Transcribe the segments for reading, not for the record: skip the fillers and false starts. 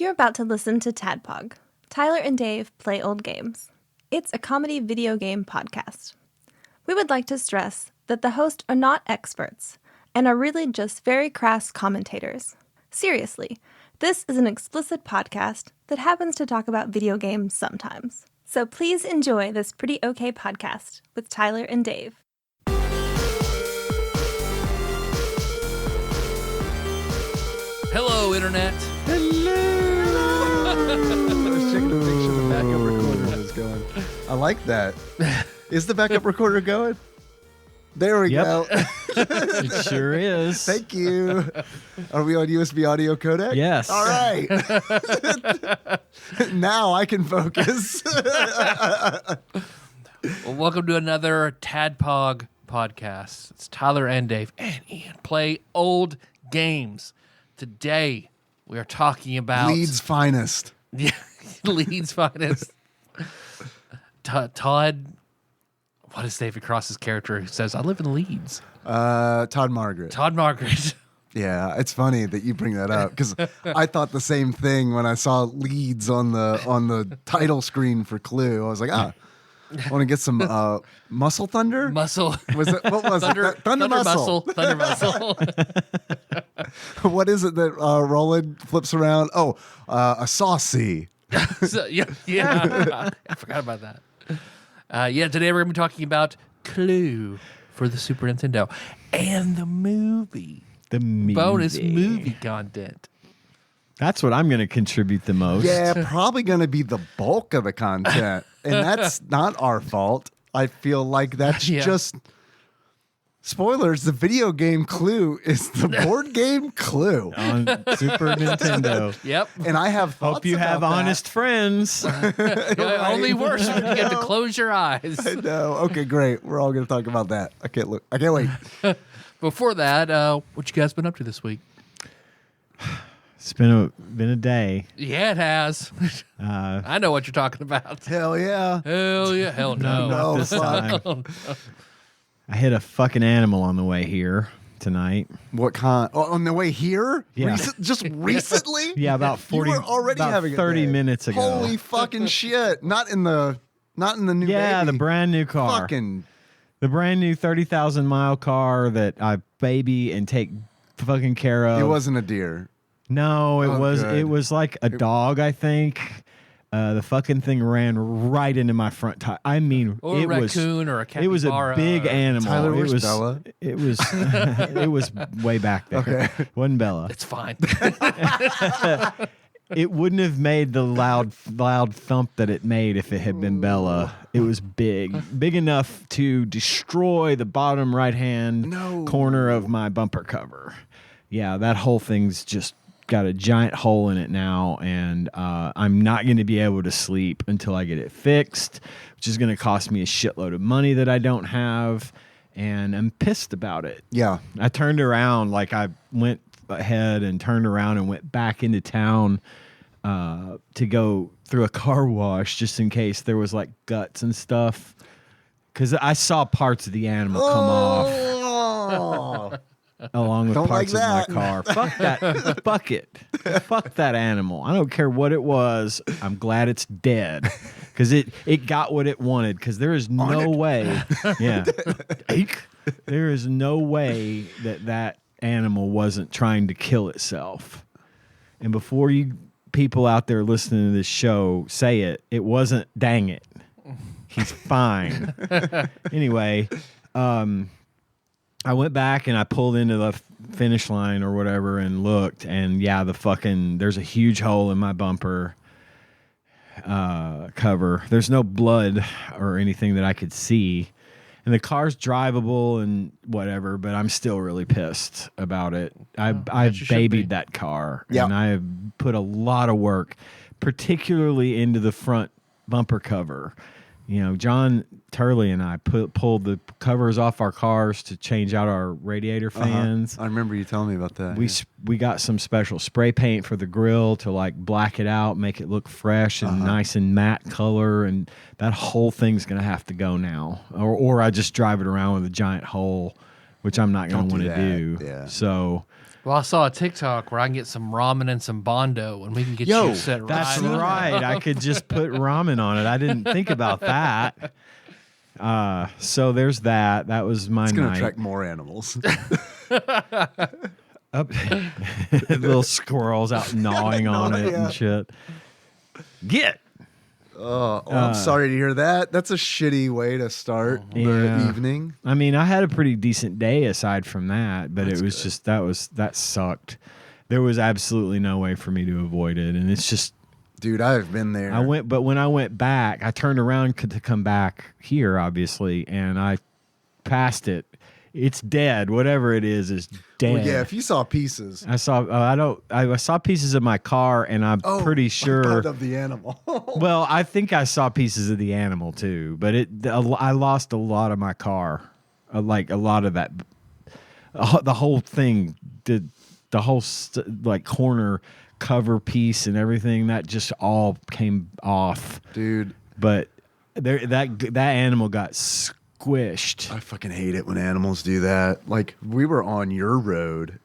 You're about to listen to TADPOG. Tyler and Dave play old games. It's a comedy video game podcast. We would like to stress that the hosts are not experts and are really just very crass commentators. Seriously, this is an explicit podcast that happens to talk about video games sometimes. So please enjoy this pretty okay podcast with Tyler and Dave. Hello, Internet. I was checking to make sure the backup recorder was going. I like that. Is the backup recorder going? There we go. It sure is. Thank you. Are we on USB audio codec? Yes. All right. Now I can focus. Well, welcome to another TADPOG podcast. It's Tyler and Dave and Ian play old games. Today, we are talking about... Leeds finest. Yeah, Leeds finest. Todd... What is David Cross's character who says, I live in Leeds? Todd Margaret. Todd Margaret. Yeah, it's funny that you bring that up because I thought the same thing when I saw Leeds on the title screen for Clue. I was like, I want to get some Muscle Thunder? Muscle. Was it, what was Thunder, it? Thunder Muscle. Thunder Muscle. What is it that Roland flips around? Oh, a saucy. So, yeah. I forgot about that. Today we're going to be talking about Clue for the Super Nintendo and the movie. The movie. Bonus movie content. That's what I'm going to contribute the most. Yeah, probably going to be the bulk of the content. And that's not our fault. I feel like that's just... Spoilers, the video game Clue is the board game Clue. On Super Nintendo. Yep. And I have thoughts Hope you have about honest friends. Yeah, only worse when you get to close your eyes. I know. Okay, great. We're all going to talk about that. I can't wait. Before that, what you guys been up to this week? It's been a day. Yeah, it has. I know what you're talking about. Hell yeah. Hell yeah. Hell no. No, This fuck. time. I hit a fucking animal on the way here tonight. What kind? Oh, on the way here? Yeah. Just recently? Yeah, about 40. You were already about having 30 a day. minutes ago. Holy fucking shit! Not in the new. Yeah, baby. the brand new car. Fucking. The brand new 30,000 mile car that I baby and take fucking care of. It wasn't a deer. No, Good. it was like a dog, I think. The fucking thing ran right into my front tire. I mean, Or a raccoon or a capybara. It was a big animal. Tyler, it where's was Bella? It was it was way back there. Okay. Wasn't Bella. It's fine. It wouldn't have made the loud thump that it made if it had been Bella. It was big enough to destroy the bottom right hand corner of my bumper cover. Yeah, that whole thing's just got a giant hole in it now, and I'm not going to be able to sleep until I get it fixed, which is going to cost me a shitload of money that I don't have, and I'm pissed about it. Yeah. I turned around, like I went ahead and turned around and went back into town to go through a car wash just in case there was like guts and stuff, because I saw parts of the animal come off. Along with Don't parts like of my car. Fuck that bucket. Fuck that animal. I don't care what it was. I'm glad it's dead. Because it got what it wanted. Because there is no way. Yeah. There is no way that animal wasn't trying to kill itself. And before you people out there listening to this show say it wasn't, dang it. He's fine. Anyway, I went back and I pulled into the finish line or whatever and looked, and yeah, there's a huge hole in my bumper cover. There's no blood or anything that I could see, and the car's drivable and whatever, but I'm still really pissed about it. I babied that car, and I have put a lot of work, particularly into the front bumper cover. You know, John Turley and I pulled the covers off our cars to change out our radiator fans. I remember you telling me about that. We got some special spray paint for the grill to like black it out, make it look fresh and nice and matte color, and that whole thing's gonna have to go now. Or I just drive it around with a giant hole, which I'm not gonna want to do. Yeah. So Well, I saw a TikTok where I can get some ramen and some Bondo, and we can get you set that's right up. right. I could just put ramen on it. I didn't think about that. So there's that. That was my It's going to night. attract more animals. Up, little squirrels out gnawing on it yeah. and shit. Get. I'm sorry to hear that. That's a shitty way to start the Yeah. evening. I mean, I had a pretty decent day aside from that, but That's it was good. just that sucked. There was absolutely no way for me to avoid it, and it's just Dude, I've been there. but when I went back, I turned around to come back here, obviously, and I passed it. It's dead. Whatever it is dead. Well, yeah, if you saw pieces. I saw. I saw pieces of my car, and I'm pretty sure. Of the animal. Well, I think I saw pieces of the animal too, but I lost a lot of my car, like a lot of that. The whole thing, the whole like corner cover piece and everything that just all came off, Dude, but that animal got squished. I fucking hate it when animals do that. Like, we were on your road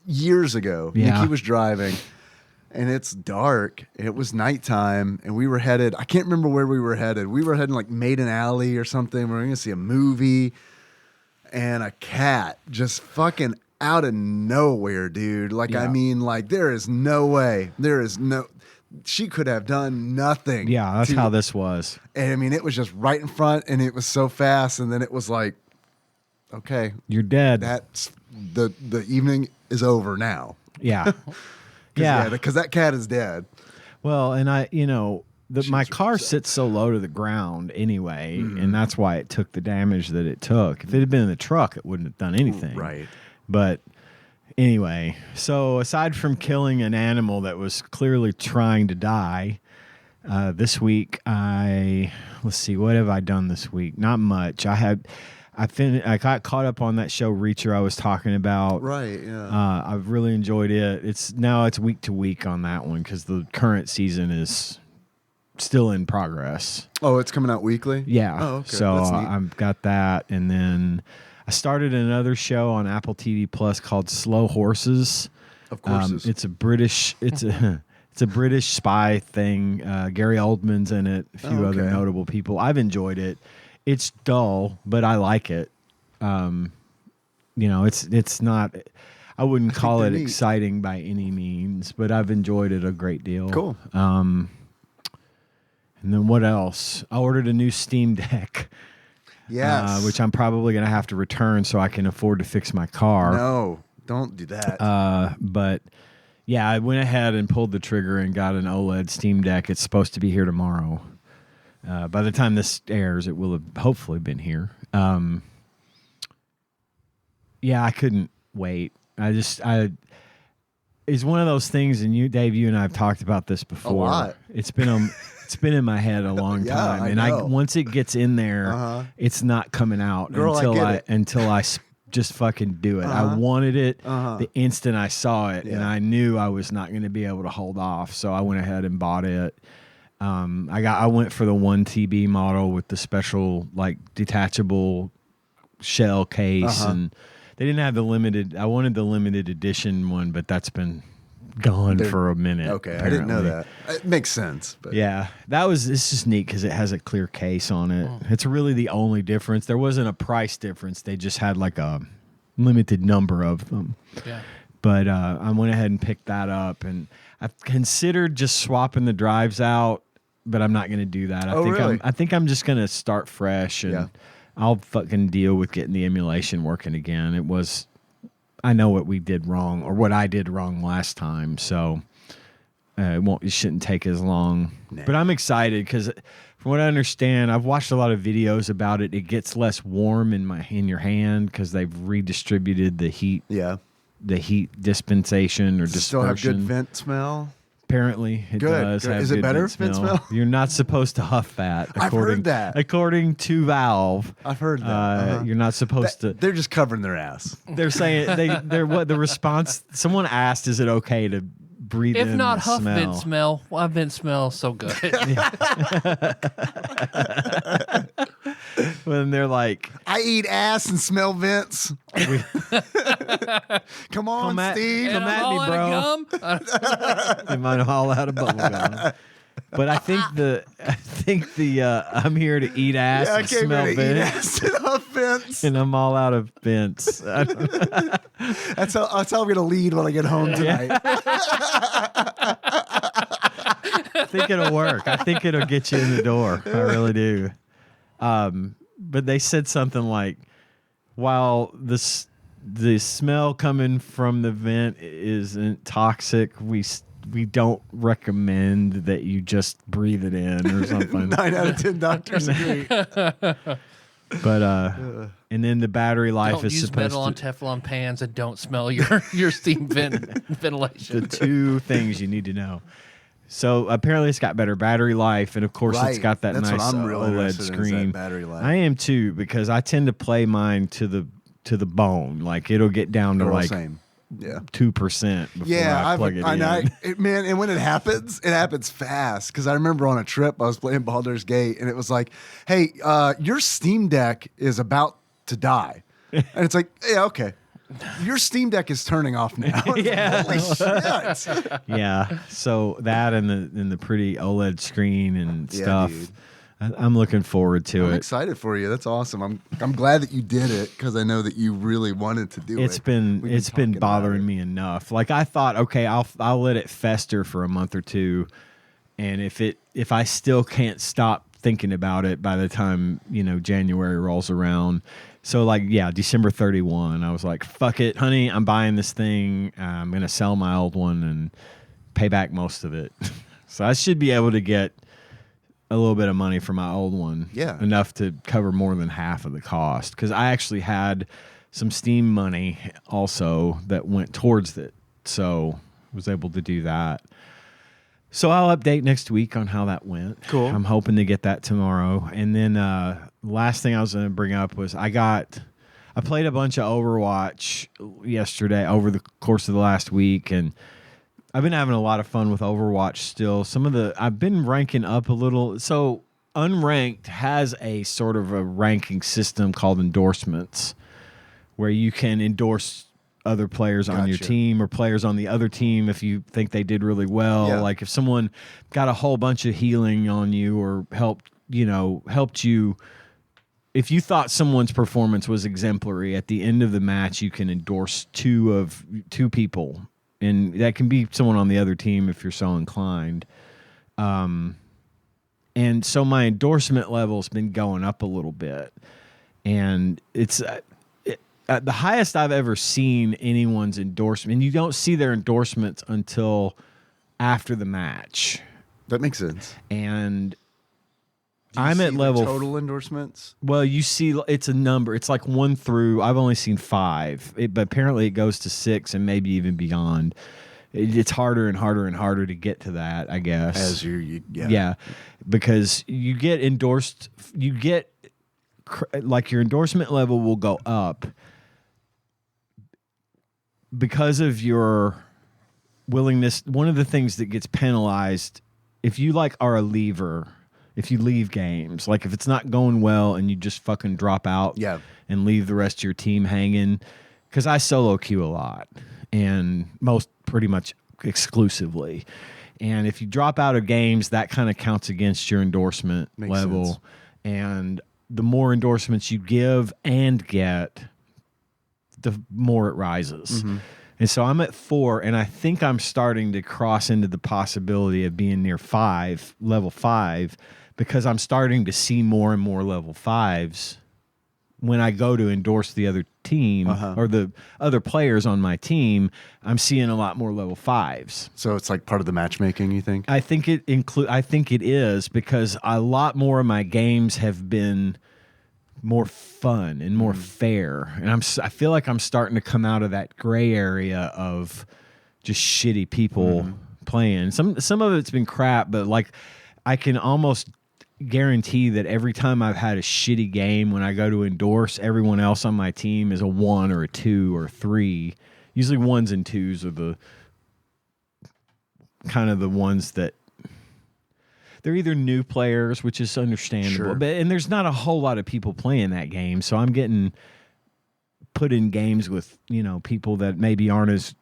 years ago. Yeah. Nikki was driving, and it's dark. And it was nighttime, and we were headed. I can't remember where we were headed. We were heading like Maiden Alley or something. We were going to see a movie, and a cat just fucking out of nowhere, dude. Like, Yeah. I mean, like, there is no way. There is no. She could have done nothing. Yeah, that's to- how this was. And I mean, it was just right in front, and it was so fast, and then it was like, okay, You're dead. that's the evening is over now. Yeah. Yeah. Because that cat is dead. Well, and my was car upset. sits so low to the ground anyway, and that's why it took the damage that it took. If it had been in the truck, it wouldn't have done anything. Right. But anyway, so aside from killing an animal that was clearly trying to die, this week let's see, what have I done this week? Not much. I got caught up on that show Reacher I was talking about. Right. Yeah. I've really enjoyed it. It's week to week on that one because the current season is still in progress. Oh, it's coming out weekly? Yeah. Oh, okay. So That's neat. I've got that, and then I started another show on Apple TV Plus called Slow Horses. Of course. It's a British. It's a British spy thing. Gary Oldman's in it. A few other okay. notable people. I've enjoyed it. It's dull, but I like it. It's not. I wouldn't call they're it neat. exciting by any means, but I've enjoyed it a great deal. Cool. And then what else? I ordered a new Steam Deck. Yes. Which I'm probably going to have to return so I can afford to fix my car. No, don't do that. But yeah, I went ahead and pulled the trigger and got an OLED Steam Deck. It's supposed to be here tomorrow. By the time this airs, it will have hopefully been here. Yeah, I couldn't wait. It's one of those things, and you, Dave, you and I have talked about this before. lot. It's been in my head a long Yeah, time, I and know. once it gets in there, Uh-huh. it's not coming out Girl, I get it. until I just fucking do it. I Uh-huh. wanted it Uh-huh. the instant I saw it, and Yeah. I knew I was not going to be able to hold off, so I went ahead and bought it. I went for the 1 TB model with the special like detachable shell case, Uh-huh. and they didn't have the limited. I wanted the limited edition one, but that's been gone for a minute. okay, I didn't know apparently. that. It makes sense. But Yeah, it's just neat because it has a clear case on it. Oh. It's really the only difference. There wasn't a price difference. They just had like a limited number of them. Yeah. But I went ahead and picked that up, and I've considered just swapping the drives out, but I'm not going to do that. Really? I think I'm just going to start fresh, and Yeah. I'll fucking deal with getting the emulation working again. I know what we did wrong, or what I did wrong last time, so it shouldn't take as long. Nah. But I'm excited because, from what I understand, I've watched a lot of videos about it. It gets less warm in your hand because they've redistributed the heat yeah. dispensation or Does it still have good dispersion. vent smell? Apparently, it Good, does good. have Is it good better vent vent smell? You're not supposed to huff that. I've heard that. According to Valve, I've heard that. Uh-huh. you're not supposed to. They're just covering their ass. They're saying they're what the response. Someone asked, "Is it okay to breathe If in not the huff smell?" vent smell, why vent smells so good? when they're like, I eat ass and smell vents. Come on, Steve. come at me, bro. Gum? They might all out of bubble gum. But I think the I'm here to eat ass I and came smell here to eat vents, ass and huff vents. and I'm all out of vents. That's how I'm going to lead when I get home tonight. I think it'll work. I think it'll get you in the door. I really do. But they said something like, while the smell coming from the vent isn't toxic, we don't recommend that you just breathe it in or something. 9 out of 10 doctors agree. But and then the battery life Don't is use supposed metal on to. Teflon pans and don't smell your steam ventilation. The two things you need to know. So apparently it's got better battery life, and of course it's Right. got that That's nice what I'm really OLED interested in, is that screen. battery life. I am too, because I tend to play mine to the bone. Like it'll get down to They're all like same. Yeah. 2% before I plug it in. Man, and when it happens fast. Because I remember on a trip I was playing Baldur's Gate, and it was like, "Hey, your Steam Deck is about to die," and it's like, "Yeah, okay." Your Steam Deck is turning off now. Yeah. Holy shit. Yeah. So that and the pretty OLED screen and Yeah, stuff. dude. I'm looking forward to I'm it. excited for you. That's awesome. I'm glad that you did it, because I know that you really wanted to do It's it. been We've it's been talking about bothering it. me enough. Like I thought, okay, I'll let it fester for a month or two, and if I still can't stop thinking about it by the time January rolls around. So like December 31, I was like, fuck it, honey, I'm buying this thing. I'm gonna sell my old one and pay back most of it. So I should be able to get a little bit of money for my old one. Yeah. Enough to cover more than half of the cost. Because I actually had some Steam money also that went towards it. So I was able to do that. So I'll update next week on how that went. Cool. I'm hoping to get that tomorrow. And then last thing I was going to bring up was I played a bunch of Overwatch yesterday over the course of the last week, and I've been having a lot of fun with Overwatch still. I've been ranking up a little. So Unranked has a sort of a ranking system called endorsements, where you can endorse other players on your Gotcha. team or players on the other team if you think they did really well. Yeah. Like if someone got a whole bunch of healing on you or helped you. If you thought someone's performance was exemplary, at the end of the match, you can endorse two people, and that can be someone on the other team if you're so inclined. And so my endorsement level's been going up a little bit, and it's the highest I've ever seen anyone's endorsement. And you don't see their endorsements until after the match. That makes sense. And Do you I'm see at the level total endorsements. Well, you see, it's a number. It's like 1 through. I've only seen 5, but apparently it goes to 6 and maybe even beyond. It's harder and harder and harder to get to that, I guess. As Yeah, because you get endorsed. You get like your endorsement level will go up because of your willingness. One of the things that gets penalized if you are a leaver. If you leave games, like if it's not going well and you just fucking drop out and leave the rest of your team hanging, because I solo queue a lot and pretty much exclusively. And if you drop out of games, that kind of counts against your endorsement level. Sense. And the more endorsements you give and get, the more it rises. Mm-hmm. And so I'm at 4, and I think I'm starting to cross into the possibility of being near 5, level 5, because I'm starting to see more and more level 5s when I go to endorse the other team or the other players on my team. I'm seeing a lot more level 5s. So it's like part of the matchmaking, you think? I think it is, because a lot more of my games have been more fun and more fair, and I feel like I'm starting to come out of that gray area of just shitty people playing. Some of it's been crap, but like I can almost guarantee that every time I've had a shitty game, when I go to endorse, everyone else on my team is a 1 or a 2 or 3. Usually 1s and 2s are the kind of the ones that they're either new players, which is understandable, Sure. and there's not a whole lot of people playing that game, so I'm getting put in games with people that maybe aren't as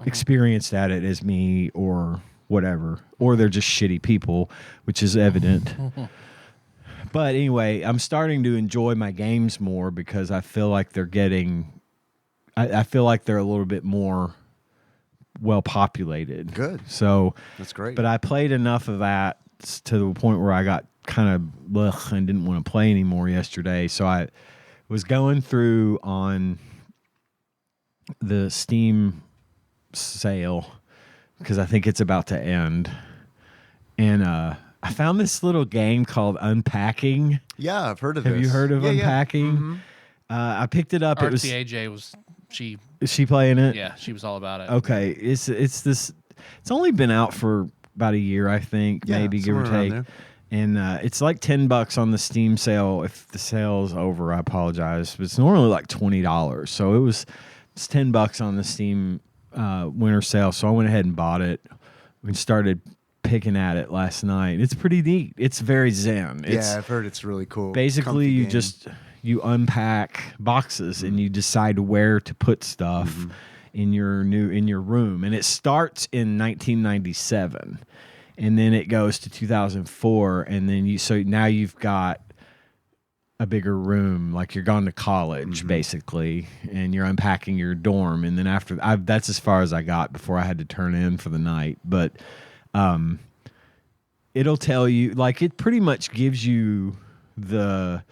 experienced at it as me or whatever, or they're just shitty people, which is evident. But anyway, I'm starting to enjoy my games more because I feel like they're getting. I feel like they're a little bit more well populated. Good. So That's great. But I played enough of that to the point where I got kind of and didn't want to play anymore yesterday. So I was going through on the Steam sale because I think it's about to end, and I found this little game called Unpacking. Yeah, I've heard of Have this. you heard of Unpacking? Yeah. Mm-hmm. I picked it up. RTAJ was she? Is she playing it? Yeah, she was all about it. Okay, it's this. It's only been out for about a year, I think, Yeah, maybe give or somewhere around take. there. And it's like $10 on the Steam sale. If the sale's over, I apologize. But it's normally like $20. So it's $10 on the Steam winter sale. So I went ahead and bought it. We started picking at it last night. It's pretty neat. It's very zen. Yeah, I've heard it's really cool. Basically, Comfy game. you unpack boxes and you decide where to put stuff in your room. And it starts in 1997. And then it goes to 2004, and then now you've got a bigger room, like you're gone to college basically, and you're unpacking your dorm. And then that's as far as I got before I had to turn in for the night. But it'll tell you, like, it pretty much gives you the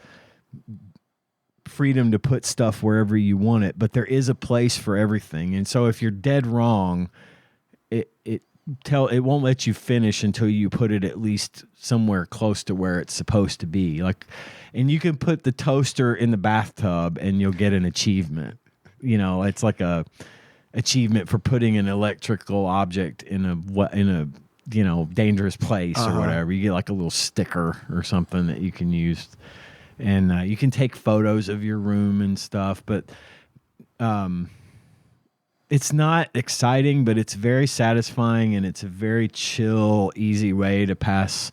freedom to put stuff wherever you want it, but there is a place for everything. And so if you're dead wrong, it won't let you finish until you put it at least somewhere close to where it's supposed to be. Like, and you can put the toaster in the bathtub and you'll get an achievement. It's like a achievement for putting an electrical object in a dangerous place or whatever. You get like a little sticker or something that you can use, and you can take photos of your room and stuff. But it's not exciting, but it's very satisfying, and it's a very chill, easy way to pass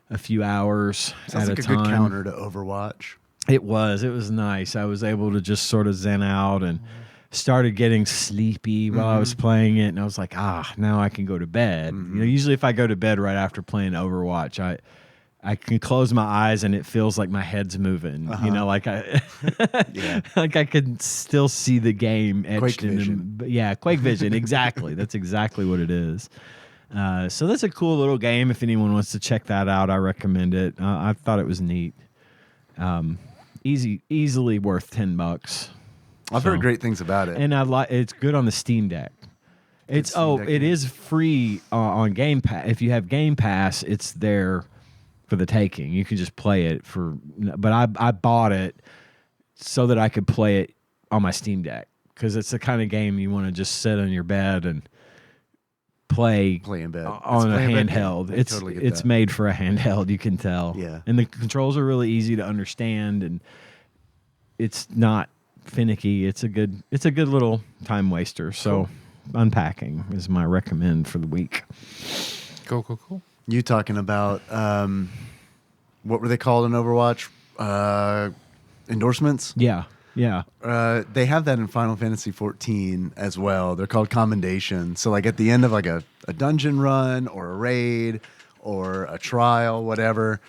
a few hours Sounds at like a a time. good counter to Overwatch. It was nice. I was able to just sort of zen out and started getting sleepy while I was playing it, and I was like, now I can go to bed. Usually if I go to bed right after playing Overwatch, I can close my eyes and it feels like my head's moving. Like like I can still see the game etched Quake in. vision. Yeah, Quake Vision. Exactly. That's exactly what it is. So that's a cool little game. If anyone wants to check that out, I recommend it. I thought it was neat. Easily worth $10. I've heard great things about it. And it's good on the Steam Deck. It is free on Game Pass. If you have Game Pass, it's there for the taking. You can just play it but I bought it so that I could play it on my Steam Deck, because it's the kind of game you want to just sit on your bed and play in bed on a handheld. I It's totally get it's that. made for a handheld, you can tell. Yeah. And the controls are really easy to understand, and it's not finicky. It's a good little time waster. So Unpacking is my recommend for the week. Cool. You talking about what were they called in Overwatch? Endorsements? Yeah. They have that in Final Fantasy 14 as well. They're called commendations. So like at the end of like a dungeon run or a raid or a trial, whatever,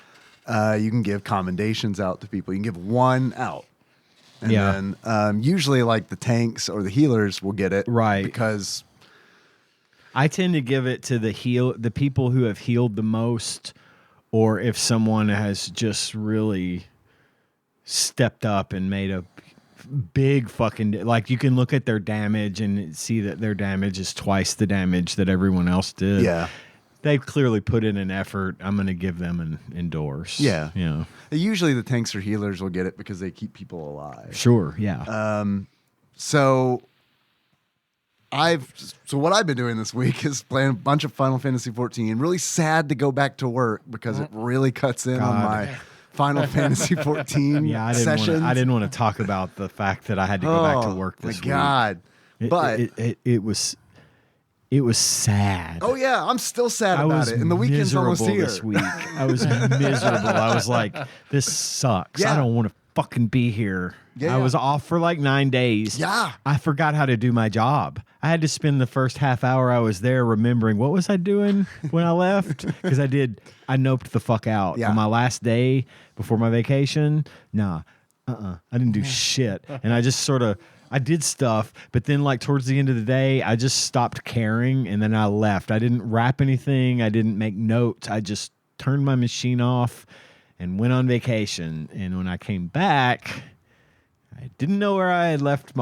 you can give commendations out to people. You can give one out. And then usually like the tanks or the healers will get it. Right. Because I tend to give it to the people who have healed the most, or if someone has just really stepped up and made a big fucking, like, you can look at their damage and see that their damage is twice the damage that everyone else did. Yeah. They've clearly put in an effort. I'm going to give them an endorse. Yeah. Yeah. Usually the tanks or healers will get it because they keep people alive. Sure. Yeah. So what I've been doing this week is playing a bunch of Final Fantasy 14. Really sad to go back to work because it really cuts in on my Final Fantasy 14 yeah. sessions. I didn't want to talk about the fact that I had to go back to work this my week. God. But it was It was sad. Oh yeah, I'm still sad I about was it. And the weekend's almost miserable here. this week. I was miserable. I was like, this sucks. Yeah. I don't want to fucking be here. Yeah. I was off for like 9 days. Yeah. I forgot how to do my job. I had to spend the first half hour I was there remembering what was I doing when I left? Because I noped the fuck out. Yeah. On my last day before my vacation, I didn't do shit. And I just I did stuff, but then like towards the end of the day, I just stopped caring and then I left. I didn't wrap anything. I didn't make notes. I just turned my machine off and went on vacation. And when I came back, I didn't know where I had left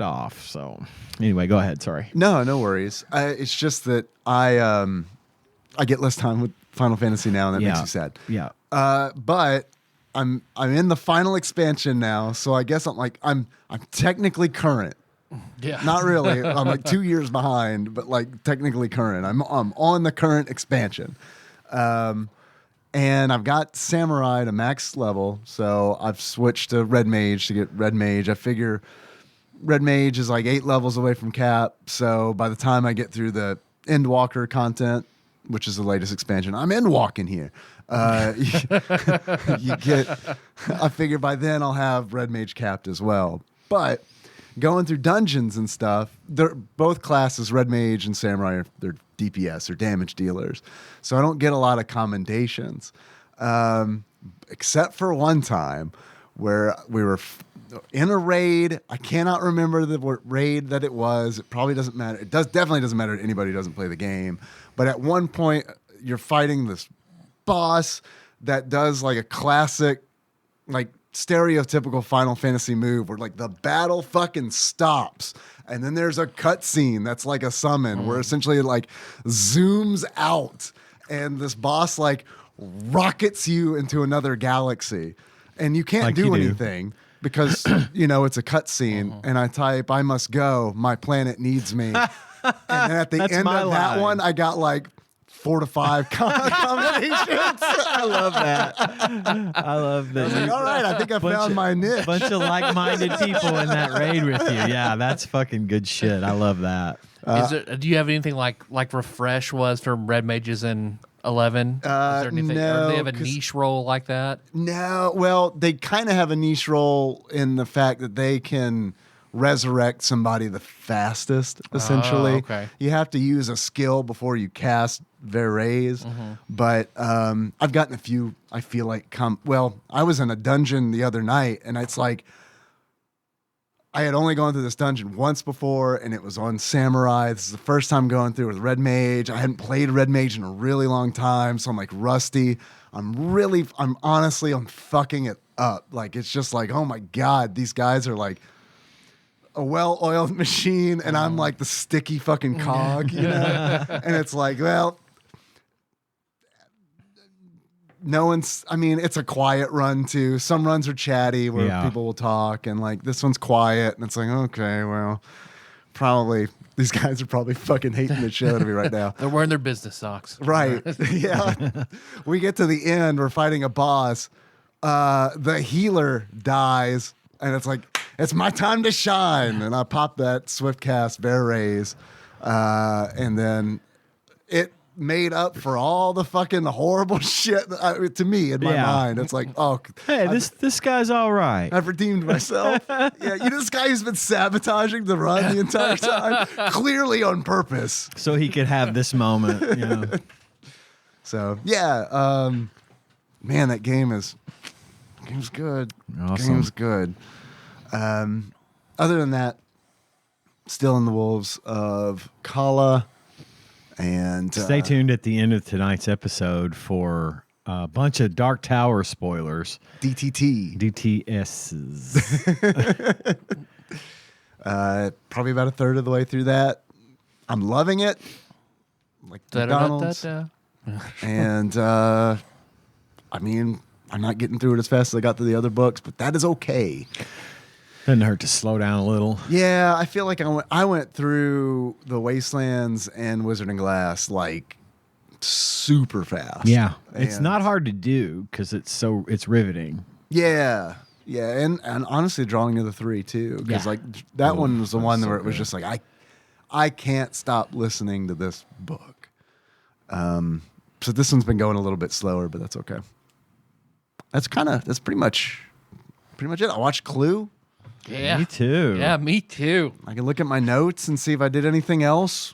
off. So anyway, go ahead. Sorry. No worries. It's just that I get less time with Final Fantasy now, and that makes you sad. Yeah. But I'm in the final expansion now, so I guess I'm technically current. Yeah. Not really. I'm like 2 years behind, but like technically current. I'm on the current expansion. And I've got Samurai to max level, so I've switched to Red Mage to get Red Mage. I figure Red Mage is like 8 levels away from cap, so by the time I get through the Endwalker content, which is the latest expansion, I'm Endwalking here. You get. I figure by then I'll have Red Mage capped as well. But going through dungeons and stuff, they're both classes, Red Mage and Samurai, they're DPS or damage dealers. So I don't get a lot of commendations, except for one time where we were in a raid. I cannot remember the raid that it was. It probably doesn't matter. It definitely doesn't matter to anybody who doesn't play the game. But at one point, you're fighting this boss that does like a classic, like stereotypical Final Fantasy move where like the battle fucking stops and then there's a cutscene that's like a summon where essentially it like zooms out and this boss like rockets you into another galaxy and you can't do anything because it's a cutscene and I type I must go, my planet needs me. And then at the end of that one I got like 4 to 5 combinations. I love that. I love that. I was like, all right, I think I found my niche. Bunch of like-minded people in that raid with you. Yeah, that's fucking good shit. I love that. Do you have anything like Refresh was from Red Mages in 11? Is there anything, no, or do they have a niche role like that? No, well, they kind of have a niche role in the fact that they can resurrect somebody the fastest, essentially. Okay. You have to use a skill before you cast Verraise. But I've gotten a few, I feel like, I was in a dungeon the other night, and it's like, I had only gone through this dungeon once before, and it was on Samurai. This is the first time going through with Red Mage. I hadn't played Red Mage in a really long time, so I'm like rusty. I'm fucking it up. Like, it's just like, oh my God, these guys are like a well-oiled machine, and I'm like the sticky fucking cog, and it's like, well, it's a quiet run too. Some runs are chatty where people will talk, and like this one's quiet, and it's like, okay, well, probably these guys are probably fucking hating the shit out of me right now. They're wearing their business socks. Right. Yeah. We get to the end, we're fighting a boss. The healer dies, and it's like, it's my time to shine. And I pop that Swift Cast Verraise, and then it made up for all the fucking horrible shit to me in my mind. It's like, oh, hey, this guy's all right. I've redeemed myself. Yeah, this guy who's been sabotaging the run the entire time, clearly on purpose, so he could have this moment. So yeah, man, that game's good. Awesome. Game's good. Other than that, still in the wolves of Kala. And stay tuned at the end of tonight's episode for a bunch of Dark Tower spoilers. DTSs. Probably about a third of the way through that. I'm loving it. Like McDonald's. And I'm not getting through it as fast as I got through the other books, but that is okay. Doesn't hurt to slow down a little. Yeah, I feel like I went through the Wastelands and Wizard and Glass like super fast. Yeah, it's not hard to do because it's riveting. Yeah, and honestly, drawing to the 3 too, because like that one was the one where it was just like I can't stop listening to this book. So this one's been going a little bit slower, but that's okay. That's pretty much it. I watched Clue. Yeah. Me too. Yeah, me too. I can look at my notes and see if I did anything else.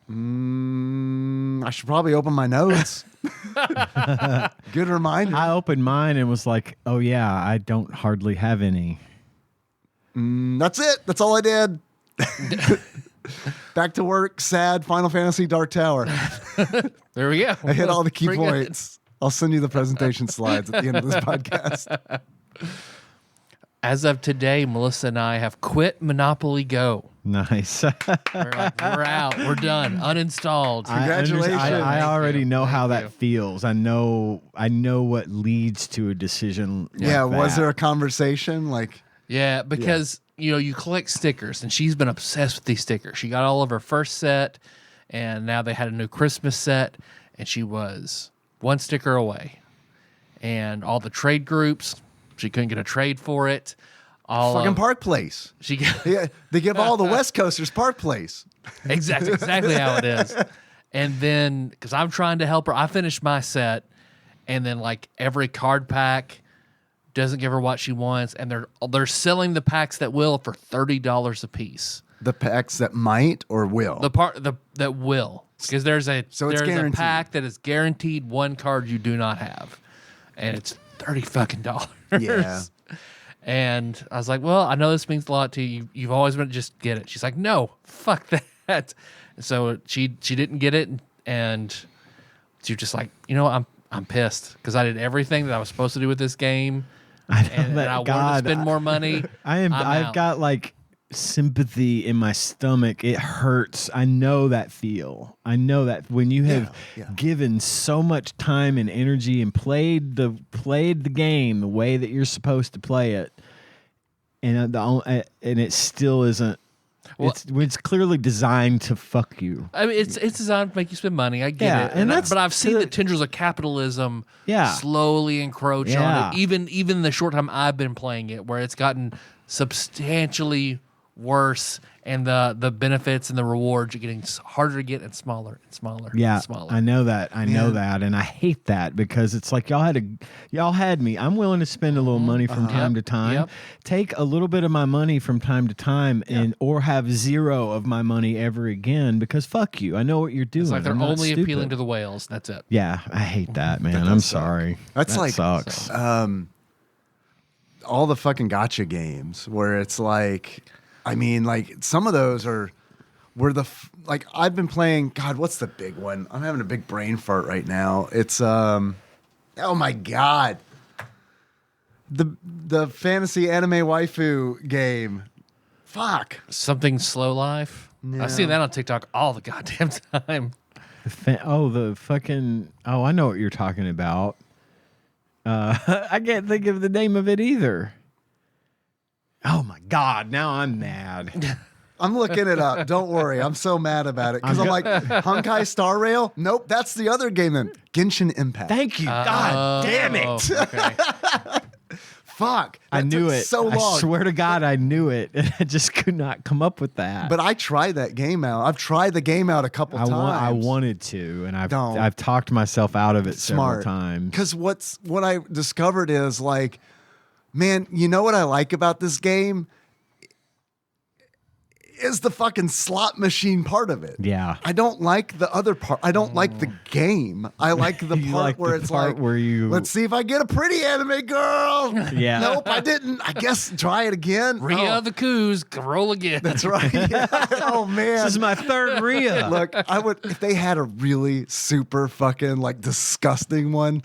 I should probably open my notes. Good reminder. I opened mine and was like, oh yeah, I don't hardly have any. That's it. That's all I did. Back to work. Sad. Final Fantasy Dark Tower. There we go. I hit all the key Pretty good. points. I'll send you the presentation slides at the end of this podcast. As of today, Melissa and I have quit Monopoly Go. Nice. We're out. We're done. Uninstalled. Congratulations. I already know how Thank that feels. I know what leads to a decision. Yeah. like Was that. there a conversation? Like, Yeah, because you collect stickers, and she's been obsessed with these stickers. She got all of her first set, and now they had a new Christmas set, and she was one sticker away. And all the trade groups, she couldn't get a trade for it. fucking Park Place. She got, Yeah, they give all the West Coasters Park Place. exactly how it is. And then, because I'm trying to help her, I finished my set, and then like every card pack doesn't give her what she wants, and they're selling the packs that will for $30 a piece. The packs that might or will. That will, because there's a guaranteed. pack that is guaranteed one card you do not have, and it's $30 fucking dollars. Yeah. And I was like, well, I know this means a lot to you. You've always been just get it. She's like, no, fuck that. So she didn't get it, and she was just like, I'm pissed because I did everything that I was supposed to do with this game, and I wanted to spend more money. I've got like sympathy in my stomach. It hurts. I know that feel. I know that when you have given so much time and energy and played the game the way that you're supposed to play it, and it still isn't. Well, it's clearly designed to fuck you. I mean, it's designed to make you spend money. I get it, but I've seen the tendrils of capitalism slowly encroach on it. Even the short time I've been playing it, where it's gotten substantially worse, and the benefits and the rewards are getting harder to get and smaller and smaller. Yeah, and smaller. I know that. I know that, and I hate that because it's like y'all had me. I'm willing to spend a little money from time to time. Yep. Take a little bit of my money from time to time, or have zero of my money ever again because fuck you. I know what you're doing. It's like they're I'm not only stupid. appealing to the whales. That's it. Yeah, I hate that, man. I'm sorry. That sucks. All the fucking gotcha games where it's like, I mean, like some of those were like I've been playing. God, what's the big one? I'm having a big brain fart right now. It's oh my god, the fantasy anime waifu game. Fuck. Something slow life. Yeah. I see that on TikTok all the goddamn time. I know what you're talking about. I can't think of the name of it either. Oh my God, now I'm mad. I'm looking it up. Don't worry. I'm so mad about it because I'm like, Honkai Star Rail? Nope, that's the other game then. Genshin Impact. Thank you. God damn it. Okay. Fuck. I That knew took it. so long. I swear to God, I knew it. And I just could not come up with that. But I tried that game out. I've tried the game out a couple times. I wanted to, and Don't. I've talked myself out of it several Smart. times. Because what I discovered is like, man, you know what I like about this game? Is the fucking slot machine part of it. Yeah. I don't like the other part. I don't like the game. I like the You part like where the it's part like, where you- let's see if I get a pretty anime girl. Yeah. Nope, I didn't. I guess try it again. Rhea Oh, the Coos, roll again. that's right. Yeah. Oh man. This is my third Rhea. Look, I would if they had a really super fucking like disgusting one.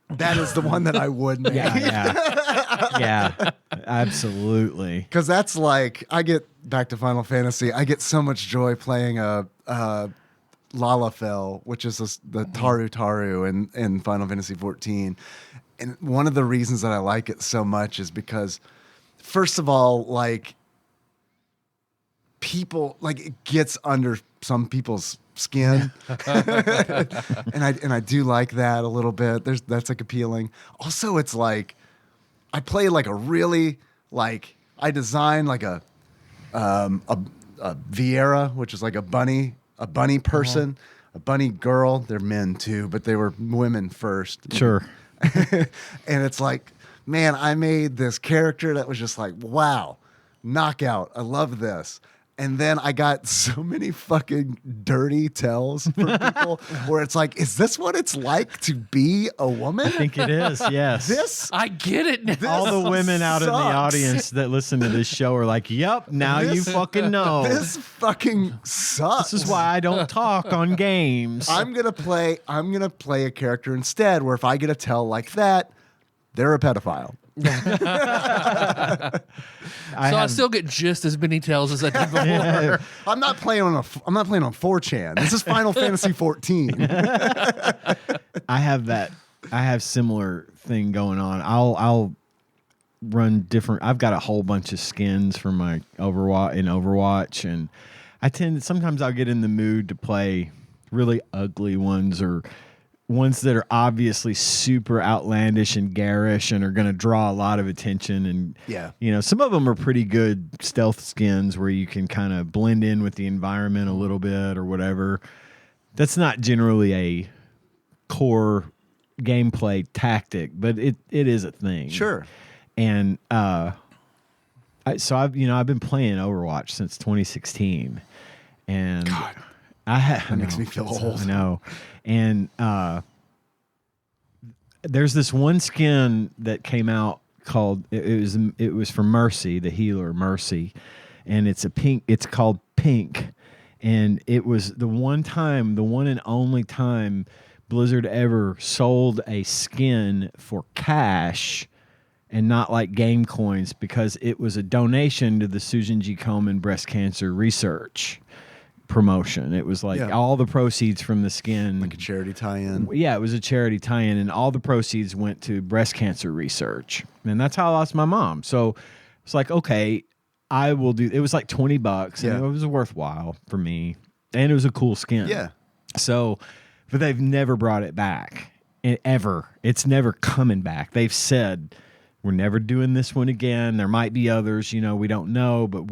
That is the one that I would make. Yeah, absolutely. Because that's like I get back to Final Fantasy. I get so much joy playing a Lalafell, which is the Taru in Final Fantasy 14. And one of the reasons that I like it so much is because, first of all, like people like it gets under some people's skin, and I do like that a little bit. That's like appealing. Also, it's like I play like a really like I design like a Vieira, which is like a bunny person, a bunny girl. They're men too, but they were women first. Sure. And it's like, man, I made this character that was just like, wow, knockout. I love this. And then I got so many fucking dirty tells from people where it's like, is this what it's like to be a woman? I think it is, yes. I get it now. All the women out in the sucks. audience that listen to this show are like, yep, now you fucking know. This fucking sucks. This is why I don't talk on games. I'm gonna play a character instead where if I get a tell like that, they're a pedophile. I still get just as many tells as I did before. I'm not playing on 4chan. This is Final Fantasy 14. I have similar thing going on. I'll run different. I've got a whole bunch of skins for my Overwatch, and sometimes I'll get in the mood to play really ugly ones or ones that are obviously super outlandish and garish and are going to draw a lot of attention. And some of them are pretty good stealth skins where you can kind of blend in with the environment a little bit or whatever. That's not generally a core gameplay tactic, but it is a thing. Sure. And so I've been playing Overwatch since 2016, and God, that makes me feel old. I know. And there's this one skin that came out called it was for Mercy, the healer Mercy, and it's called Pink, and it was the one and only time Blizzard ever sold a skin for cash and not like game coins, because it was a donation to the Susan G. Komen breast cancer research promotion. It was like all the proceeds from the skin, like a charity tie-in. Yeah, it was a charity tie-in, and all the proceeds went to breast cancer research. And that's how I lost my mom. So it's like, okay, I will do. It was like $20, and it was worthwhile for me, and it was a cool skin. Yeah. So, but they've never brought it back ever. It's never coming back. They've said, we're never doing this one again. There might be others, we don't know, but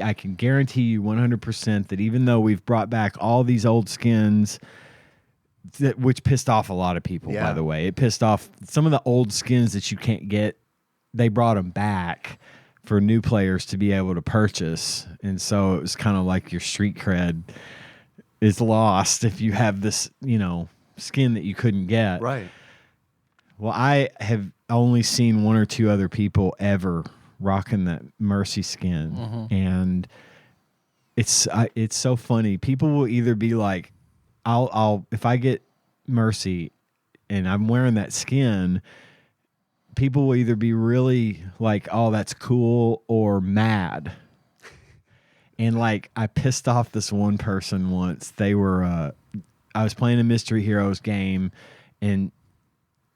I can guarantee you 100% that even though we've brought back all these old skins, which pissed off a lot of people, by the way. It pissed off some of the old skins that you can't get. They brought them back for new players to be able to purchase. And so it was kind of like your street cred is lost if you have this, skin that you couldn't get. Right. Well, I have only seen one or two other people ever rocking that Mercy skin, and it's so funny. People will either be like, "I'll if I get Mercy and I'm wearing that skin," people will either be really like, "Oh, that's cool," or mad. And like, I pissed off this one person once. They were, I was playing a Mystery Heroes game, and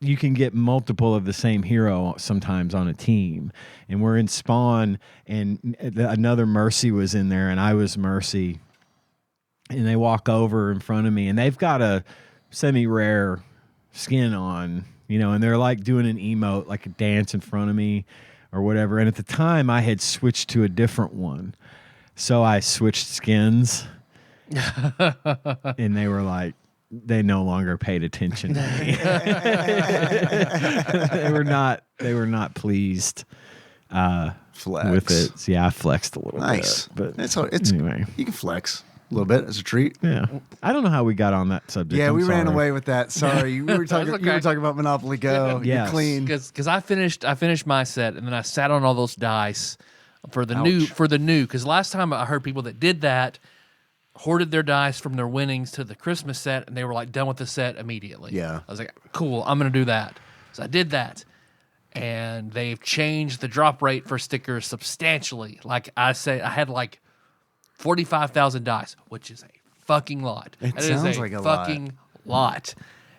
you can get multiple of the same hero sometimes on a team. And we're in spawn, and another Mercy was in there, and I was Mercy. And they walk over in front of me, and they've got a semi-rare skin on, and they're like doing an emote, like a dance in front of me or whatever. And at the time, I had switched to a different one. So I switched skins, and they were like, they no longer paid attention to me. They were not pleased with it. So yeah, I flexed a little bit. But anyway. You can flex a little bit as a treat. Yeah. I don't know how we got on that subject. Yeah, I'm we ran sorry. away with that. Sorry. We were talking okay. you were talking about Monopoly Go. Yes. You're clean. Because I finished my set, and then I sat on all those dice for the new because last time I heard people that did that hoarded their dice from their winnings to the Christmas set, and they were like done with the set immediately. Yeah. I was like, cool, I'm gonna do that. So I did that, and they've changed the drop rate for stickers substantially. Like I say, I had like 45,000 dice, which is a fucking lot. It sounds like a fucking lot,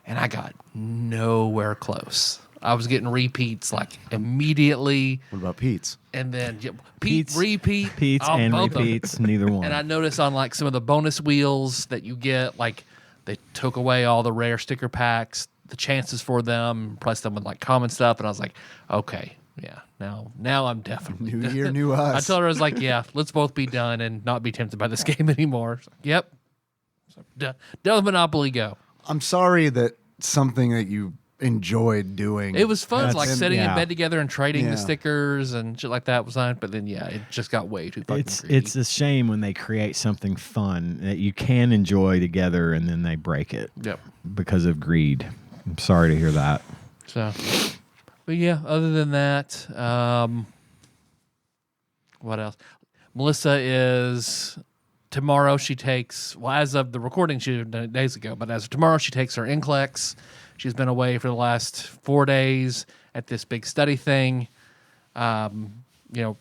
and I got nowhere close. I was getting repeats like immediately. What about Pete's? And then Pete's repeat. and both of them. repeats, neither one. And I noticed on like some of the bonus wheels that you get, like they took away all the rare sticker packs, the chances for them, replaced them with like common stuff. And I was like, okay, Yeah. Now I'm definitely New year, new us. I told her, I was like, yeah, let's both be done and not be tempted by this game anymore. So, yep. So, done with Monopoly, go. I'm sorry that something that you enjoyed doing. It was fun, like That's- sitting in yeah. bed together and trading Yeah. the stickers and shit like that was fun. But then, yeah, it just got way too fucking greedy. It's a shame when they create something fun that you can enjoy together and then they break it Yep. because of greed. I'm sorry to hear that. So, but yeah, other than that, what else? Melissa is tomorrow. She takes, well, as of the recording, she did it days ago, but as of tomorrow, she takes her NCLEX. She's been away for the last 4 days at this big study thing. You know,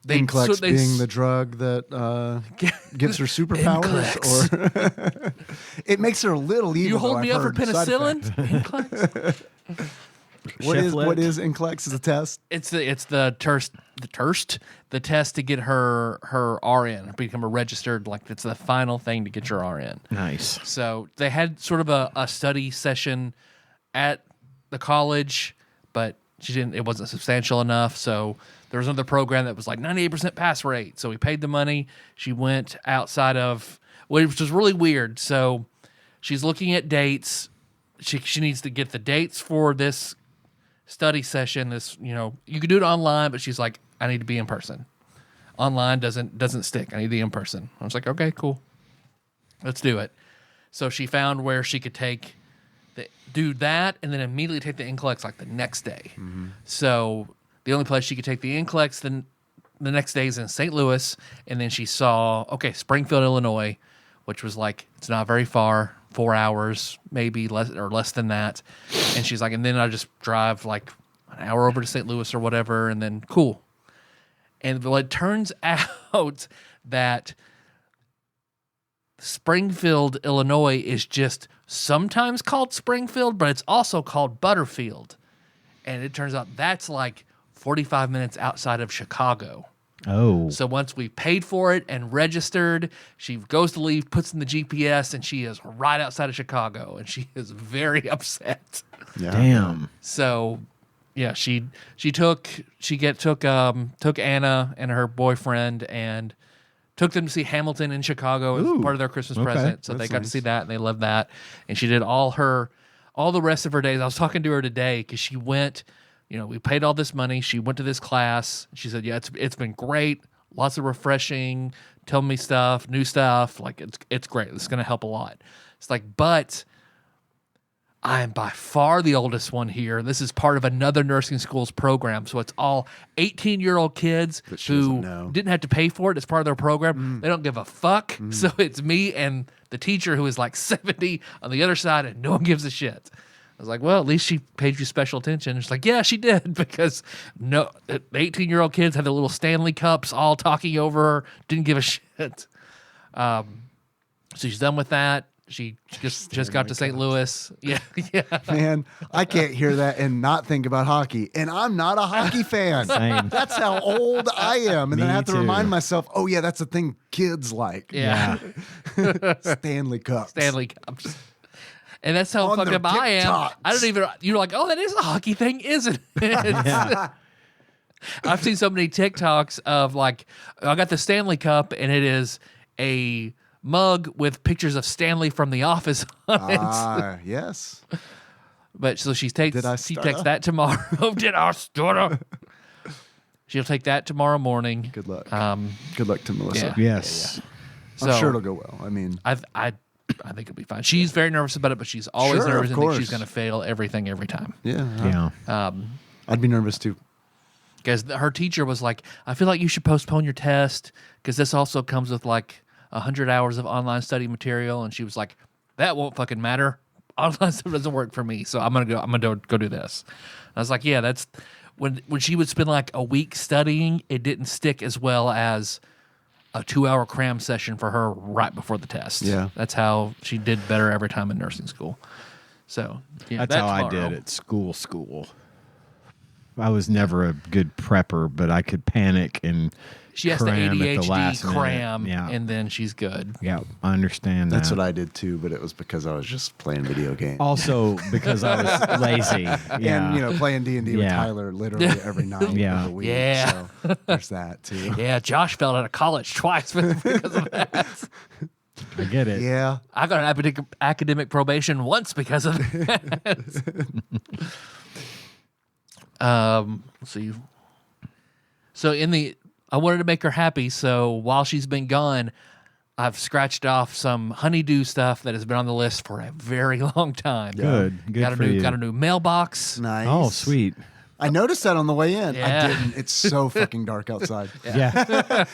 Inclex they being the drug that gives her superpowers, or it makes her a little evil. you hold though, me I've up for heard side penicillin. effects. NCLEX? What is Cheflet. Inclex as a test? It's the test to get her RN, become a registered, like it's the final thing to get your RN. Nice. So they had sort of a study session at the college, but it wasn't substantial enough. So there was another program that was like 98% pass rate. So we paid the money. She went outside of, which was really weird. So she's looking at dates. She needs to get the dates for this study session. This, you could do it online, but she's like, I need to be in person. Online doesn't stick. I need to be in person. I was like, okay, cool. Let's do it. So she found where she could do that and then immediately take the NCLEX like the next day. Mm-hmm. So the only place she could take the NCLEX then the next day is in St. Louis, and then she saw Springfield, Illinois, which was like, it's not very far, 4 hours maybe less than that. And she's like, and then I just drive like an hour over to St. Louis or whatever, and then cool. And well, it turns out that Springfield, Illinois is just sometimes called Springfield, but it's also called Butterfield. And it turns out that's like 45 minutes outside of Chicago. Oh. So once we paid for it and registered, she goes to leave, puts in the GPS, and she is right outside of Chicago, and she is very upset. Yeah. Damn. So, yeah, she took Anna and her boyfriend and took them to see Hamilton in Chicago as Ooh, part of their Christmas okay. present. So That's they got to nice. see that, and they loved that. And she did all the rest of her days. I was talking to her today because she went. We paid all this money. She went to this class. She said, yeah, it's been great. Lots of refreshing, telling me stuff, new stuff. Like, it's great. It's going to help a lot. It's like, but I am by far the oldest one here. This is part of another nursing school's program. So it's all 18-year-old kids That she who doesn't know. didn't have to pay for it as part of their program. They don't give a fuck. So it's me and the teacher who is like 70 on the other side, and no one gives a shit. I was like, well, at least she paid you special attention. She's like, yeah, she did, because the 18-year-old kids had their little Stanley cups all talking over her, didn't give a shit. So she's done with that. She just got to St. Louis. Yeah, yeah. Man, I can't hear that and not think about hockey. And I'm not a hockey fan. Same. That's how old I am. And then Me I have to too. remind myself, oh, yeah, that's the thing kids like. Yeah. Stanley Cups. Stanley Cups. And that's how On fucked their up I am. TikToks. I don't even, you're like, oh, that is a hockey thing, isn't it? I've seen so many TikToks of like, I got the Stanley Cup and it is a mug with pictures of Stanley from The Office on it. Yes. But so she takes Did I she stutter? takes that tomorrow. Did I stutter? She'll take that tomorrow morning. Good luck. Good luck to Melissa. Yeah. Yes. So I'm sure it'll go well. I mean, I think it'll be fine. She's very nervous about it, but she's always Sure, nervous of and thinks she's course. going to fail everything every time. yeah. Yeah. I'd be nervous too. Because her teacher was like, I feel like you should postpone your test because this also comes with like 100 hours of online study material. And she was like, that won't fucking matter. Online stuff doesn't work for me, so I'm gonna go do this. I was like, yeah, that's when she would spend like a week studying, it didn't stick as well as a 2-hour cram session for her right before the test. Yeah. That's how she did better every time in nursing school. So yeah, That's how I tomorrow. did at school. I was never a good prepper, but I could panic and She has the cram at the ADHD last minute. cram, Yeah. and then she's good. Yeah, I understand That's that. what I did too, but it was because I was just playing video games. Also, because I was lazy. Yeah. And playing D&D with Yeah. Tyler literally every night Yeah. of the week. Yeah. So there's that too. Yeah, Josh failed out of college twice because of that. I get it. Yeah. I got an academic probation once because of that. Let's see. So I wanted to make her happy. So while she's been gone, I've scratched off some honeydew stuff that has been on the list for a very long time. Good. Good got for a new you. got a new mailbox. Nice. Oh, sweet. I noticed that on the way in. Yeah. I didn't. It's so fucking dark outside. Yeah.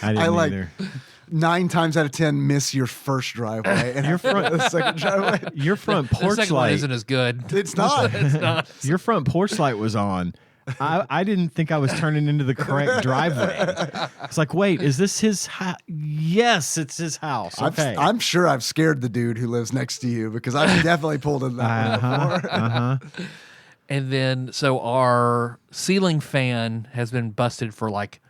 I didn't I like either. 9 times out of 10 miss your first driveway and your the second driveway. Your front The porch second one light. isn't as good. It's not. It's not. Your front porch light was on. I didn't think I was turning into the correct driveway. It's like, wait, is this his house? Yes, it's his house. Okay. I'm sure I've scared the dude who lives next to you because I've definitely pulled in that one before. And then, so our ceiling fan has been busted for like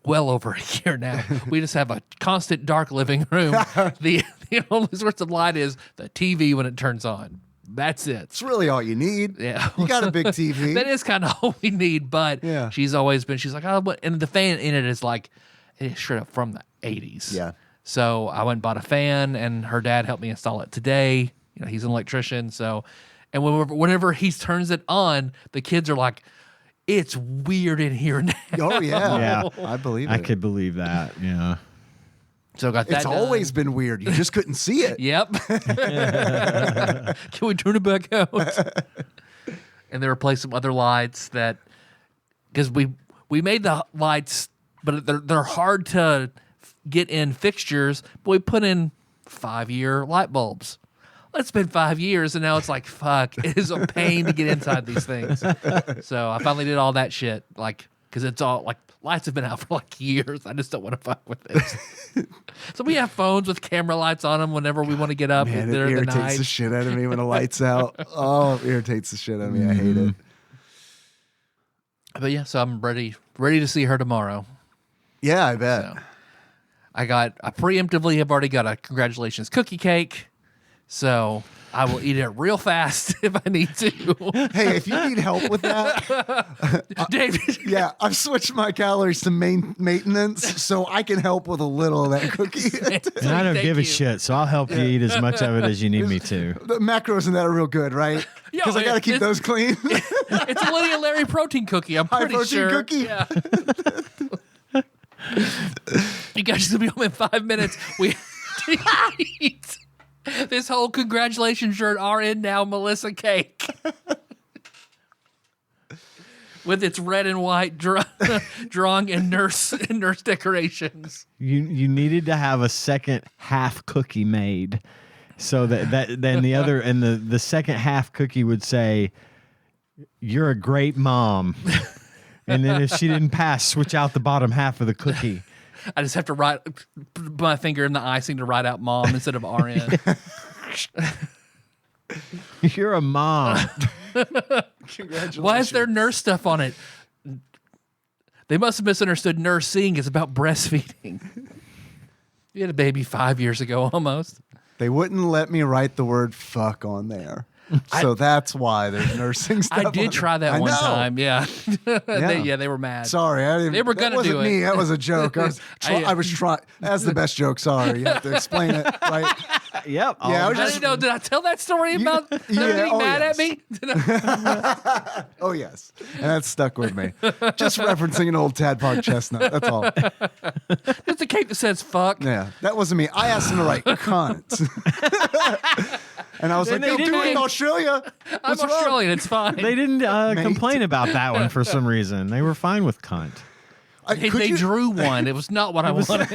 well over a year now. We just have a constant dark living room. The only source of light is the TV when it turns on. That's it. It's really all you need. Yeah. You got a big TV. That is kind of all we need, but Yeah. she's like, oh, but, and the fan in it is like, it is straight up from the 80s. Yeah. So I went and bought a fan, and her dad helped me install it today. You know, he's an electrician, so, and whenever he turns it on, the kids are like, it's weird in here now. Oh, yeah. Yeah. I believe it. I could believe that. Yeah. So I got that It's done. always been weird. You just couldn't see it. Yep. Can we turn it back out? And they replaced some other lights that, because we made the lights, but they're hard to get in fixtures. But we put in 5-year light bulbs. It's been 5 years, and now it's like, fuck, it is a pain to get inside these things. So I finally did all that shit, like, because it's all like lights have been out for like years. I just don't want to fuck with it. So we have phones with camera lights on them whenever we want to get up. Man, it during the irritates night. the shit out of me when the light's out. Oh, it irritates the shit out of me. I hate it. But yeah, so I'm ready to see her tomorrow. Yeah, I bet. So I preemptively have already got a congratulations cookie cake. So I will eat it real fast if I need to. Hey, if you need help with that, David. yeah, I've switched my calories to maintenance so I can help with a little of that cookie. And I don't Thank give a you. shit, so I'll help you eat as much of it as you need me to. The macros in that are real good, right? Yo, Because I got to keep those clean. It's a Lydia Larry protein cookie. I'm pretty protein sure. cookie? Yeah. You guys are gonna be home in 5 minutes. We have to eat this whole congratulations shirt RN now Melissa cake. With its red and white drawing and nurse decorations. You needed to have a second half cookie made, so that then the other and the second half cookie would say, "You're a great mom," and then if she didn't pass, switch out the bottom half of the cookie. I just have to put my finger in the icing to write out mom instead of RN. You're a mom. Congratulations. Why is there nurse stuff on it? They must have misunderstood nursing is about breastfeeding. You had a baby 5 years ago almost. They wouldn't let me write the word fuck on there. So that's why there's nursing stuff. I did on try it. that I one know. time. Yeah. They were mad. Sorry, I didn't. They were that gonna wasn't do it. me. That was a joke. I was trying. That's the best joke. Sorry, you have to explain it, right? Yep. Yeah, I was I just- didn't know. Did I tell that story about them yeah, getting oh, mad yes. at me? Did I- Oh yes, and that stuck with me. Just referencing an old Tadpog chestnut. That's all. It's a cake that says fuck. Yeah, that wasn't me. I asked him to write cunt, and I was like, they "They'll do didn't- it in Australia." I'm What's wrong? Australian. It's fine. They didn't complain about that one for some reason. They were fine with cunt. They drew one. It was not what I wanted.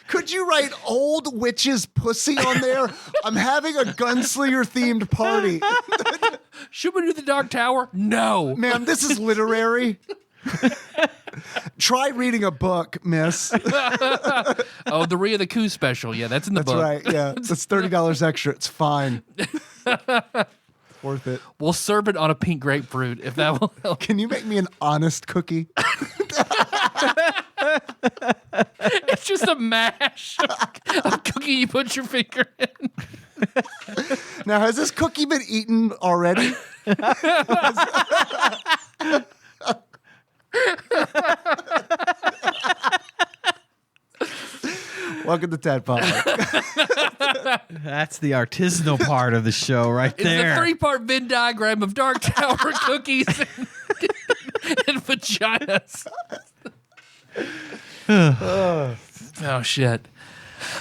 Could you write old witch's pussy on there? I'm having a gunslinger themed party. Should we do the Dark Tower? No. Ma'am, this is literary. Try reading a book, miss. Oh, the Rhea the Coup special. Yeah, that's in the That's book. right. Yeah. It's $30 extra. It's fine. Worth it. We'll serve it on a pink grapefruit if that will help. Can you make me an honest cookie? It's just a mash of cookie you put your finger in. Now, has this cookie been eaten already? Welcome to TADPOG. That's the artisanal part of the show right It's there. a 3-part Venn diagram of Dark Tower cookies and vaginas. Oh, shit.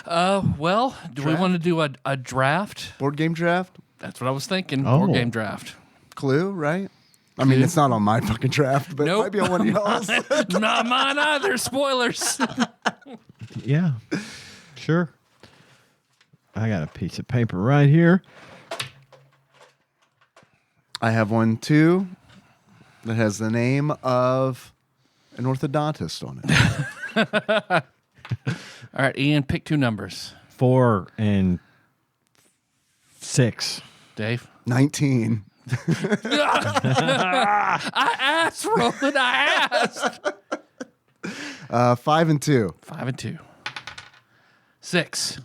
Well, do we want to do a draft? Board game draft? That's what I was thinking. Oh. Board game draft. Clue, right? I mean, it's not on my fucking draft, but Nope. it might be on one of y'all's. Not mine either. Spoilers. Yeah, sure. I got a piece of paper right here. I have one too that has the name of an orthodontist on it. All right, Ian, pick 2 numbers. 4 and 6. Dave. 19. I asked, Roland. I asked. 5 and 2. 5 and 2. 6.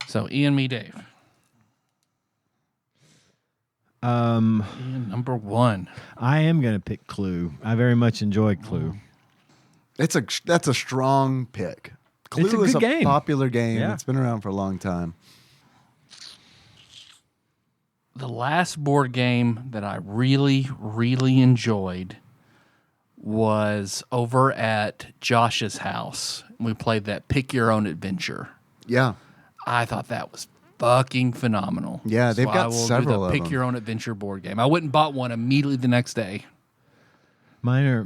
So Ian, me, Dave. Ian, number 1. I am going to pick Clue. I very much enjoyed Clue. That's a strong pick. Clue It's a is good game. popular game. Yeah. It's been around for a long time. The last board game that I really, really enjoyed was over at Josh's house. We played that Pick Your Own Adventure. Yeah. I thought that was fucking phenomenal. Yeah, they've got I will several do of the Pick them. Your Own Adventure board game. I went and bought one immediately the next day. Mine are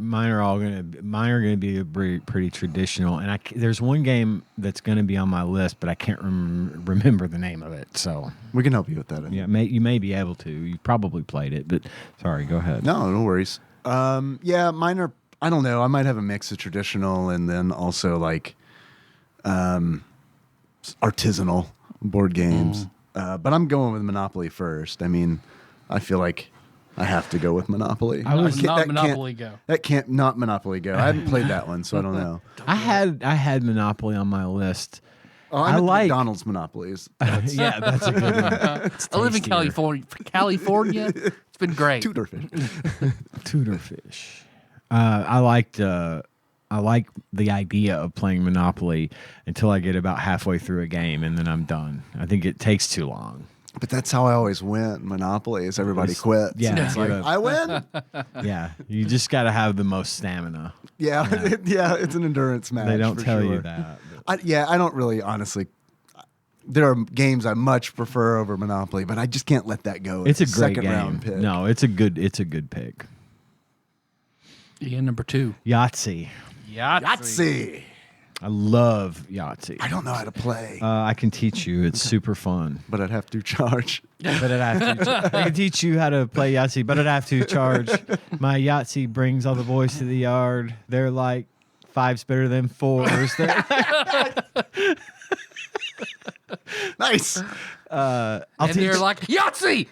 gonna be pretty traditional, and there's one game that's gonna be on my list, but I can't remember the name of it. So We can help you with that. yeah, you may be able to. You probably played it, but sorry, go ahead. No worries. Yeah, mine are, I don't know. I might have a mix of traditional and then also like artisanal board games. But I'm going with Monopoly first. I mean, I feel like I have to go with Monopoly. Not Monopoly Go. That can't not Monopoly Go. I haven't played that one, so I don't know. I had Monopoly on my list. Oh, I I like like- McDonald's Monopolies. Yeah, that's a good one. I live in tastier. California. It's been great. Tudorfish. Tudorfish. I like the idea of playing Monopoly until I get about halfway through a game, and then I'm done. I think it takes too long. But that's how I always win Monopoly is everybody quits. Yeah, It's like, I win? Yeah, you just got to have the most stamina. Yeah, yeah, it's an endurance match. They don't for tell sure. you that. I don't really, honestly. There are games I much prefer over Monopoly, but I just can't let that go. It's a great second game. round pick. No, it's a good pick. Ian, number 2. Yahtzee. Yahtzee. I love Yahtzee. I don't know how to play, I can teach you. It's super fun. but I'd have to charge. But I'd have to. I can teach you how to play Yahtzee, but I'd have to charge. My Yahtzee brings all the boys to the yard. They're like 5's better than 4's. Nice. I'll And teach. they're like, Yahtzee!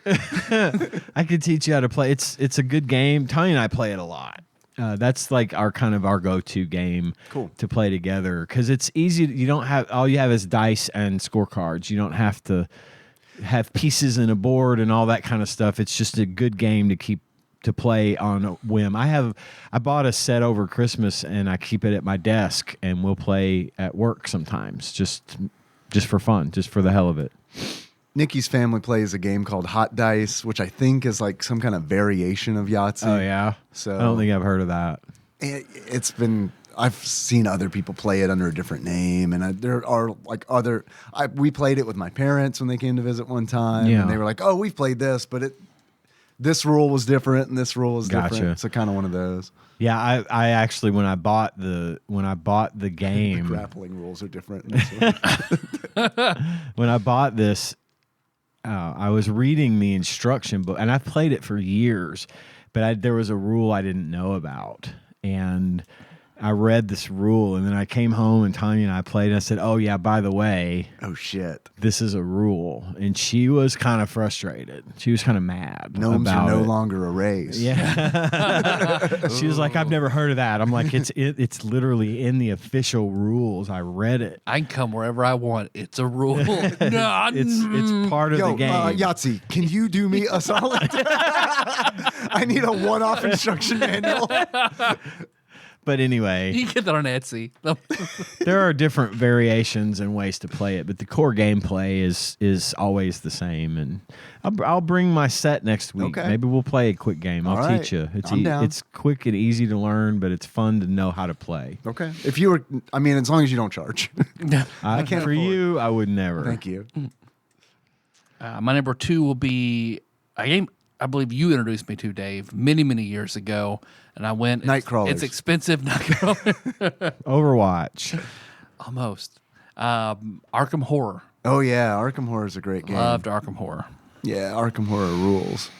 I can teach you how to play. It's a good game. Tony and I play it a lot. That's like our go-to game Cool. to play together because it's easy. You don't have all you have is dice and scorecards. You don't have to have pieces in a board and all that kind of stuff. It's just a good game to play on a whim. I bought a set over Christmas and I keep it at my desk and we'll play at work sometimes just for fun, just for the hell of it. Nikki's family plays a game called Hot Dice, which I think is like some kind of variation of Yahtzee. Oh yeah. So I don't think I've heard of that. It's been. I've seen other people play it under a different name, and there are like other. We played it with my parents when they came to visit one time, Yeah. and they were like, "Oh, we've played this, but this rule was different, and this rule was Gotcha. different." So kind of one of those. Yeah, I actually when I bought the game, Grappling rules are different. in this one. when I bought this, I was reading the instruction book, and I've played it for years, but there was a rule I didn't know about, and I read this rule, and then I came home, and Tanya and I played, and I said, oh, yeah, by the way, Oh, shit. this is a rule. And she was kind of frustrated. She was kind of mad Gnomes about are no it. longer a race. Yeah. She was like, I've never heard of that. I'm like, it's literally in the official rules. I read it. I can come wherever I want. It's a rule. No, It's part of Yo, the game. Yahtzee, can you do me a solid? I need a one-off instruction manual. But anyway, you can get that on Etsy. there are different variations and ways to play it, but the core gameplay is always the same. And I'll bring my set next week. Okay. Maybe we'll play a quick game. I'll All right. teach you. I'm down. It's quick and easy to learn, but it's fun to know how to play. Okay. If you were, I mean, as long as you don't charge. I can't for afford. you, I would never. Thank you. My number 2 will be a game I believe you introduced me to, Dave, many, many years ago. And I went. Nightcrawlers. It's expensive. Nightcrawler. Overwatch. Almost. Arkham Horror. Oh, yeah. Arkham Horror is a great game. Loved Arkham Horror. Yeah, Arkham Horror rules.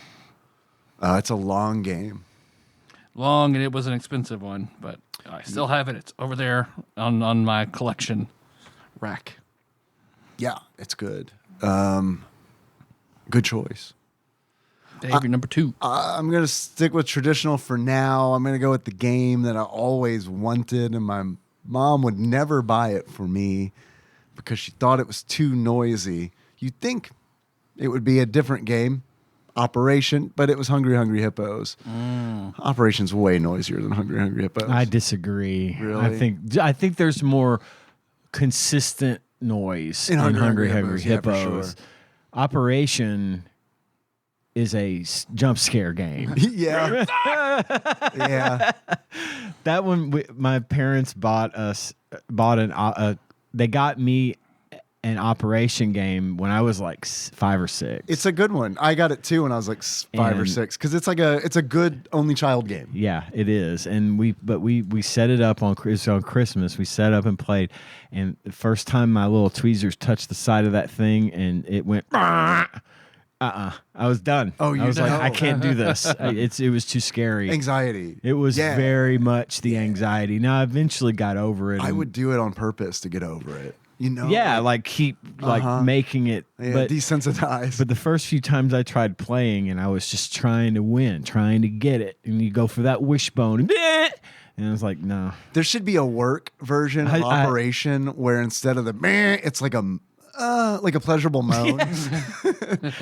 It's a long game. Long, and it was an expensive one, but I still have it. It's over there on my collection rack. Yeah, it's good. Good choice. Dave, your number 2. I'm going to stick with traditional for now. I'm going to go with the game that I always wanted, and my mom would never buy it for me because she thought it was too noisy. You'd think it would be a different game, Operation, but it was Hungry Hungry Hippos. Operation's way noisier than Hungry Hungry Hippos. I disagree. Really? I think there's more consistent noise In in Hungry Hungry Hungry Hippos, yeah, for Hippos. sure. Operation is a jump scare game. Yeah. Yeah. That one, my parents they got me an Operation game when I was like 5 or 6. It's a good one. I got it too when I was like 5 or And- 6 because it's a good only child game. Yeah, it is. And we set it up on Christmas. We set up and played. And the first time my little tweezers touched the side of that thing and it went I was done. Oh, I was like, done? I can't do this. It was too scary. Anxiety. It was Yeah. very much the anxiety. Now I eventually got over it. I and- would do it on purpose to get over it. You know? yeah, like keep making it. Yeah, But desensitized. But the first few times I tried playing and I was just trying to win, trying to get it. And you go for that wishbone. And I was like, no. There should be a work version of Operation where instead of the meh, it's like a pleasurable moan.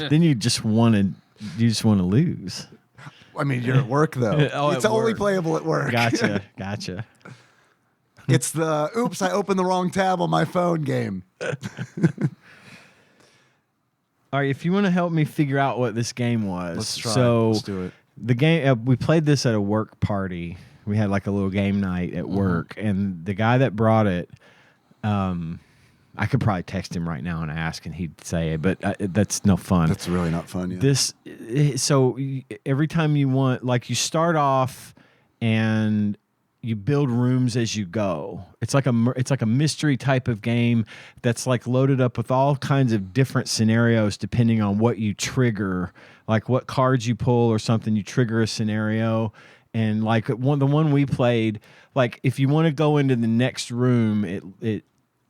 Then you just want to lose. I mean, you're at work though. Oh, It's at only work. playable at work. Gotcha. It's the oops, I opened the wrong tab on my phone game. All right, if you want to help me figure out what this game was. Let's try. So Let's do it. the game we played this at a work party. We had like a little game night at work, and the guy that brought it, I could probably text him right now and ask, and he'd say it, but that's no fun. That's really not fun. Yeah. So every time you want, like, you start off and you build rooms as you go. It's like a mystery type of game that's like loaded up with all kinds of different scenarios depending on what you trigger, like what cards you pull or something. You trigger a scenario, and like the one we played, like if you want to go into the next room,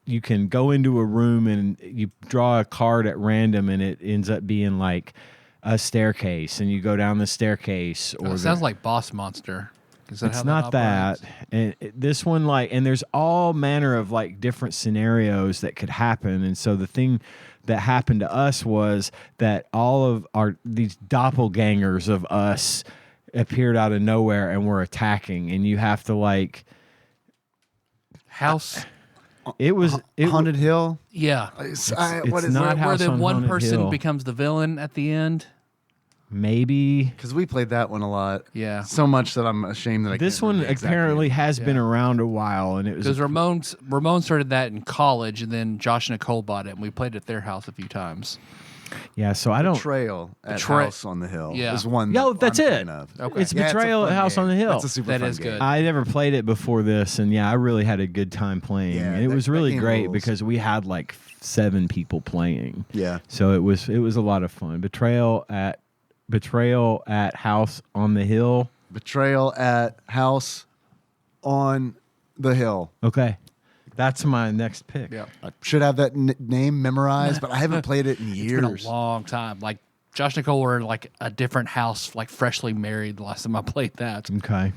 you can go into a room and you draw a card at random, and it ends up being like a staircase, and you go down the staircase. Or It sounds like Boss Monster. Is that it's how not that. operates? And this one, like, and there's all manner of like different scenarios that could happen. And so the thing that happened to us was that all of these doppelgangers of us appeared out of nowhere and were attacking, and you have to like House. it was Haunted Hill. Yeah. What it's is not it? Where House the on one Haunted person Hill. becomes the villain at the end. maybe. Because we played that one a lot. Yeah. So much that I'm ashamed that I This can't one remember the exact apparently name. has been around a while, and it was Because Ramon started that in college, and then Josh and Nicole bought it, and we played it at their house a few times. yeah. So I don't. Betrayal at Betray- House on the Hill. Yeah. is one. Yo, that that's I'm it. thinking of. Okay. It's Yeah, a Betrayal fun at House game. on the Hill. That's a super That fun is game. good. I never played it before this, and yeah, I really had a good time playing. Yeah, and it was that really game great rules. because we had like 7 people playing. Yeah. So it was a lot of fun. Betrayal at House on the Hill. Betrayal at House on The Hill. Okay. That's my next pick. Yeah. I should have that name memorized, but I haven't played it in years. It's been a long time. Like Josh and Nicole were in like a different house, like freshly married the last time I played that. Okay.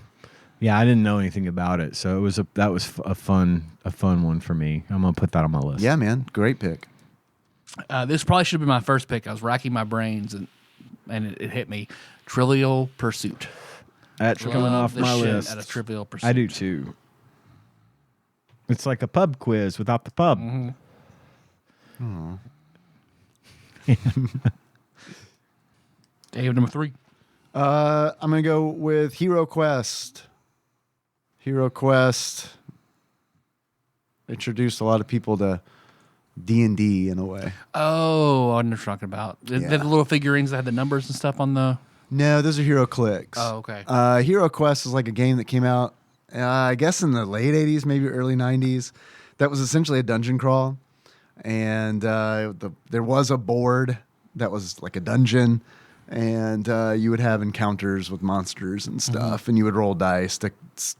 Yeah, I didn't know anything about it, so that was a fun one for me. I'm gonna put that on my list. Yeah, man. Great pick. This probably should have been my first pick. I was racking my brains and it hit me. Trivial Pursuit. That's coming Love off the my shit list. out of Trivial Pursuit. I do too. It's like a pub quiz without the pub. Dave, number 3. I'm gonna go with Hero Quest. Hero Quest introduced a lot of people to D&D in a way. Oh, I know what you're talking about. They Yeah. had the little figurines that had the numbers and stuff on the... No, those are Hero Clicks. Oh, okay. Hero Quest is like a game that came out, I guess, in the late 80s, maybe early 90s. That was essentially a dungeon crawl. And there was a board that was like a dungeon. And you would have encounters with monsters and stuff. And you would roll dice to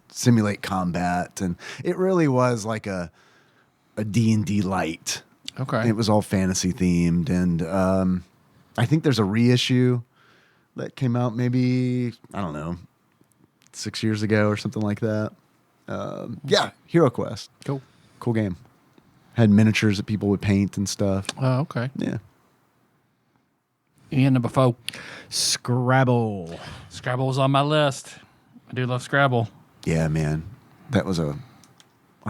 simulate combat. And it really was like a D&D light. Okay. It was all fantasy themed. And I think there's a reissue that came out maybe, I don't know, 6 years ago or something like that. Yeah, Hero Quest. Cool. Cool game. Had miniatures that people would paint and stuff. Oh, okay. Yeah. And number 4. Scrabble. Scrabble was on my list. I do love Scrabble. Yeah, man. That was our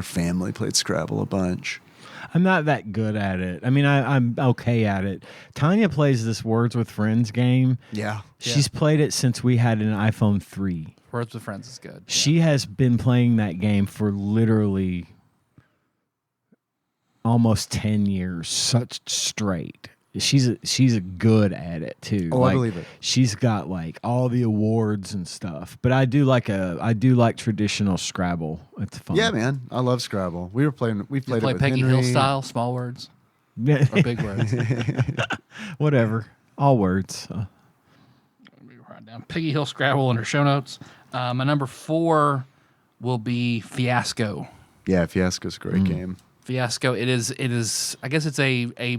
family played Scrabble a bunch. I'm not that good at it. I mean, I'm okay at it. Tanya plays this Words with Friends game. Yeah. She's played it since we had an iPhone 3. Words with Friends is good. She has been playing that game for literally almost 10 years, such straight. She's good at it too. Oh, I believe it. She's got like all the awards and stuff. But I do like traditional Scrabble. It's fun. Yeah, man. I love Scrabble. We played You it play with Peggy Henry. Hill style, small words or big words. Whatever. All words. Let me write down Peggy Hill Scrabble in her show notes. My number 4 will be Fiasco. Yeah, Fiasco's a great game. Fiasco. It is. I guess it's a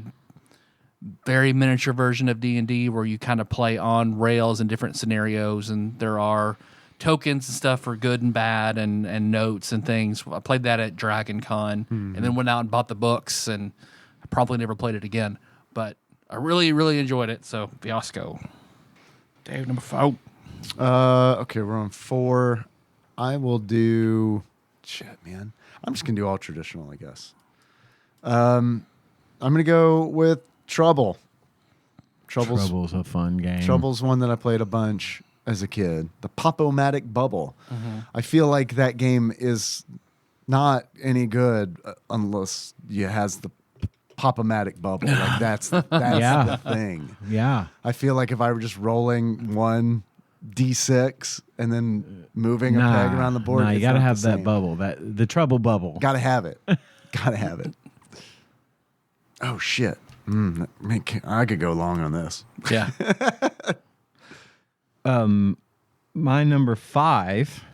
very miniature version of D&D where you kind of play on rails in different scenarios, and there are tokens and stuff for good and bad and notes and things. I played that at Dragon Con and then went out and bought the books, and I probably never played it again. But I really, really enjoyed it. So Fiasco. Dave, number 4. Okay, we're on 4. I will do... Shit, man. I'm just going to do all traditional, I guess. I'm going to go with Trouble. Trouble's a fun game. Trouble's one that I played a bunch as a kid. The Pop-O-Matic Bubble. I feel like that game is not any good unless it has the Pop-O-Matic Bubble. Like that's Yeah. the thing. Yeah. I feel like if I were just rolling one D6 and then moving a peg around the board, Nah, you it's got to not have the that same. bubble, the trouble bubble. Gotta have it. Gotta have it. Oh shit. I could go long on this. Yeah. My number 5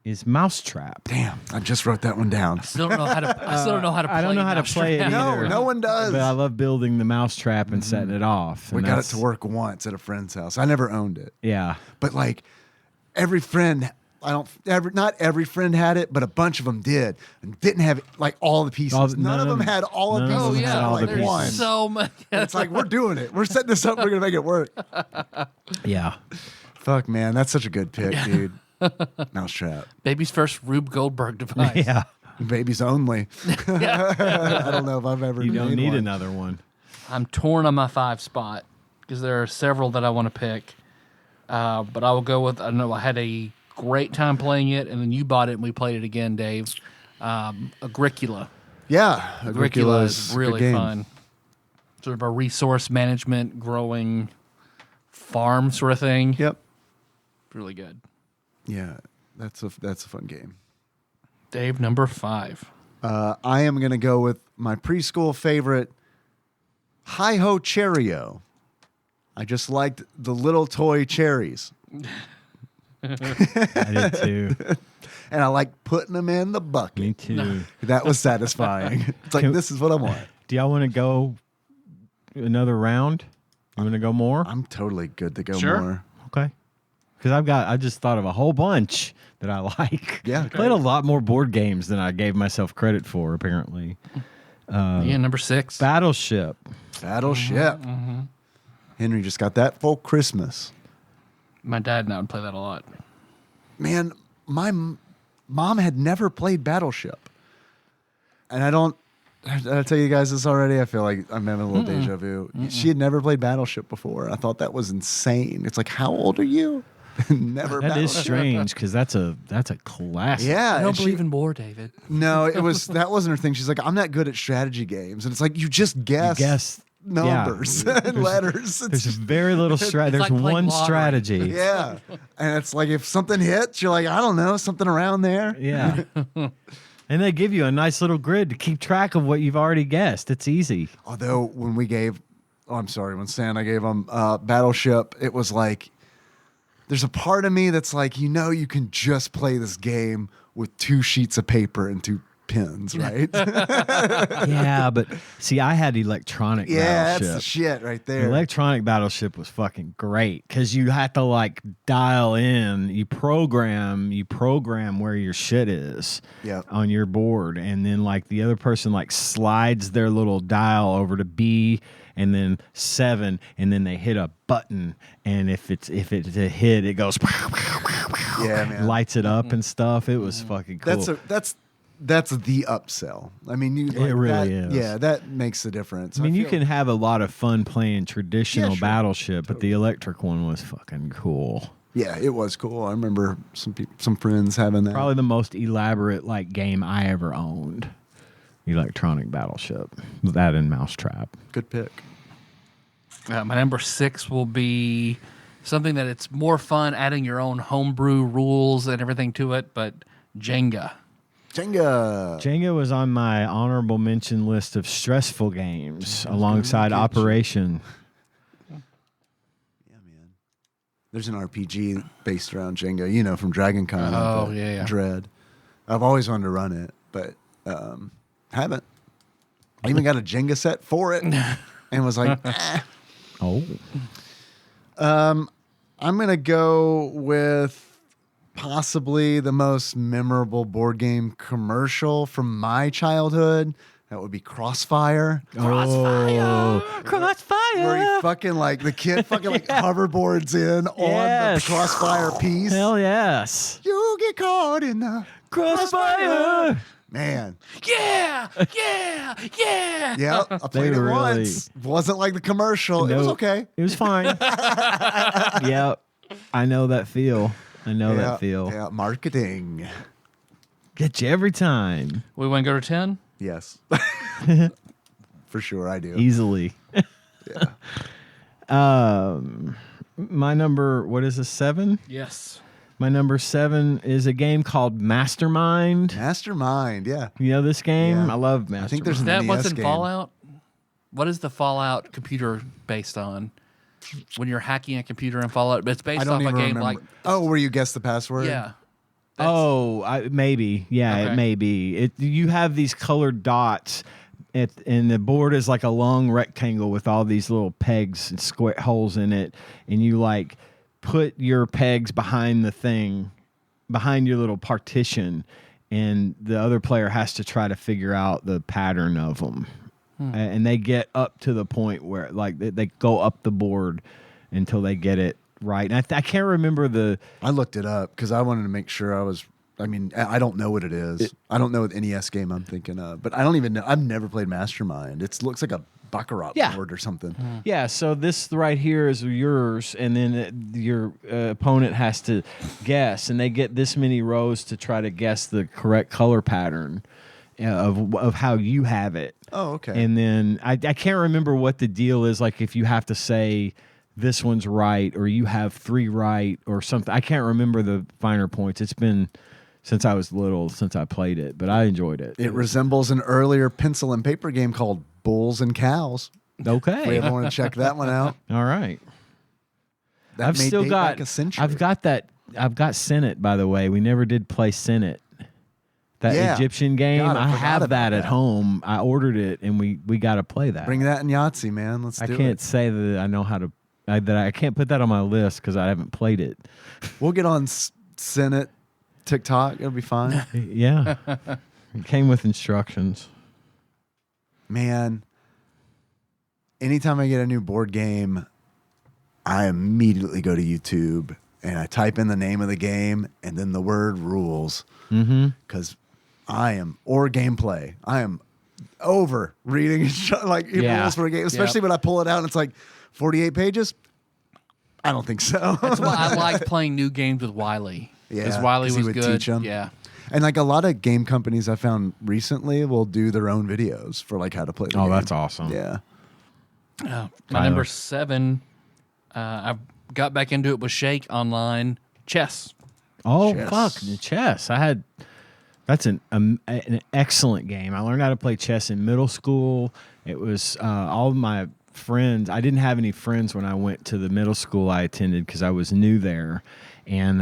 is Mousetrap. Damn, I just wrote that one down. Still don't know how to. I still don't know how to play. I don't know how to play it Mousetrap. either. No one does. But I love building the mousetrap and setting it off. We and got it that's- to work once at a friend's house. I never owned it. Yeah. But like every friend, not every friend had it, but a bunch of them did, and didn't have like all the pieces. None of them had all the none of pieces. them Oh had except all for, the like pieces. one. So much. It's like we're doing it. We're setting this up. We're gonna make it work. Yeah. Fuck, man, that's such a good pick, dude. Mousetrap, Baby's first Rube Goldberg device. Yeah. babies only. I don't know if I've ever. You don't made need one. another one. I'm torn on my 5 spot because there are several that I want to pick. But I will go with. I know I had a great time playing it, and then you bought it and we played it again, Dave. Agricola. Yeah, Agricola is a good really game. fun. Sort of a resource management, growing farm sort of thing. Yep. Really good. Yeah, that's a fun game. Dave, number 5. I am gonna go with my preschool favorite, Hi Ho Cheerio. I just liked the little toy cherries. I did too. And I like putting them in the bucket. Me too. That was satisfying. It's like, this is what I want. Do y'all want to go another round? You want to go more? I'm totally good to go Sure. more. Okay. Because I just thought of a whole bunch that I like. Yeah. I played a lot more board games than I gave myself credit for, apparently. Yeah, number 6. Battleship. Battleship. Henry just got that for Christmas. My dad and I would play that a lot. Man, my mom had never played Battleship. And did I tell you guys this already? I feel like I'm having a little deja vu. She had never played Battleship before. I thought that was insane. It's like, how old are you? Never. That is Battleship. strange because that's a classic. Yeah. I don't and believe in war, David. No, that wasn't her thing. She's like, I'm not good at strategy games. And it's like, you just guess, Guess numbers and letters. There's very little strategy. There's like playing one lottery. strategy. Yeah. And it's like, if something hits, you're like, I don't know, something around there. Yeah. And they give you a nice little grid to keep track of what you've already guessed. It's easy. Although when Santa gave them Battleship, it was like, there's a part of me that's like, you can just play this game with 2 sheets of paper and 2 pins, right? Yeah, but see, I had electronic Yeah, Battleship. that's the shit right there. Electronic Battleship was fucking great because you had to like dial in. You program where your shit is Yep. on your board, and then like the other person like slides their little dial over to B and then 7, and then they hit a button, and if it's a hit, it goes Yeah, man. lights it up and stuff. It was fucking cool. That's the upsell. I mean, It really is. Yeah, that makes the difference. I mean, you feel- can have a lot of fun playing traditional Yeah, sure. Battleship, but the electric one was fucking cool. Yeah, it was cool. I remember some friends having that. Probably the most elaborate like game I ever owned. Electronic Battleship. That and Mousetrap. Good pick. My number 6 will be something that it's more fun adding your own homebrew rules and everything to it, but Jenga. Jenga was on my honorable mention list of stressful games alongside Operation. Yeah, man. There's an RPG based around Jenga, from Dragon Con. Oh, yeah. Dread. I've always wanted to run it, but haven't. I even got a Jenga set for it and was like, Oh. I'm going to go with possibly the most memorable board game commercial from my childhood. That would be Crossfire. Crossfire. Where he fucking the kid fucking hoverboards in on the Yes. Crossfire piece. Hell yes. You get caught in the Crossfire. man. Yeah! Yeah, I played it were once. Wasn't like the commercial. It was Nope. okay. It was fine. Yep. I know that feel. Yeah, marketing. Get you every time. We want to go to 10? Yes. For sure, I do. Easily. Yeah. My number, what is this, 7? Yes. My number 7 is a game called Mastermind. Mastermind, yeah. You know this game? Yeah. I love Mastermind. I think there's an That NES wasn't game. Fallout? What is the Fallout computer based on? When you're hacking a computer in Fallout, but it's I based don't off a even game remember. like Where you guess the password? yeah. Maybe. Yeah, Okay. it may be. You have these colored dots, and the board is like a long rectangle with all these little pegs and square holes in it, and you like put your pegs behind the thing, behind your little partition, and the other player has to try to figure out the pattern of them. And they get up to the point where like they go up the board until they get it right. And I can't remember I looked it up because I wanted to make sure I don't know what it is. I don't know what NES game I'm thinking of, but I don't even know. I've never played Mastermind. It looks like a Baccarat board or something. Yeah, so this right here is yours, and then your opponent has to guess, and they get this many rows to try to guess the correct color pattern of how you have it. Oh, okay. And then I can't remember what the deal is, like if you have to say this one's right or you have 3 right or something. I can't remember the finer points. It's been since I was little since I played it, but I enjoyed it. It resembles an earlier pencil and paper game called Bulls and Cows. If we Okay. ever want to check that one out. All right. That I've may still date got back a century. I've got that I've got Senate, by the way. We never did play Senate. That Yeah. Egyptian game, God, I I forgot have about that at that. home. I ordered it, and we got to play that. Bring that in Yahtzee, man. Let's do I can't it. say that I know how to. I can't put that on my list because I haven't played it. We'll get on Senate TikTok. It'll be fine. Yeah, it came with instructions. Man, anytime I get a new board game, I immediately go to YouTube and I type in the name of the game and then the word rules. Because or gameplay. I am over reading rules for a game, especially when I pull it out and it's like 48 pages. I don't think so. That's why I like playing new games with Wiley. Because Wiley 'cause he was would good. teach 'em. Yeah. And like a lot of game companies I found recently will do their own videos for like how to play the game. Oh, that's awesome. Yeah. My Tyler. number 7, I got back into it with Shake online. Chess. Oh, Chess. fuck. The chess. That's an excellent game. I learned how to play chess in middle school. It was all of my friends. I didn't have any friends when I went to the middle school I attended because I was new there. And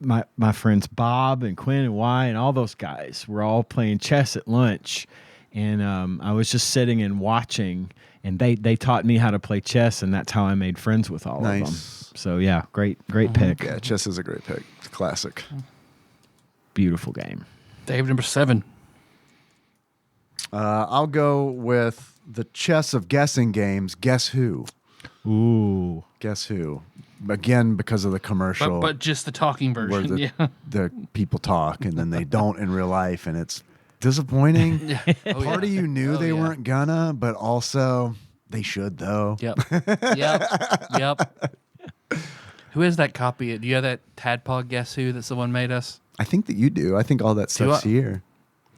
my friends Bob and Quinn and Y and all those guys were all playing chess at lunch. And I was just sitting and watching. And they taught me how to play chess. And that's how I made friends with all of them. So, yeah, great pick. Yeah, chess is a great pick. It's a classic. Beautiful game. Dave, number 7. I'll go with the chess of guessing games. Guess Who? Ooh. Guess Who? Again, because of the commercial. But just the talking where version. the, the people talk and then they don't in real life, and it's disappointing. Part of you knew they weren't gonna, but also they should though. Yep. Who has that copy? Do you have that TADPOG Guess Who that someone made us? I think that you do. I think all that stuff's here.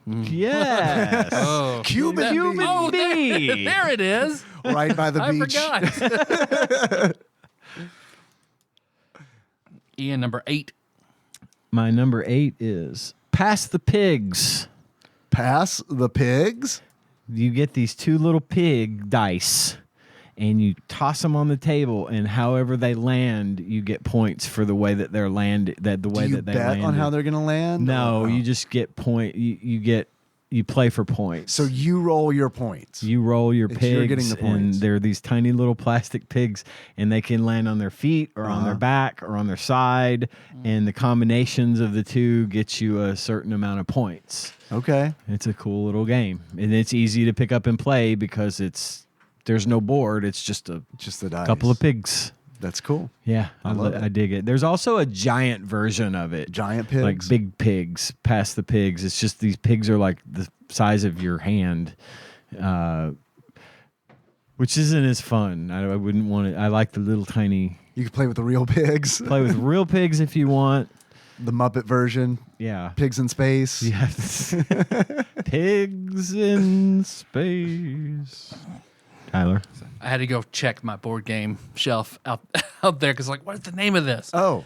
Yes. Oh, Cuban Oh, there it is. right by the I beach. forgot. Ian, number 8. My number 8 is Pass the Pigs. Pass the pigs. You get these 2 little pig dice, and you toss them on the table, and however they land, you get points for the way that they're landed. The way Do you that they bet landed. on how they're gonna land? No, Or you just get point. You play for points. So you roll your points. You roll your It's pigs, you're getting the and points. they're these tiny little plastic pigs, and they can land on their feet or on their back or on their side, and the combinations of the 2 get you a certain amount of points. Okay. It's a cool little game, and it's easy to pick up and play because there's no board. It's just a Just the dice. couple of pigs. That's cool. Yeah, love it. I dig it. There's also a giant version of it. Giant pigs. Like big pigs, past the pigs. It's just these pigs are like the size of your hand, which isn't as fun. I wouldn't want it. I like the little tiny. You can play with the real pigs. Play with real pigs if you want. The Muppet version. Yeah. Pigs in space. Yes. Pigs in space. Tyler. I had to go check my board game shelf out there because, like, what is the name of this? Oh.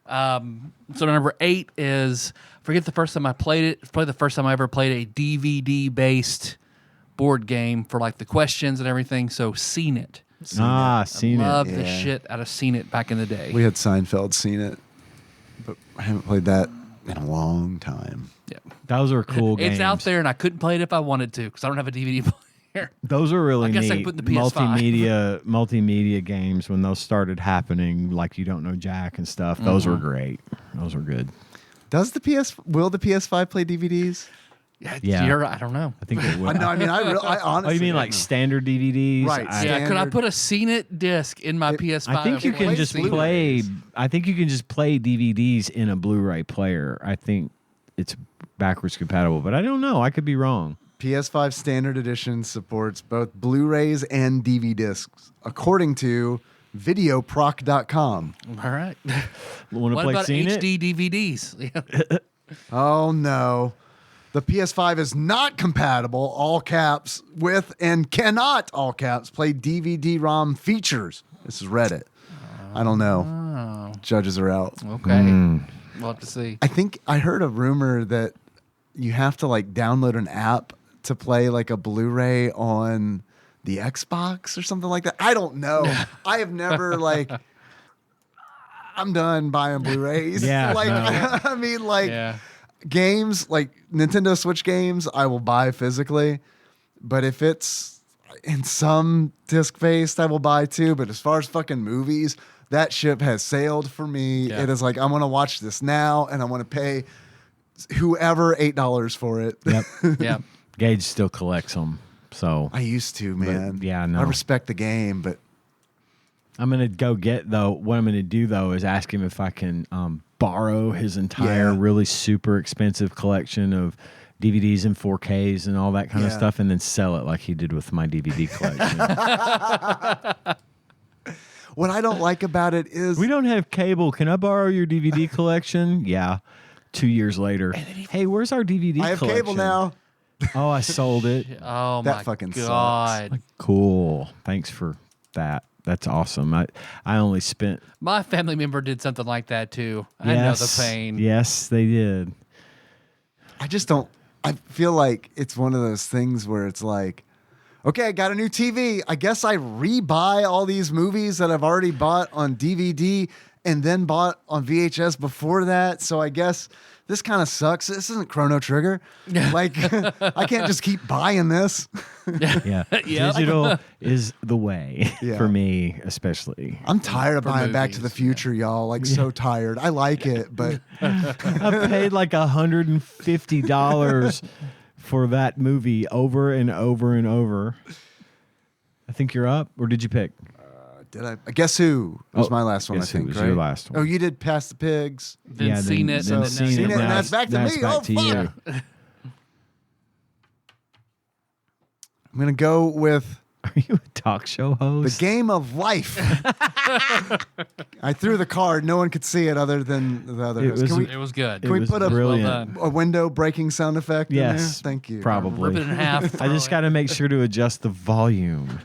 So number 8 is, forget the first time I played it. It's probably the first time I ever played a DVD-based board game for, like, the questions and everything. So Seen It. Seen it. Loved the Yeah. shit out of Seen It back in the day. We had Seinfeld Seen It, but I haven't played that in a long time. Yeah. Those are cool games. It's out there, and I couldn't play it if I wanted to because I don't have a DVD player. Those are really I guess I neat. put the PS5. multimedia games when those started happening, like You Don't Know Jack and stuff. Those were great. Those were good. Will the PS5 play DVDs? Yeah. I don't know. I think it would. No, I mean, I honestly. Oh, you mean like don't know. standard DVDs? Right, Yeah, could I Standard. put a Seen It disc in my PS5? I think you and can play just Seen It? play. I think you can just play DVDs in a Blu-ray player. I think it's backwards compatible, but I don't know. I could be wrong. PS5 Standard Edition supports both Blu-rays and DVD discs, according to videoproc.com. All right. Want to What play about Seen It? HD DVDs? Oh no. The PS5 is not compatible, all caps, with and cannot, all caps, play DVD-ROM features. This is Reddit. I don't know. Judges are out. Okay. We'll have to see. I think I heard a rumor that you have to like download an app to play like a Blu-ray on the Xbox or something like that. I don't know. I have never like I'm done buying Blu-rays. Yeah, like no. I mean, like Yeah. games, like Nintendo Switch games, I will buy physically. But if it's in some disc based, I will buy too. But as far as fucking movies, that ship has sailed for me. Yeah. It is like I want to watch this now, and I want to pay whoever $8 for it. Yep. Yeah. Gage still collects them. So I used to, man. yeah, no. I respect the game, but I'm gonna go get though. What I'm gonna do though is ask him if I can borrow his entire Yeah. really super expensive collection of DVDs and 4Ks and all that kind of Yeah. stuff, and then sell it like he did with my DVD collection. what I don't like about it is We don't have cable. Can I borrow your DVD collection? Yeah. 2 years later, hey, where's our DVD I have collection? cable now. Oh, I sold it. Oh That my fucking sucks. God. Cool. Thanks for that. That's awesome. I only spent. My family member did something like that too. I know the pain. Yes, they did. I just don't. I feel like it's one of those things where it's like, okay, I got a new TV. I guess I rebuy all these movies that I've already bought on DVD and then bought on VHS before that. So I guess this kind of sucks. This isn't Chrono Trigger. Like, I can't just keep buying this. Yeah. Yep. Digital is the way Yeah. for me, especially. I'm tired of For buying Back to the movies, Future, y'all. Like, so tired. I like it, but I paid like $150 for that movie over and over and over. I think you're up, or did you pick? did I? Guess Who was Oh, my last one, I Guess Who think, was right? your last one. Oh, you did Past the Pigs. Then seen it. then and then seen Seen it, it, and that's back to me. Back Oh, to fuck. you. I'm going to go with Are you a talk show The host? Game of Life. I threw the card. No one could see it other than the other. It host. was- Can we, It was good. Can we was put a- brilliant. Well done. a window breaking sound effect in there? Yes, Thank you. probably. Rip it in half. I just got to make sure to adjust the volume.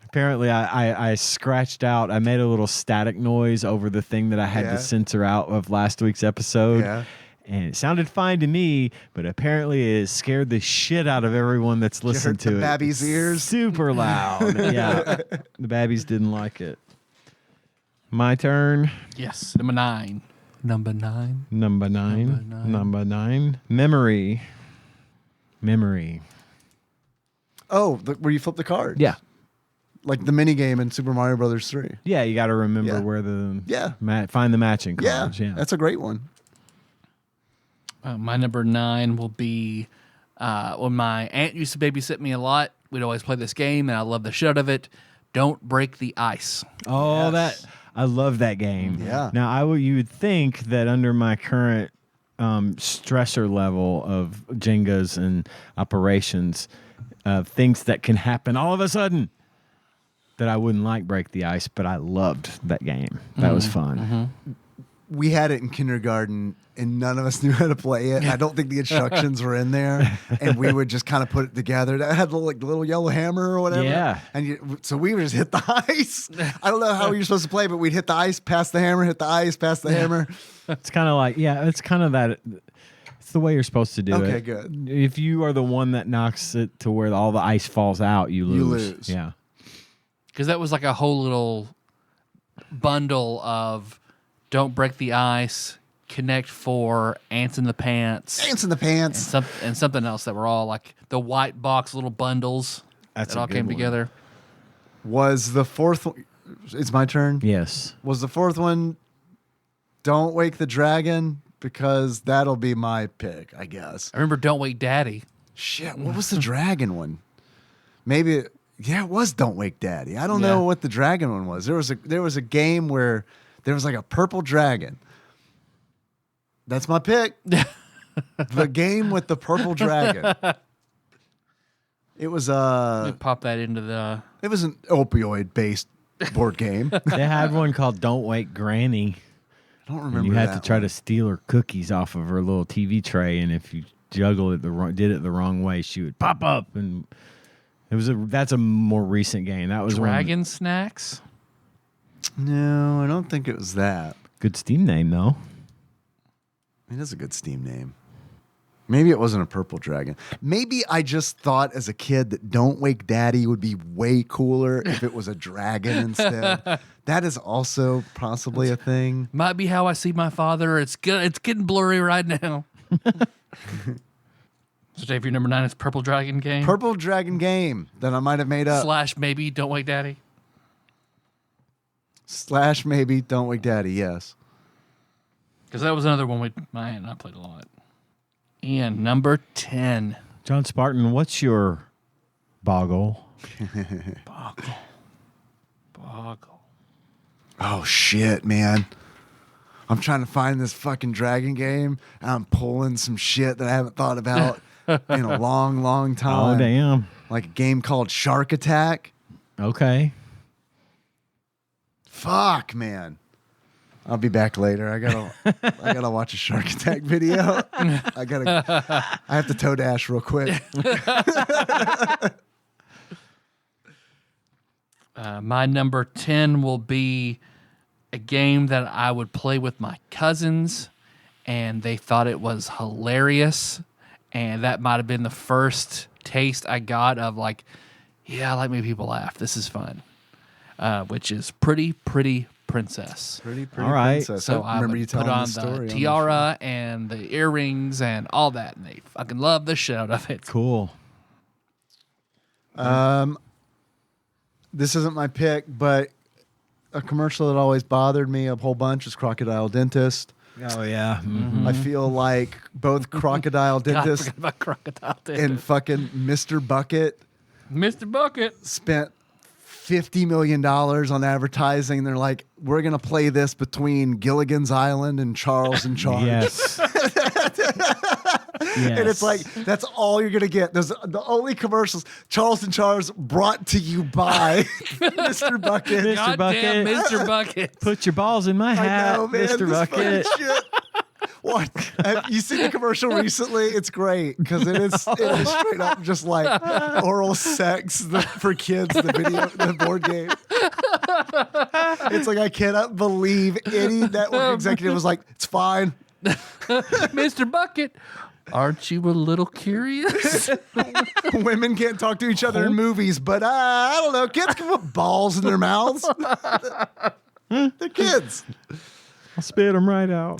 Apparently, I scratched out. I made a little static noise over the thing that I had Yeah. to censor out of last week's episode. Yeah. And it sounded fine to me, but apparently it scared the shit out of everyone that's listened hurt to the it. Babby's ears? Super loud. Yeah. The babbies didn't like it. My turn. Yes. Number 9. Number 9. Number nine. Number nine. Memory. Memory. Oh, where you flip the card. Yeah. Like the mini game in Super Mario Brothers 3. Yeah, you got to remember Yeah. where the Yeah. find the matching Yeah. cards. Yeah. That's a great one. My number 9 will be when my aunt used to babysit me a lot. We'd always play this game, and I love the shit out of it. Don't Break the Ice. Oh, Yes. that I love that game. Yeah. Now, you would think that under my current stressor level of Jengas and operations, things that can happen all of a sudden, that I wouldn't like Break the Ice, but I loved that game. That was fun. We had it in kindergarten, and none of us knew how to play it. I don't think the instructions were in there, and we would just kind of put it together. It had the little yellow hammer or whatever. Yeah. And so we would just hit the ice. I don't know how you're supposed to play, but we'd hit the ice, pass the hammer, hit the ice, pass the hammer. It's kind of like, it's kind of that. It's the way you're supposed to do it. Okay, good. If you are the one that knocks it to where all the ice falls out, you lose. You lose. Yeah. Because that was like a whole little bundle of Don't Break the Ice, Connect 4, Ants in the Pants, Ants in the pants. and something else that were all like the white box little bundles That's that a all good came one. together. Was the fourth one? It's my turn. Yes. Was the fourth one Don't Wake the Dragon? Because that'll be my pick, I guess. I remember Don't Wake Daddy. Shit, what was the dragon one? Maybe it was Don't Wake Daddy. I don't know Yeah. what the dragon one was. There was a game where there was like a purple dragon. That's my pick. The game with the purple dragon. It was We pop that into the. it was an opioid based board game. I They had one called Don't Wake Granny. don't And remember you had that to try one. to steal her cookies off of her little TV tray, and if you did it the wrong way, she would pop up. And that's a more recent game. That was Dragon Snacks? No, I don't think it was that. good Steam name though. It is a good Steam name. Maybe it wasn't a purple dragon. Maybe I just thought as a kid that Don't Wake Daddy would be way cooler if it was a dragon instead. That is also possibly a thing. Might be how I see my father. It's good. It's getting blurry right now. So, Dave, your number 9 is Purple Dragon Game? Purple dragon game that I might have made up. / maybe Don't Wake Daddy? / maybe Don't Wake Daddy, yes. Because that was another one I played a lot. And number 10. John Spartan, what's your boggle? Boggle. Oh, shit, man. I'm trying to find this fucking dragon game. And I'm pulling some shit that I haven't thought about in a long, long time. Oh, damn. Like a game called Shark Attack. Okay. Fuck, man. I'll be back later. I gotta watch a Shark Attack video. I have to toe dash real quick. My number 10 will be a game that I would play with my cousins, and they thought it was hilarious. And that might have been the first taste I got of like, yeah, I like making people laugh. This is fun. Which is Pretty Princess. Pretty All right. princess. So I I remember would you put telling on the story. the tiara and the earrings and all that, and they fucking love the shit out of it. Cool. This isn't my pick, but a commercial that always bothered me a whole bunch is Crocodile Dentist. Oh, yeah. I feel like both Crocodile God, I Dentist forgot about Crocodile and Dentist. fucking Mr. Bucket Mr. Bucket. spent $50 million on advertising. They're like, we're going to play this between Gilligan's Island and Charles and Charles. Yes. And it's like, that's all you're going to get. There's the only commercials, Charles and Charles brought to you by Mr. Bucket. Mr. God Bucket. damn Mr. Bucket. Put your balls in my hat, I know, man, Mr. this Bucket. fucking shit. What? Have you seen the commercial recently? It's great because it is straight up just like oral sex for kids. The board game. It's like I cannot believe any network executive was like, "It's fine." Mr. Bucket, aren't you a little curious? Women can't talk to each other in movies, but I don't know. Kids can put balls in their mouths. They're kids. I'll spit them right out.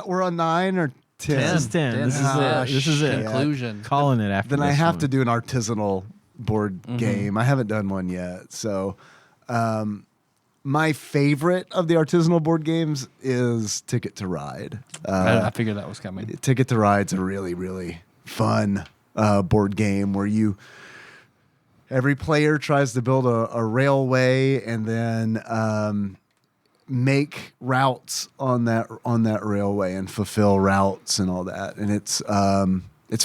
We're on 9 or 10. This is 10. This is Ah, it. This is it. shit. Conclusion. Calling it after Then I this have one. to do an artisanal board game. I haven't done one yet. So my favorite of the artisanal board games is Ticket to Ride. I figured that was coming. Ticket to Ride's a really, really fun board game where every player tries to build a railway and then make routes on that railway and fulfill routes and all that. And it's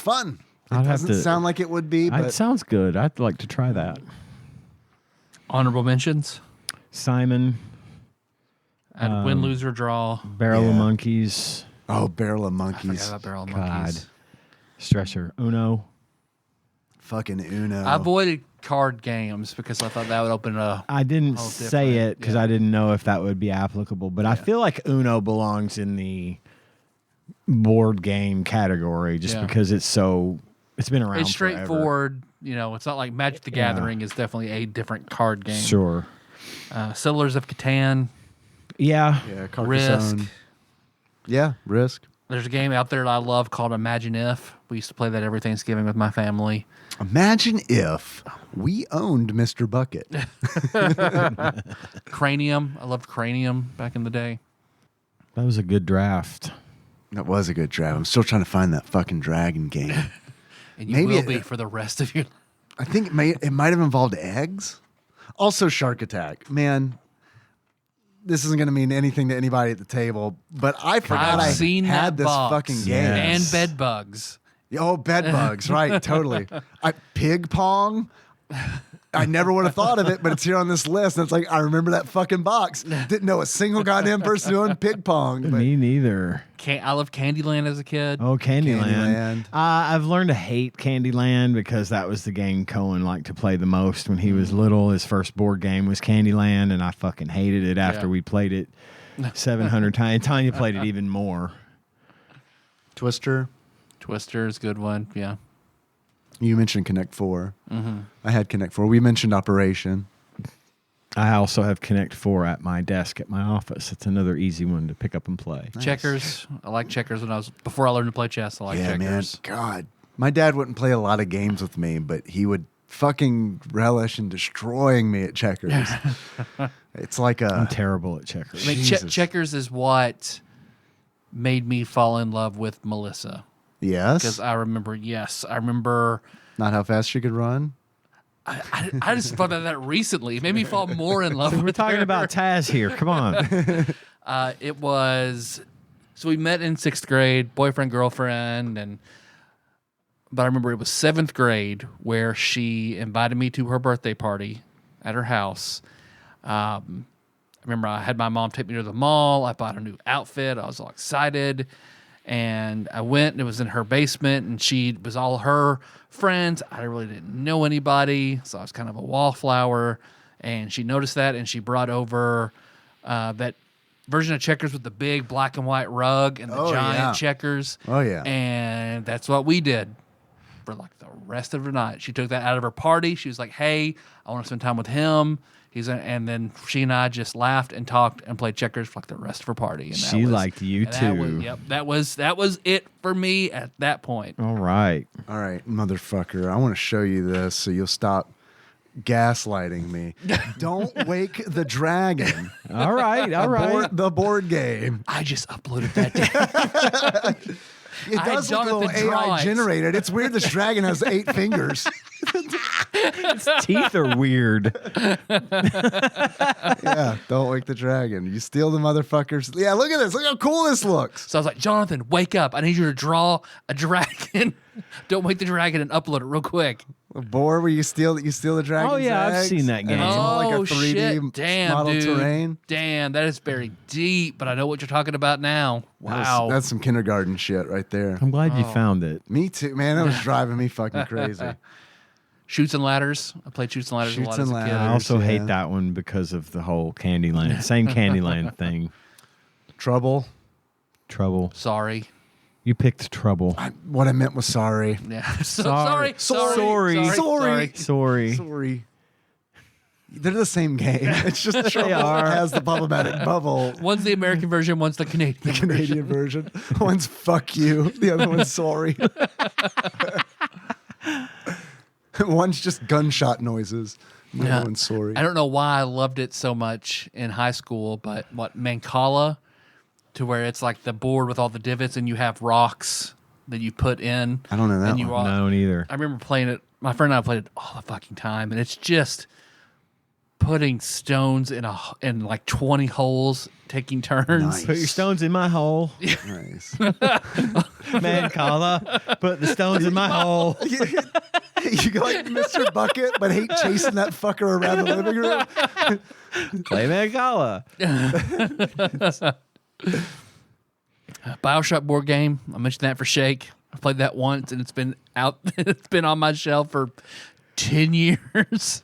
fun. It I'd have doesn't to- sound like it would be, It but sounds good. I'd like to try that. Honorable mentions. Simon, And win, lose, or draw. Barrel of Yeah. Monkeys, oh, Barrel of I Monkeys. forgot about Barrel of God. Monkeys. Stressor, Uno. Fucking Uno. I avoided card games because I thought that would open a. I didn't Oh, say different. it because Yeah. I didn't know if that would be applicable, but I feel like Uno belongs in the board game category just Yeah. because it's been around. It's forever. straightforward. You know, it's not like Magic the Yeah. Gathering is definitely a different card game. Sure. Settlers of Catan, Yeah. yeah, Risk. Carcassonne. Yeah, Risk. There's a game out there that I love called Imagine If. We used to play that every Thanksgiving with my family. Imagine if we owned Mr. Bucket. Cranium. I loved Cranium back in the day. That was a good draft. That was a good draft. I'm still trying to find that fucking dragon game. And you Maybe will it- be for the rest of your life. I think it might have involved eggs. Also, Shark Attack. Man, this isn't going to mean anything to anybody at the table, but I forgot I I've seen had that this box. fucking game. And Yes. bed bugs. Oh, bed bugs, right? Totally. Pig pong. I never would have thought of it, but it's here on this list. And it's like, I remember that fucking box. Didn't know a single goddamn person who owned ping pong. But Me neither. I loved Candyland as a kid. Oh, Candyland. Candyland. I've learned to hate Candyland because that was the game Cohen liked to play the most when he was little. His first board game was Candyland, and I fucking hated it after we played it 700 times. Tanya played it even more. Twister. Twister is a good one. Yeah. You mentioned Connect 4. I had Connect 4. We mentioned Operation. I also have Connect 4 at my desk at my office. It's another easy one to pick up and play. Nice. Checkers. I like checkers before I learned to play chess. I like checkers. Man. God. My dad wouldn't play a lot of games with me, but he would fucking relish in destroying me at checkers. It's like I'm terrible at checkers. I mean, checkers is what made me fall in love with Melissa. Yes. Because I remember. Not how fast she could run. I just thought of that recently. It made me fall more in love with We're talking her. about Taz here. Come on. It was, so we met in 6th grade, boyfriend, girlfriend, but I remember it was 7th grade where she invited me to her birthday party at her house. I remember I had my mom take me to the mall. I bought a new outfit. I was all excited. And I went, and it was in her basement, and she was all her friends. I really didn't know anybody, so I was kind of a wallflower. And she noticed that, and she brought over that version of checkers with the big black and white rug and the giant checkers. Oh, yeah. And that's what we did for like the rest of the night. She took that out of her party. She was like, hey, I want to spend time with him. And then she and I just laughed and talked and played checkers for like the rest of her party. And she liked you too. That was it for me at that point. All right, motherfucker. I want to show you this so you'll stop gaslighting me. Don't wake the dragon. all right. The board game. I just uploaded that. It does look a little AI generated. It's weird this dragon has 8 fingers. Its teeth are weird. Yeah, don't wake the dragon. You steal the motherfuckers. Yeah, look at this. Look how cool this looks. So I was like, Jonathan, wake up. I need you to draw a dragon. Don't wake the dragon and upload it real quick. A board where you steal the dragon's Oh, yeah, I've eggs, seen that game. and it's all like a 3D shit. Damn, model dude. terrain. Damn, that is very deep, but I know what you're talking about now. Wow. That's some kindergarten shit right there. I'm glad you found it. Me too, man. That was driving me fucking crazy. Chutes and Ladders. I played Chutes and Ladders a lot as a kid. I also hate that one because of the whole Candyland. Same Candyland thing. Trouble. Sorry. You picked Trouble. What I meant was sorry. Yeah. Sorry. They're the same game. It's just Trouble has the problematic bubble. One's the American version, one's the Canadian version. One's fuck you. The other one's sorry. One's just gunshot noises. The other one's sorry. I don't know why I loved it so much in high school, but Mancala, to where it's like the board with all the divots and you have rocks that you put in. I don't know that one. I don't either. I remember playing it. My friend and I played it all the fucking time, and it's just putting stones in like 20 holes, taking turns. Nice. Put your stones in my hole. Nice. Mancala, put the stones in my hole. You go like Mr. Bucket, but hate chasing that fucker around the living room. Play Mancala. BioShock board game. I mentioned that for Shake. I played that once, and it's been out. It's been on my shelf for 10 years.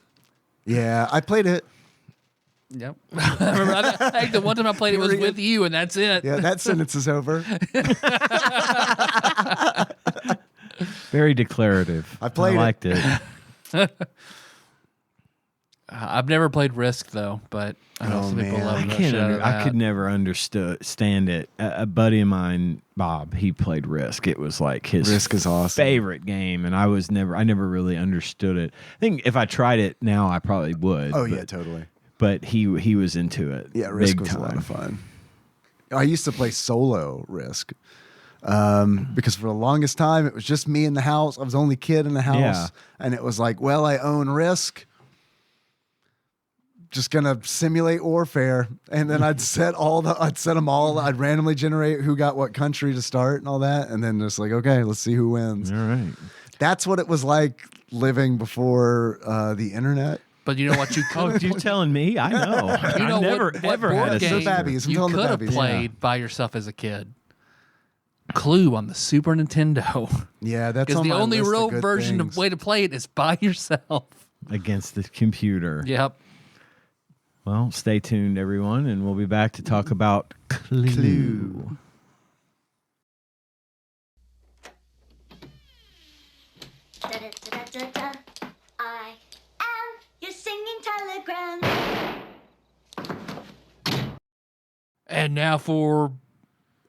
Yeah, I played it. Yep. I remember I think the one time I played it was with you, and that's it. Yeah, that sentence is over. Very declarative. I played it. liked it. I've never played Risk though, but I know some people love that. I could never understand it. A buddy of mine, Bob, he played Risk. It was like his Risk is awesome. favorite game, and I never really understood it. I think if I tried it now, I probably would. Oh yeah, totally. But he was into it. Yeah, Risk big was time. a lot of fun. I used to play solo Risk because for the longest time it was just me in the house. I was the only kid in the house, and it was like, well, I own Risk. Just gonna simulate warfare, and then I'd set them all. I'd randomly generate who got what country to start and all that, and then just like, okay, let's see who wins. All right. That's what it was like living before the internet. But you know what you Oh, could you telling me? I know. you know I've never what ever board had a game So Babbies, I'm you telling the could have Babbies. played by yourself as a kid. Clue on the Super Nintendo. Yeah, that's Because on the my only list of real good version things. of way to play it is by yourself. against the computer. Yep. Well, stay tuned, everyone, and we'll be back to talk about Clue. Da-da-da-da-da. I am your singing telegram. And now for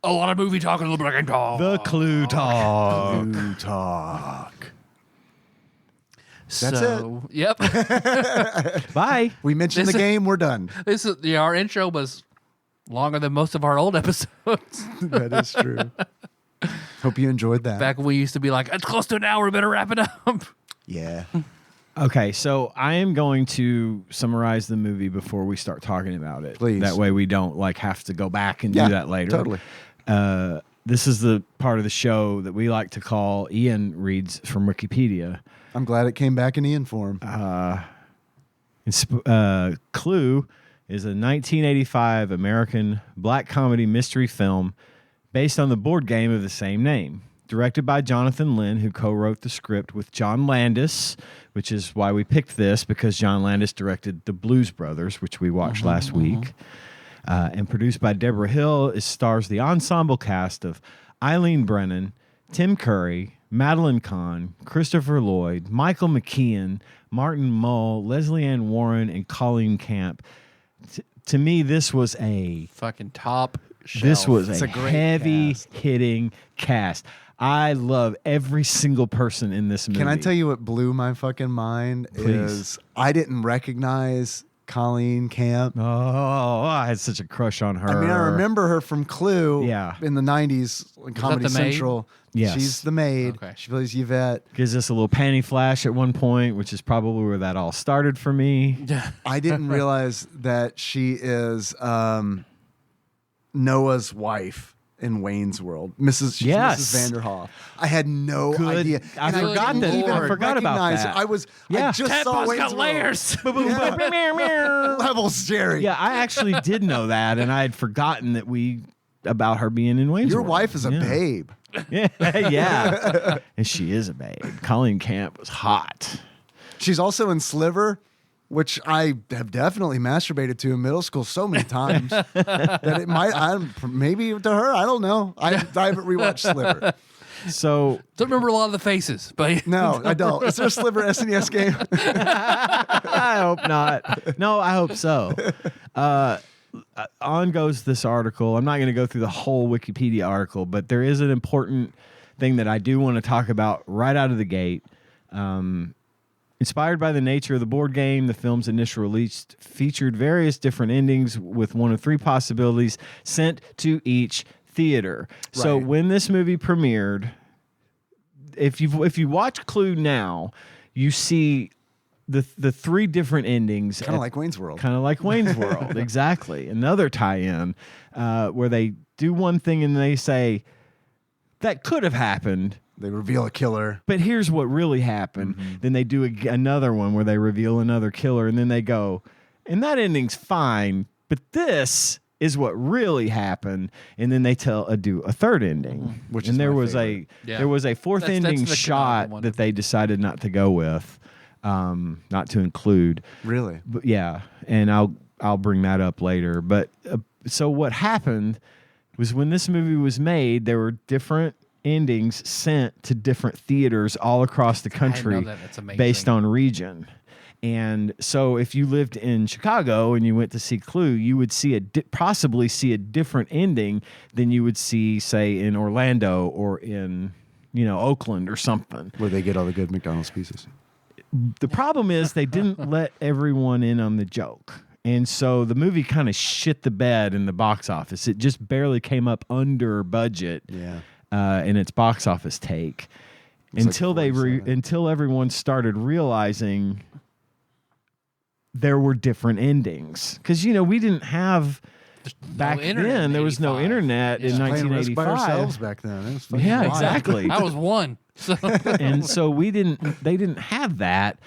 a lot of movie talk and a little bit of game talk. The Clue Talk. Ooh, talk. That's so, Yep. Bye. We mentioned This the is- game. We're done. This is our intro was longer than most of our old episodes. That is true. Hope you enjoyed that. Back when we used to be like, it's close to an hour, we better wrap it up. Yeah. Okay, so I am going to summarize the movie before we start talking about it. Please. That way we don't have to go back and Yeah, do that later. totally. This is the part of the show that we like to call Ian reads from Wikipedia. I'm glad it came back in Ian form. Clue is a 1985 American black comedy mystery film based on the board game of the same name. Directed by Jonathan Lynn, who co-wrote the script with John Landis, which is why we picked this, because John Landis directed The Blues Brothers, which we watched last week. And produced by Deborah Hill, it stars the ensemble cast of Eileen Brennan, Tim Curry, Madeline Kahn, Christopher Lloyd, Michael McKeon, Martin Mull, Leslie Ann Warren, and Colleen Camp. To me, this was a Fucking top shelf. this was It's a a great heavy cast. hitting cast. I love every single person in this movie. Can I tell you what blew my fucking mind? Please. Is I didn't recognize Colleen Camp. Oh, I had such a crush on her. I mean, I remember her from Clue Yeah. in the 90s on Comedy the maid? Central. Yes. She's the maid. Okay. She plays Yvette. Gives us a little panty flash at one point, which is probably where that all started for me. I didn't realize that she is Noah's wife in Wayne's World. She's Yes. Mrs. Vanderhoff. I had no Good. idea. I And forgot didn't that- even I forgot about recognize that. it. I Yeah. just saw TADPOG's Wayne's got World. layers. Levels, Jerry. Yeah, I actually did know that, and I had forgotten that about her being in Wayne's Your World. wife is a Yeah. babe. Yeah, and she is a babe. Colleen Camp was hot. She's also in Sliver, which I have definitely masturbated to in middle school so many times that it might, maybe to her, I don't know. I haven't rewatched Sliver. So Don't remember a lot of the faces, but No, I don't. Is there a Sliver SNES game? I hope not. No, I hope so. On goes this article. I'm not going to go through the whole Wikipedia article, but there is an important thing that I do want to talk about right out of the gate. Inspired by the nature of the board game, the film's initial release featured various different endings with one of three possibilities sent to each theater. So Right. when this movie premiered, if you watch Clue now, you see the three different endings. Kind of like Wayne's World. Kind of like Wayne's World, exactly. Another tie-in where they do one thing and they say that could have happened, They reveal a killer. but here's what really happened. Then they do another one where they reveal another killer, and then they go, and that ending's fine, but this is what really happened. And then they do a third ending, Which and is there my was favorite. Yeah. there was a fourth That's ending the shot canonical one. that they decided not to go with, not to include. Really? But yeah, and I'll bring that up later. But so what happened was when this movie was made, there were different endings sent to different theaters all across the country that. That's amazing. based on region. And so if you lived in Chicago and you went to see Clue, you would see possibly see a different ending than you would see, say, in Orlando or in Oakland or something. Where they get all the good McDonald's pieces. The problem is they didn't let everyone in on the joke. And so the movie kind of shit the bed in the box office. It just barely came up under budget Yeah. in its box office take It's until like 47. until everyone started realizing there were different endings. Because, we didn't have back internet then, in there was no 85. internet in Yeah. Playing Risk by ourselves 1985. back then. It was fucking Yeah, wild. exactly. I was one. So And so they didn't have that.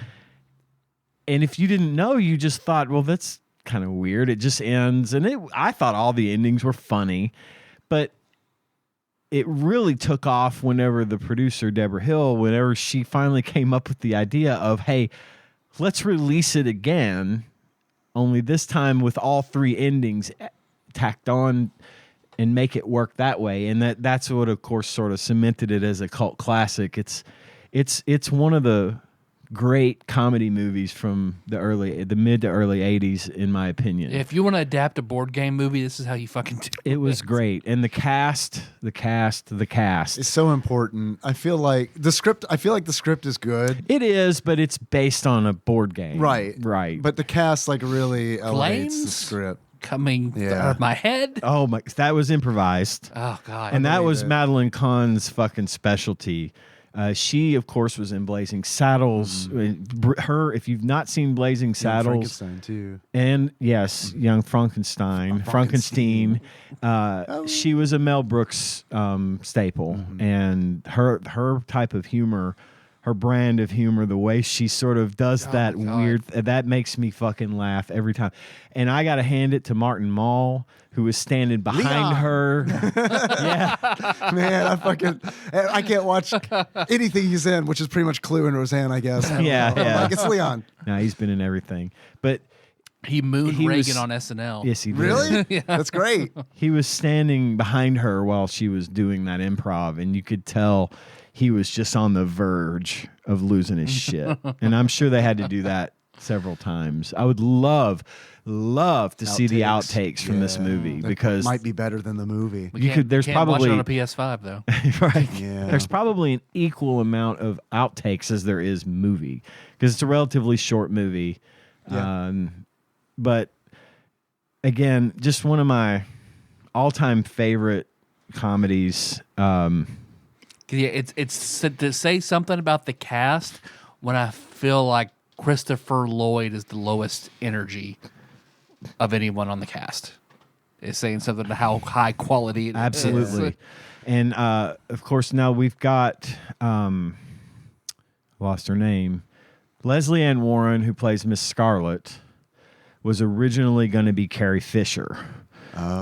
And if you didn't know, you just thought, well, that's kind of weird. It just ends. And I thought all the endings were funny, but it really took off whenever the producer, Deborah Hill, whenever she finally came up with the idea of, hey, let's release it again, only this time with all 3 endings tacked on and make it work that way. And that's what, of course, sort of cemented it as a cult classic. It's one of the great comedy movies from the mid to early 80s, in my opinion. if you want to adapt a board game movie, this is how you fucking do it. It was great. And the cast. It's so important. I feel like the script is good. It is, but it's based on a board game. Right. But But the cast like really elevates the Flames? script. Coming Yeah. out of my head. oh my, that was improvised. Oh God. And that believe was it. Madeline Kahn's fucking specialty. She, of course, was in Blazing Saddles. Her, if you've not seen Blazing And Saddles, Frankenstein too. and yes, Young Frankenstein, she was a Mel Brooks staple, and her type of humor, her brand of humor, the way she sort of does that God. weird, that makes me fucking laugh every time. And I got to hand it to Martin Mull, who was standing behind Leon. her. Yeah. Man, I can't watch anything he's in, which is pretty much Clue and Roseanne, I guess. I don't Yeah, know. yeah. Like, it's Leon. No, he's been in everything. But he mooned he Reagan was- on SNL. yes, he did. Really? That's great. He was standing behind her while she was doing that improv, and you could tell he was just on the verge of losing his shit. And I'm sure they had to do that several times. I would love to see the outtakes from this Yeah. movie, That because might be better than the movie. We you can't- could- there's can't watch probably- it on a PS5 though. right. Yeah. There's probably an equal amount of outtakes as there is movie, because it's a relatively short movie. Yeah. But again, just one of my all-time favorite comedies. Yeah, it's to say something about the cast when I feel like Christopher Lloyd is the lowest energy of anyone on the cast. Is saying something to how high quality it is. Absolutely. And of course, now we've got lost her name. Leslie Ann Warren, who plays Miss Scarlet, was originally going to be Carrie Fisher,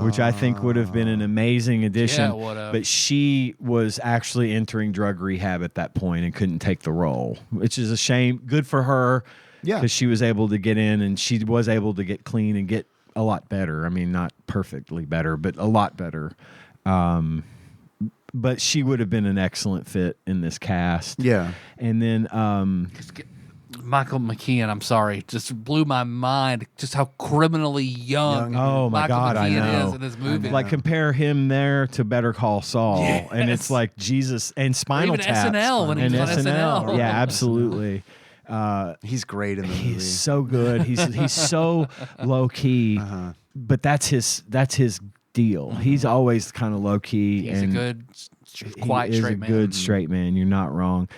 which I think would have been an amazing addition. Yeah, it would have. But she was actually entering drug rehab at that point and couldn't take the role, which is a shame. Good for her. Yeah. Because she was able to get in, and she was able to get clean and get a lot better. I mean, not perfectly better, but a lot better. But she would have been an excellent fit in this cast. Yeah. And then Michael McKean, I'm sorry, just blew my mind just how criminally young Oh my Michael God, I McKean know. is in this movie. like compare him there to Better Call Saul, and it's Yes. like Jesus and Spinal even Tap. SNL when he and was on SNL. Yeah, absolutely. He's great in the movie. He's so good. He's so low key, but that's his deal. He's always kind of low key. He's and a good, he quiet, is straight a man. good straight man. You're not wrong.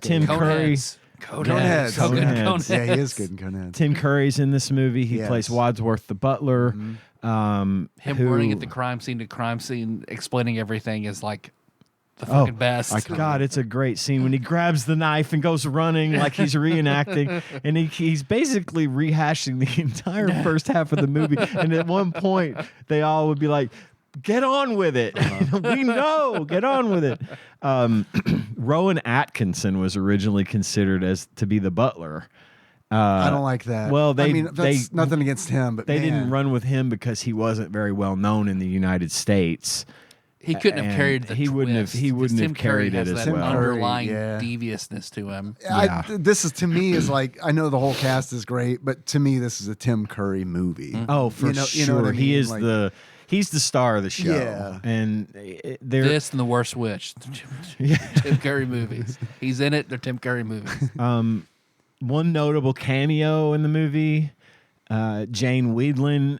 Tim Curry. Coneheads. Coneheads. So good in Coneheads. Coneheads. Yeah, he is good in Coneheads. Tim Curry's in this movie. He Yes. plays Wadsworth the butler. Him who- running at the crime scene to crime scene, explaining everything is like the fucking best. God, it's a great scene when he grabs the knife and goes running like he's reenacting, and he's basically rehashing the entire first half of the movie. And at one point, they all would be like, "Get on with it! We know, get on with it." Rowan Atkinson was originally considered to be the butler. I don't like that. well, I mean, that's nothing against him, but They man. didn't run with him because he wasn't very well known in the United States. he couldn't have and carried the he wouldn't have- twist, he 'cause wouldn't Tim have carried Curry it has as that well. underlying Yeah. deviousness to him. Yeah. This is, to me, is like, I know the whole cast is great, but to me, this is a Tim Curry movie. Oh, for You know sure. what I He mean? is Like- he's the star of the show. Yeah. And there This and The Worst Witch. Tim Curry movies. He's in it. They're Tim Curry movies. one notable cameo in the movie, Jane Weedlin,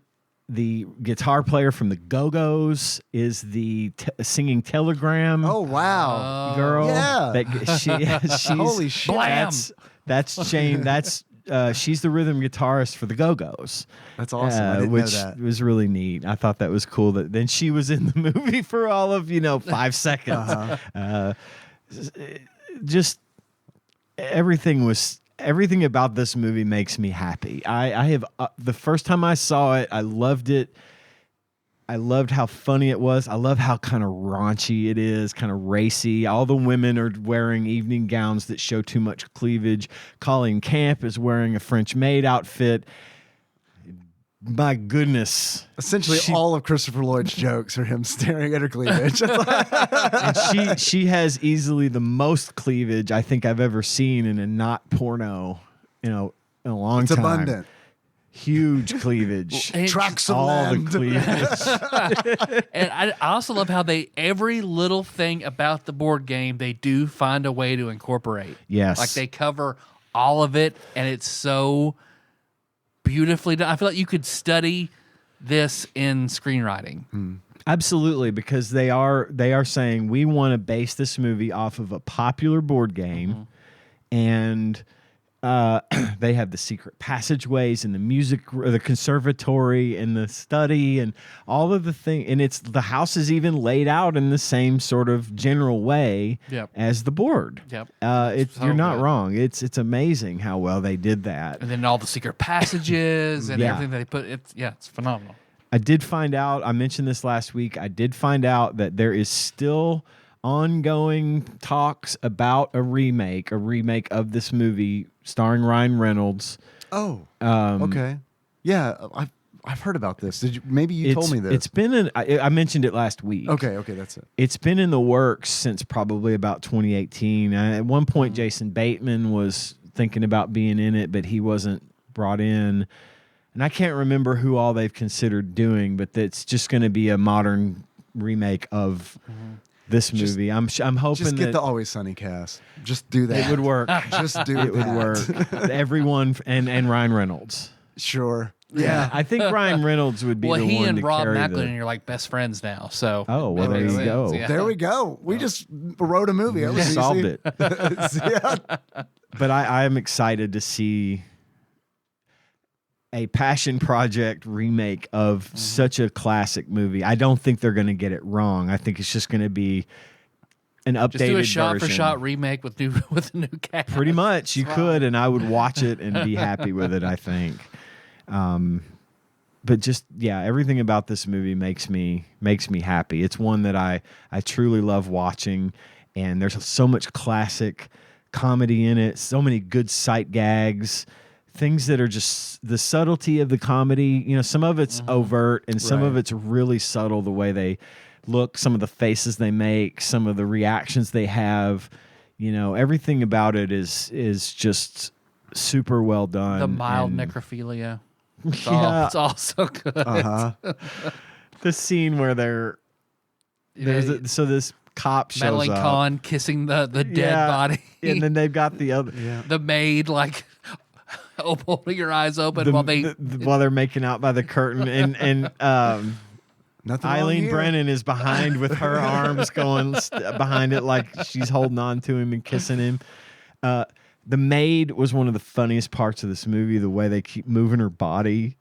the guitar player from the Go-Go's, is the singing Telegram Oh, wow. girl. yeah. She's Holy shit. Blam! That's Jane. That's she's the rhythm guitarist for the Go-Go's. That's awesome. I didn't which know that. was really neat. I thought that was cool. That then she was in the movie for all of 5 seconds. just everything about this movie makes me happy. I have the first time I saw it, I loved it. I loved how funny it was. I love how kind of raunchy it is, kind of racy. All the women are wearing evening gowns that show too much cleavage. Colleen Camp is wearing a French maid outfit. My goodness. Essentially, all of Christopher Lloyd's jokes are him staring at her cleavage. And she has easily the most cleavage I think I've ever seen in a not porno, in a long It's time. abundant. Huge cleavage. Tracks of All land. the cleavage. And I also love how every little thing about the board game they do find a way to incorporate. Yes. Like they cover all of it, and it's so beautifully done. I feel like you could study this in screenwriting. Absolutely, because they are saying we want to base this movie off of a popular board game, and they have the secret passageways and the music, the conservatory and the study and all of the thing. And the house is even laid out in the same sort of general way as the board. Yep. You're not wrong. It's amazing how well they did that. And then all the secret passages and everything that they put. It's phenomenal. I did find out, I mentioned this last week, I did find out that there is still ongoing talks about a remake of this movie starring Ryan Reynolds. Oh, okay. Yeah, I've heard about this. Maybe you told me this. It's been I mentioned it last week. Okay, that's it. It's been in the works since probably about 2018. At one point, Jason Bateman was thinking about being in it, but he wasn't brought in. And I can't remember who all they've considered doing, but it's just going to be a modern remake of this movie. I'm hoping just get the Always Sunny cast. Just do that. It would work. Just do It would work. Everyone and Ryan Reynolds. Sure. Yeah. I think Ryan Reynolds would be the he one and to Rob carry Macklin are like best friends now. So Oh, well, there you go. There we go. We just wrote a movie. That We was solved easy. it. Yeah. But I am excited to see a passion project remake of such a classic movie. I don't think they're going to get it wrong. I think it's just going to be an updated just do a shot version. for shot remake with a new cast. Pretty much, you could, and I would watch it and be happy with it. I think, but just everything about this movie makes me happy. It's one that I truly love watching, and there's so much classic comedy in it. So many good sight gags. Things that are just the subtlety of the comedy. You know, some of it's overt and some of it's really subtle, the way they look, some of the faces they make, some of the reactions they have. You know, everything about it is just super well done. The mild and necrophilia. It's all so good. the scene where this cop shows Madeline up. Kahn kissing the dead body. And then they've got the other The maid holding her eyes open while they're making out by the curtain, and Nothing wrong Eileen here. Brennan is behind with her arms going behind it like she's holding on to him and kissing him. The maid was one of the funniest parts of this movie, the way they keep moving her body.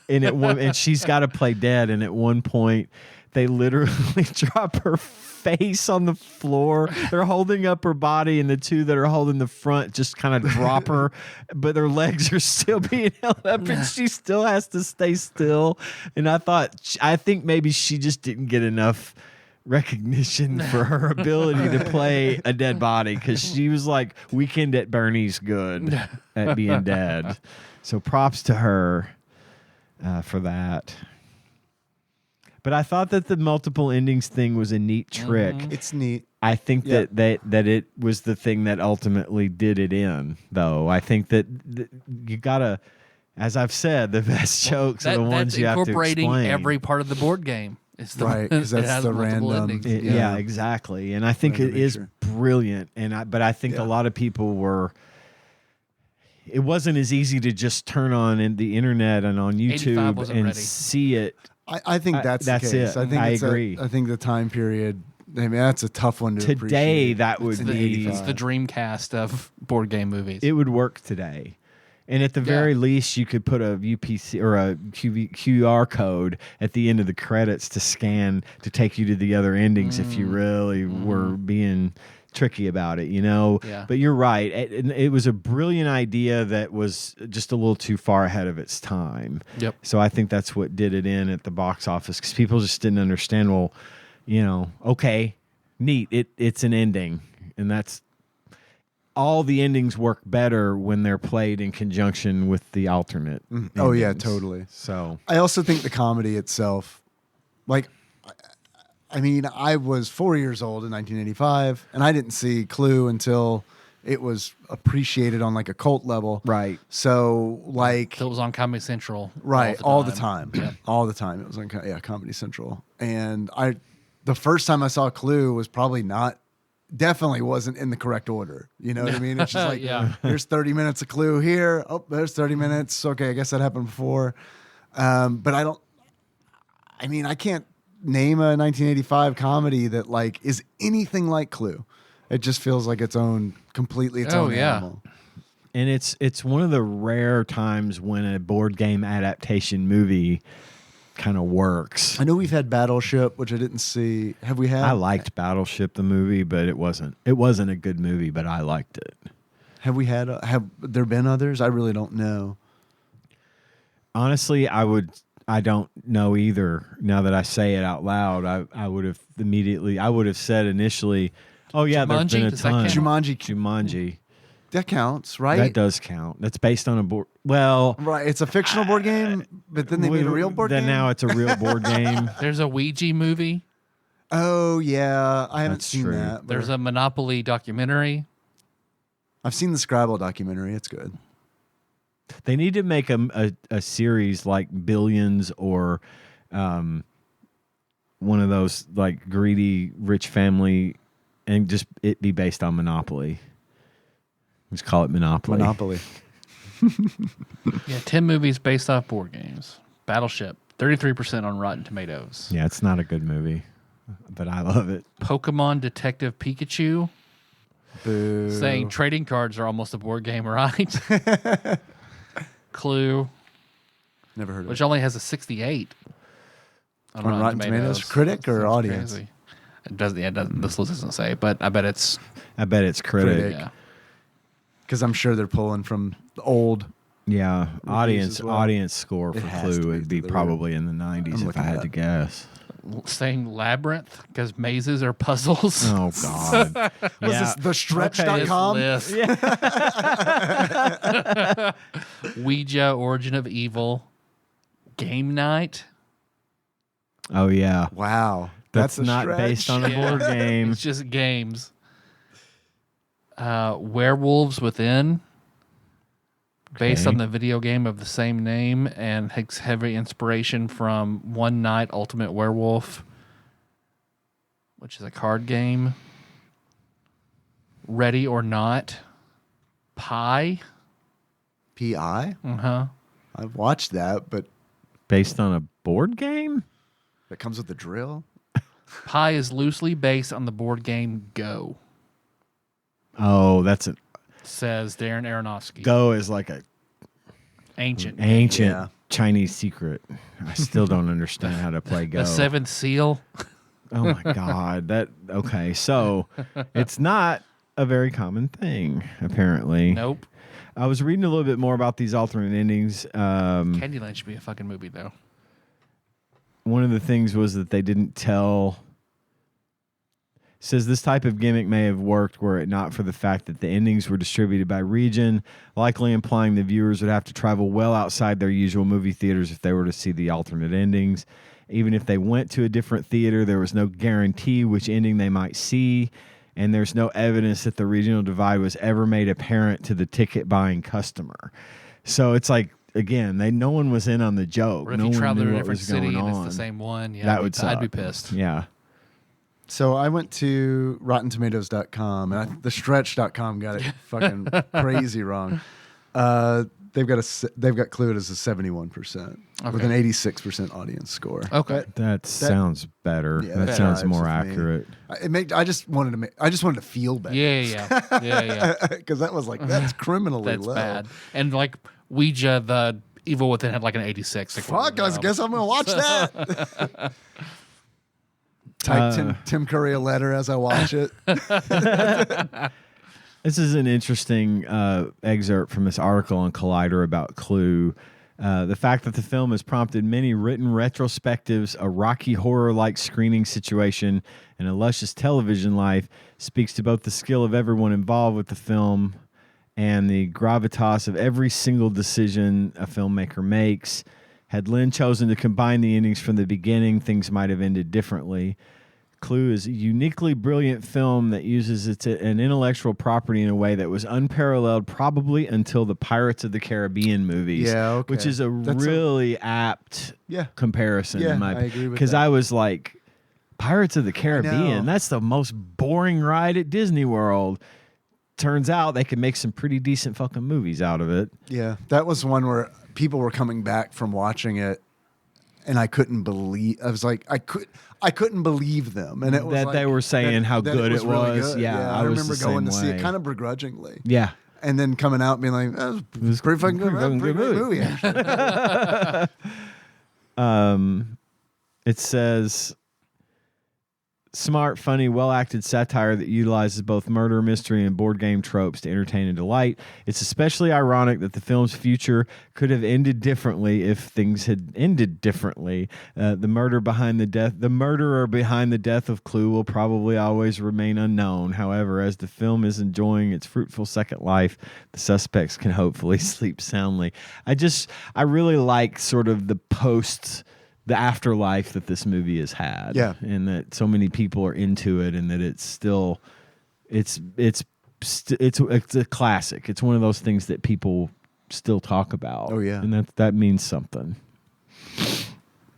And she's got to play dead, and at one point they literally drop her face on the floor. They're holding up her body, and the two that are holding the front just kind of drop her, but their legs are still being held up, and she still has to stay still. And I think maybe she just didn't get enough recognition for her ability to play a dead body, because she was like Weekend at Bernie's good at being dead. So props to her for that. But I thought that the multiple endings thing was a neat trick. It's neat. I think that it was the thing that ultimately did it in, though. I think that you gotta, as I've said, the best jokes are the ones you have to incorporating explain. every part of the board game. It's the Right, 'cause it that's has the multiple random- endings. Yeah, exactly. And I think Wanted it to make is sure. brilliant. But I think a lot of people were. It wasn't as easy to just turn on in the internet and on 85 YouTube wasn't and ready. see it. I think that's that's the case. it. I think I it's agree. I think the time period. I mean, that's a tough one to Today, appreciate. that would It's be- It's the Dreamcast of board game movies. It would work today. And at the very least, you could put a UPC or a QR code at the end of the credits to scan to take you to the other endings if you really were being tricky about it, you know. Yeah. But you're right. It was a brilliant idea that was just a little too far ahead of its time. Yep. So I think that's what did it in at the box office, because people just didn't understand. Well, you know, okay, neat. It's an ending, and that's all. The endings work better when they're played in conjunction with the alternate. Oh yeah, endings. totally. So I also think the comedy itself, like, I mean, I was 4 years old in 1985, and I didn't see Clue until it was appreciated on like a cult level. right. So like, So it was on Comedy Central. right, all the time. All the time. It was on Comedy Central. And the first time I saw Clue was definitely wasn't in the correct order. You know what I mean? It's just like, Yeah. Here's 30 minutes of Clue here. Oh, there's 30 minutes. Okay, I guess that happened before. But I can't name a 1985 comedy that like is anything like Clue. It just feels like its own animal. And it's one of the rare times when a board game adaptation movie kind of works. I know we've had Battleship, which I didn't see. Have we had? I liked Battleship the movie, but it wasn't a good movie, but I liked it. Have we had? Have there been others? I really don't know. Honestly, I don't know either. Now that I say it out loud, I would have said initially, oh yeah, there's been a Does that ton. count? Jumanji. That counts, right? That does count. That's based on a board. Well, Right, it's a fictional board game, but then they made a real board then game. now it's a real board game. There's a Ouija movie. Oh yeah, I haven't That's seen true. that. There's a Monopoly documentary. I've seen the Scrabble documentary. It's good. They need to make a series like Billions or one of those like greedy rich family, and just it be based on Monopoly. Just call it Monopoly. Monopoly. Yeah, 10 movies based off board games. Battleship, 33% on Rotten Tomatoes. Yeah, it's not a good movie, but I love it. Pokemon Detective Pikachu, Boo. saying trading cards are almost a board game, right? Clue, Never heard of which it. only has a 68 On Rotten Tomatoes? Critic or That's audience? crazy. It doesn't. Yeah, it doesn't. This list doesn't say, but I bet it's. Critic. Critic. Yeah. Because I'm sure they're pulling from the old. Yeah, as well. audience score It for has to Clue be would be the probably in the 90s I'm if looking I had it to up. guess. Saying Labyrinth because mazes are puzzles. Oh God. Was Yeah. this thestretch.com? This list. Ouija, Origin of Evil, Game Night. Oh yeah. Wow. That's a not stretch. based on a board game. It's just games. Werewolves Within, based Okay. on the video game of the same name, and takes heavy inspiration from One Night Ultimate Werewolf, which is a card game. Ready or Not, Pi. PI? Uh-huh. I've watched that, but Based on a board game? that comes with the drill. Pi is loosely based on the board game Go, Oh, that's an says Darren Aronofsky. Go is like a Ancient. ancient Yeah. Chinese secret. I still don't understand how to play Go. The Seventh Seal. Oh my God. Okay. So it's not a very common thing, apparently. Nope. I was reading a little bit more about these alternate endings. Candyland should be a fucking movie, though. One of the things was that they didn't tell. Says this type of gimmick may have worked were it not for the fact that the endings were distributed by region, likely implying the viewers would have to travel well outside their usual movie theaters if they were to see the alternate endings. Even if they went to a different theater, there was no guarantee which ending they might see, and there's no evidence that the regional divide was ever made apparent to the ticket-buying customer. So it's like, again, no one was in on the joke. Or if no you one travel knew to a what different was city going and on. it's the same one, yeah, That would suck. I'd be pissed. Yeah. So I went to RottenTomatoes.com and the Stretch.com got it fucking crazy wrong. They've got Clue as a 71% with Okay. an 86% audience score. Okay. That sounds better. Yeah, that that sounds jives more with me. accurate. I just wanted to feel better. Yeah. Because that was like that's criminally That's low. bad. And like Ouija, the Evil Within had like an 86. Fuck, I guess I'm gonna watch that. Type Tim Curry a letter as I watch it. This is an interesting excerpt from this article on Collider about Clue. The fact that the film has prompted many written retrospectives, a Rocky Horror-like screening situation, and a luscious television life speaks to both the skill of everyone involved with the film and the gravitas of every single decision a filmmaker makes. Had Lynn chosen to combine the endings from the beginning, things might have ended differently. Clue is a uniquely brilliant film that uses an intellectual property in a way that was unparalleled probably until the Pirates of the Caribbean movies. Yeah, okay. Which is really apt comparison in my opinion. I agree with because that. I was like, Pirates of the Caribbean, that's the most boring ride at Disney World. Turns out they could make some pretty decent fucking movies out of it. Yeah, that was one where people were coming back from watching it, and I couldn't believe. I was like, I couldn't believe them, and it was that like, they were saying how good it really was. good. Yeah, I was remember the going to same see it way. kind of begrudgingly. Yeah. And then coming out and being like, that was pretty fucking good. Pretty Pretty good good movie. Actually. It says, smart, funny, well-acted satire that utilizes both murder, mystery, and board game tropes to entertain and delight. It's especially ironic that the film's future could have ended differently if things had ended differently. The murderer behind the death of Clue will probably always remain unknown. However, as the film is enjoying its fruitful second life, the suspects can hopefully sleep soundly. I really like sort of the afterlife that this movie has had, and that so many people are into it, and that it's still, it's a classic. It's one of those things that people still talk about. Oh yeah, and that means something.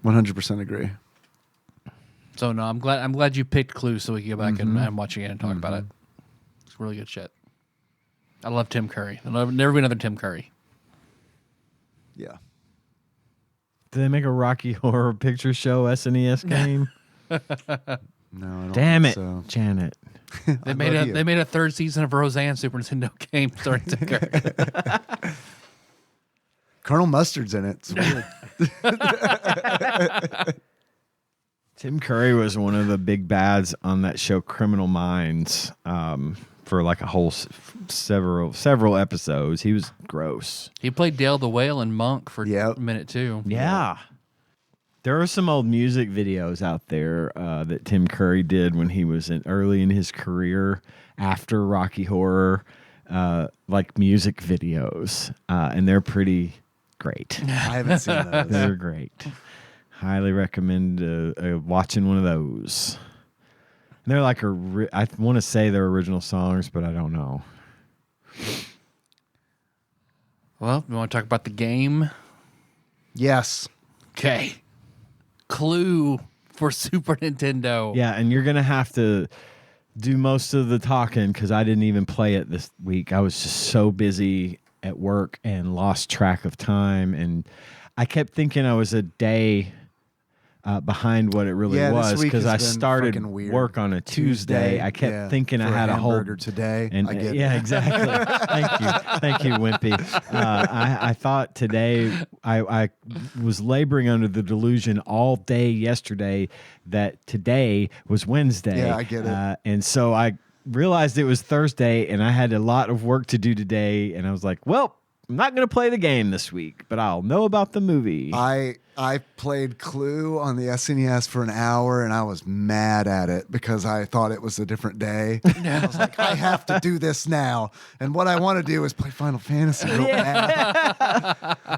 100% agree. So no, I'm glad you picked Clue so we can go back and watch it again and talk about it. It's really good shit. I love Tim Curry. There'll never be another Tim Curry. Yeah. Did they make a Rocky Horror Picture Show SNES game? No, I don't Damn think it, so. Janet. They made a third season of Roseanne Super Nintendo game starring Tim Curry. Colonel Mustard's in it. It's weird. Tim Curry was one of the big bads on that show Criminal Minds for like a whole several episodes. He was gross. He played Dale the Whale and Monk for a minute too. Yeah. There are some old music videos out there that Tim Curry did when he was early in his career after Rocky Horror, like music videos, and they're pretty great. I haven't seen those. They're great. Highly recommend watching one of those. They're like I want to say they're original songs, but I don't know. Well, you want to talk about the game? Yes. Okay. Clue for Super Nintendo. Yeah, and you're going to have to do most of the talking because I didn't even play it this week. I was just so busy at work and lost track of time. And I kept thinking I was a day behind what it really was because I started work on a Tuesday. I kept thinking I had a whole today. And I get yeah, it. exactly. Thank you, Wimpy. I thought today I was laboring under the delusion all day yesterday that today was Wednesday. Yeah, I get it. And so I realized it was Thursday, and I had a lot of work to do today. And I was like, well, I'm not going to play the game this week, but I'll know about the movie. I played Clue on the SNES for an hour, and I was mad at it because I thought it was a different day. I was like, I have to do this now, and what I want to do is play Final Fantasy real bad.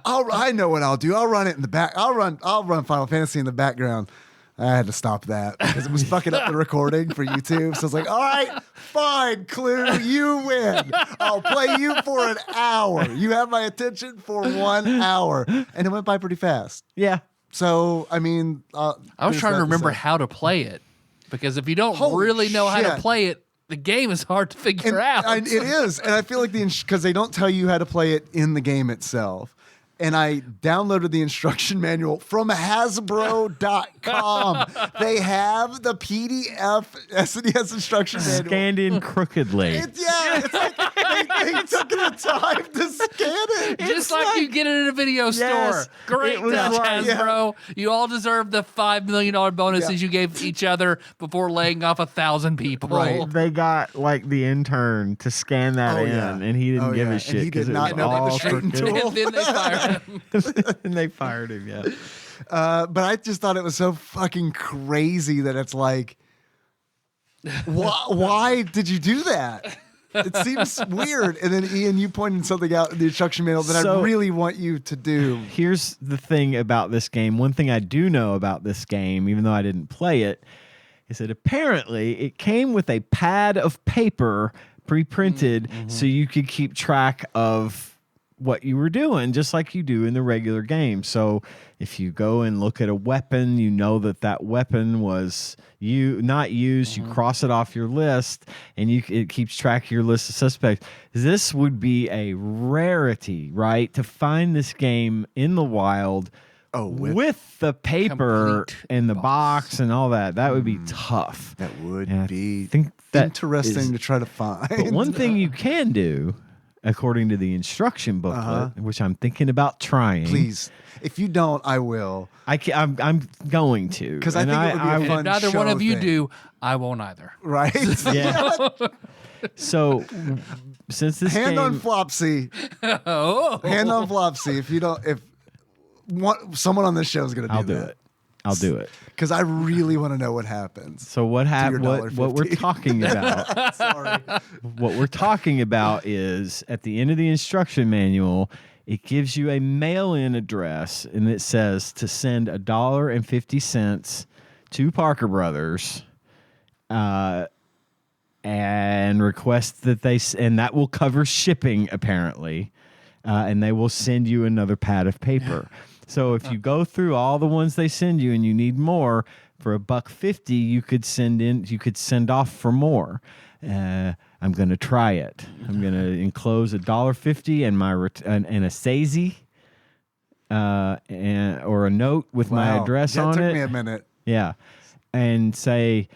I know what I'll do. I'll run it in the back. I'll run Final Fantasy in the background. I had to stop that because it was fucking up the recording for YouTube. So I was like, all right, fine, Clue, you win. I'll play you for an hour. You have my attention for 1 hour. And it went by pretty fast. Yeah. So, I mean, I was trying to remember how to play it because if you don't Holy really know how to shit. play it, the game is hard to figure out. It is. And I feel like because they don't tell you how to play it in the game itself. And I downloaded the instruction manual from Hasbro.com. They have the PDF SNES instruction manual. Scanned in crookedly. It's like they took the time to scan it. Just like you get it at a video store. Great it was touch, like- Hasbro. You all deserve the $5 million bonuses you gave each other before laying off 1,000 people. Right. They got like the intern to scan that and he didn't give a shit And he did it not was know about the all shooting for- tool. And then they fired him. and they fired him. Yeah. But I just thought it was so fucking crazy that it's like, why did you do that? It seems weird. And then Ian, you pointed something out in the instruction manual that I So- really want you to do. Here's the thing about this game. One thing I do know about this game, even though I didn't play it, is that apparently it came with a pad of paper pre-printed so you could keep track of what you were doing, just like you do in the regular game. So if you go and look at a weapon, you know that weapon was not used. You cross it off your list, and it keeps track of your list of suspects. This would be a rarity, right, to find this game in the wild. With the paper complete and the box and all that. That would be tough. That would And I be think that interesting is- to try to find. But one thing you can do, according to the instruction booklet, which I'm thinking about trying. Please, if you don't, I will. I'm going to. 'Cause I And think it would be a And fun if neither one show of you thing. do, I won't either. Right? Yeah. So since this Hand game, on Flopsy. Oh. Hand on Flopsy. If someone on this show is going to do I'll do that. it. I'll do it. Because I really want to know what happens. So what your what we're $1.50. talking about? Sorry. What we're talking about is at the end of the instruction manual, it gives you a mail-in address, and it says to send $1.50 to Parker Brothers, and request that and that will cover shipping apparently, and they will send you another pad of paper. So if you go through all the ones they send you and you need more, for $1.50 you could send off for more. I'm going to try it. I'm going to enclose $1.50 and and a SAISY, or a note with my Wow. address that on took it. me a minute. Yeah. And say,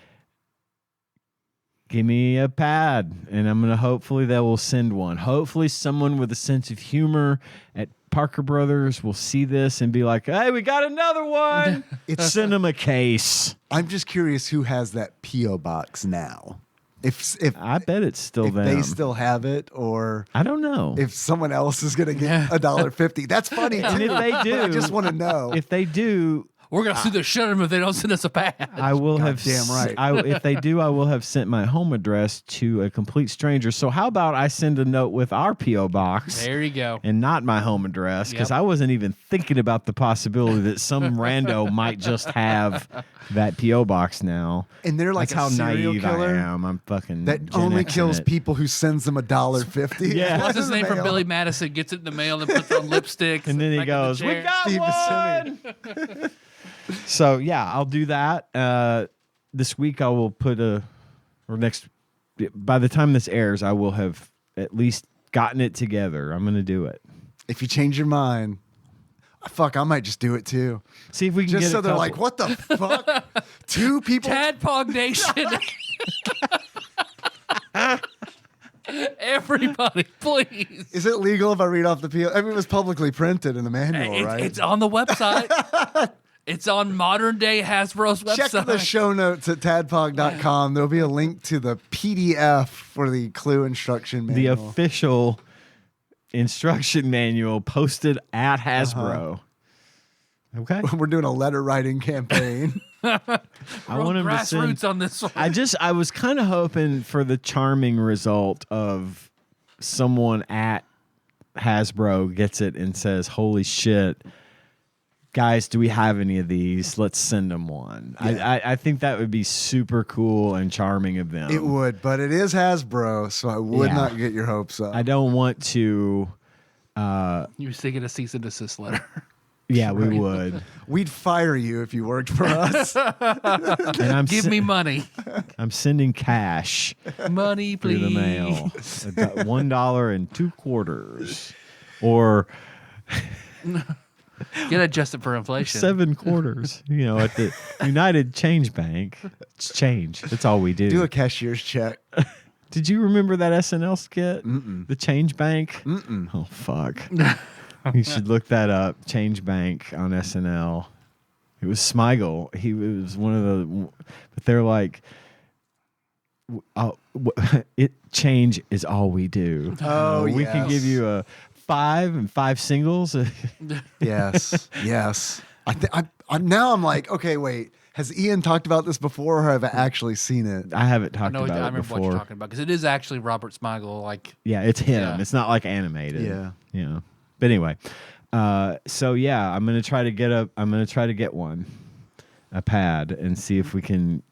give me a pad. And I'm going to hopefully they will send one. Hopefully someone with a sense of humor at Parker Brothers will see this and be like, hey, we got another one. Send them a case. I'm just curious who has that P.O. box now. If I bet it's still if them. they still have it, or I don't know. if someone else is going to get $1.50. That's funny too. And if they but I do- just want to know. If they do, We're going to sue the shit out of them if they don't send us a pad. I will have Goddamn right. if they do, I will have sent my home address to a complete stranger. So how about I send a note with our PO box There you go. and not my home address, because Yep. I wasn't even thinking about the possibility that some rando might just have that PO box now. And they're like That's how a serial naive killer I am. I'm fucking that Gen only X-ing kills it. people who sends them $1.50. Yeah. What's his name from Mail. Billy Madison? Gets it in the mail and puts on lipstick. And then he back in the goes, "We chair. got Steve one." So yeah, I'll do that. This week I will by the time this airs, I will have at least gotten it together. I'm going to do it. If you change your mind, fuck, I might just do it too. See if we can Just get so a they're couple. like, what the fuck? Two people? Tadpog Nation. Everybody, please. Is it legal if I read off the PO? I mean, it was publicly printed in the manual, right? It's on the website. It's on modern day Hasbro's website. Check the show notes at tadpog.com. There'll be a link to the PDF for the clue instruction The manual. official instruction manual posted at Hasbro. Okay. We're doing a letter writing campaign. I We're want him to grassroots send. on this one. I was kind of hoping for the charming result of someone at Hasbro gets it and says, "Holy shit, guys, do we have any of these? Let's send them one." Yeah. I think that would be super cool and charming of them. It would, but it is Hasbro, so I would Yeah. not get your hopes up. I don't want to. You were thinking a cease and desist letter. Yeah, we would. We'd fire you if you worked for us. And I'm Give me money. I'm sending cash Money, through please. the mail. $1.02, or Get adjusted for inflation. 7 quarters. You know, at the United Change Bank, it's change. That's all we do. Do a cashier's check. Did you remember that SNL skit? Mm-mm. The Change Bank? Mm-mm. Oh, fuck. You should look that up. Change Bank on SNL. It was Smigel. It was one of the... But they're like... change is all we do. Oh, we can give you a 5 and 5 singles. Yes. Yes. Now I'm like, okay, wait. Has Ian talked about this before, or have I actually seen it? I haven't I talked know. about I it remember before. what you're talking about because it is actually Robert Smigel. Like, Yeah, it's him. Yeah. It's not like animated. Yeah. Yeah. But anyway, so yeah, I'm gonna try to get one, a pad, and see if we can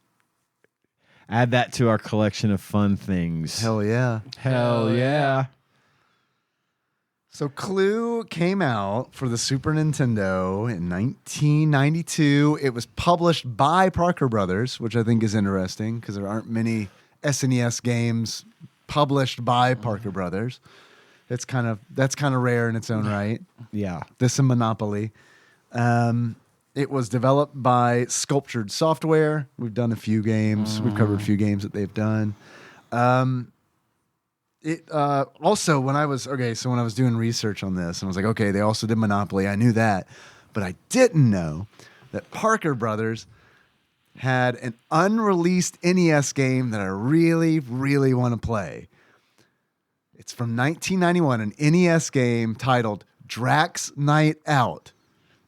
add that to our collection of fun things. Hell yeah. Hell yeah. So Clue came out for the Super Nintendo in 1992. It was published by Parker Brothers, which I think is interesting because there aren't many SNES games published by Parker Brothers. That's kind of rare in its own right. Yeah. This and Monopoly. It was developed by Sculptured Software. We've done a few games. We've covered a few games that they've done. Also, when I was doing research on this, and I was like, okay, they also did Monopoly. I knew that, but I didn't know that Parker Brothers had an unreleased NES game that I really, really want to play. It's from 1991, an NES game titled Drax Night Out.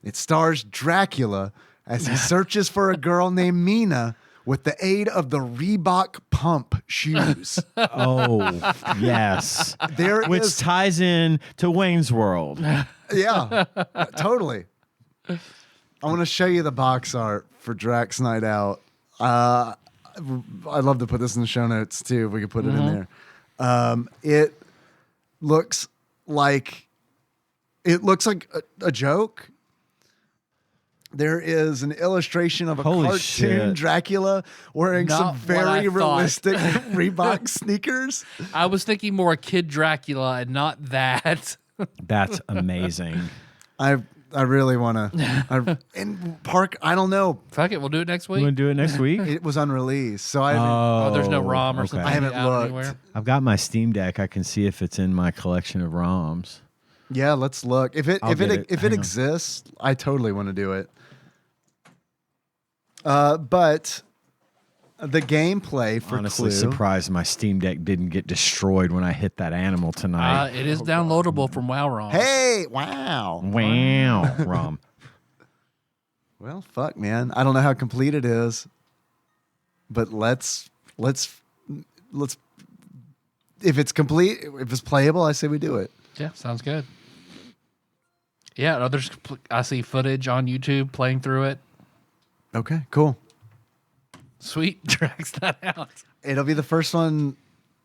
It stars Dracula as he searches for a girl named Mina with the aid of the Reebok pump shoes. Oh, yes. Which is- ties in to Wayne's World. Yeah, totally. I want to show you the box art for Drax Night Out. I'd love to put this in the show notes too, if we could put it in there. It looks like a joke. There is an illustration of a Holy cartoon shit. Dracula wearing Not some what I very thought. realistic Reebok sneakers. I was thinking more a Kid Dracula and not that. That's amazing. I really want to. And Park, I don't know. Fuck it, we'll do it next You week. want to do it next week? It was unreleased, so I. Oh, there's no ROM or okay. something. I haven't out looked. anywhere? I've got my Steam Deck. I can see if it's in my collection of ROMs. Yeah, let's look. If it I'll get it. if Hang it on. exists, I totally want to do it. But the gameplay for Honestly, Clue. surprised my Steam Deck didn't get destroyed when I hit that animal tonight. It is downloadable from WoW-ROM. Hey, wow. Wow, ROM. Well, fuck, man. I don't know how complete it is, but let's. If it's complete, if it's playable, I say we do it. Yeah, sounds good. Yeah, I see footage on YouTube playing through it. Okay, cool. Sweet, drags that out. It'll be the first one.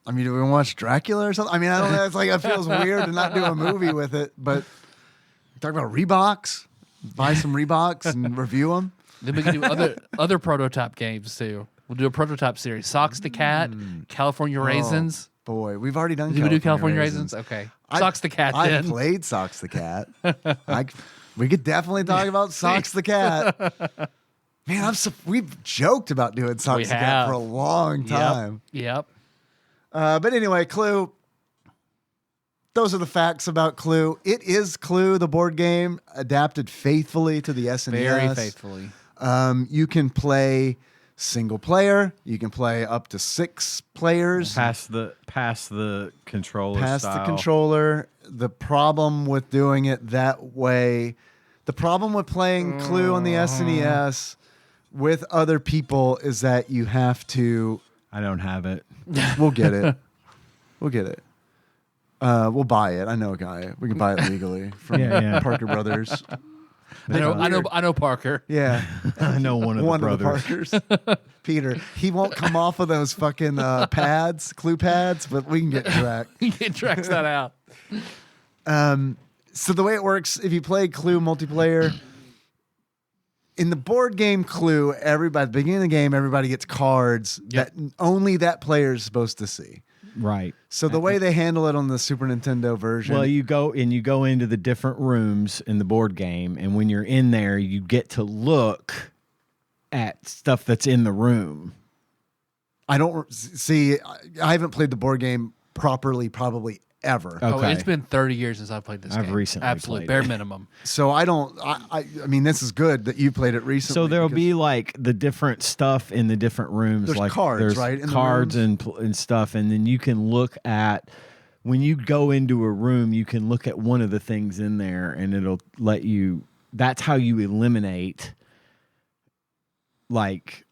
I mean, do we watch Dracula or something? I mean, I don't know. It's like it feels weird to not do a movie with it, but talk about Reeboks. Buy some Reeboks and review them. Then we can do other prototype games too. We'll do a prototype series: Socks to Cat, California Raisins. Boy, we've already done. Did we do California Raisins? Okay, Socks to Cat. I Then played Socks the Cat. We could definitely talk about Socks the Cat. Man, we've joked about doing Socks the Cat for a long time. Yep. But anyway, Clue. Those are the facts about Clue. It is Clue, the board game, adapted faithfully to the SNES. Very faithfully. You can play single player. You can play up to 6 players. Pass the controller. Pass style. the controller. The problem with doing it that way, the problem with playing Clue on the SNES with other people is that you have to. I don't have it. We'll get it. We'll get it. We'll buy it. I know a guy. We can buy it legally from Yeah. Parker Brothers. I know Parker. Yeah, I know one of the of the brothers. Parkers. Peter. He won't come off of those fucking pads, Clue pads, but we can get tracked. It drags that out. So the way it works, if you play Clue multiplayer, in the board game Clue, everybody at the beginning of the game, everybody gets cards that only that player is supposed to see. Right. So the way they handle it on the Super Nintendo version, Well, you go into the different rooms in the board game, and when you're in there, you get to look at stuff that's in the room. I don't see. I haven't played the board game properly, probably ever. Oh. Oh, Okay. it's been 30 years since I've played this I've game. recently Absolute played bare it. minimum. So I don't. I mean, this is good that you played it recently. So there'll because- be like the different stuff in the different rooms. There's like cards, there's right, in the cards rooms? and stuff, and then you can look at when you go into a room. You can look at one of the things in there, and it'll let you. That's how you eliminate. Like,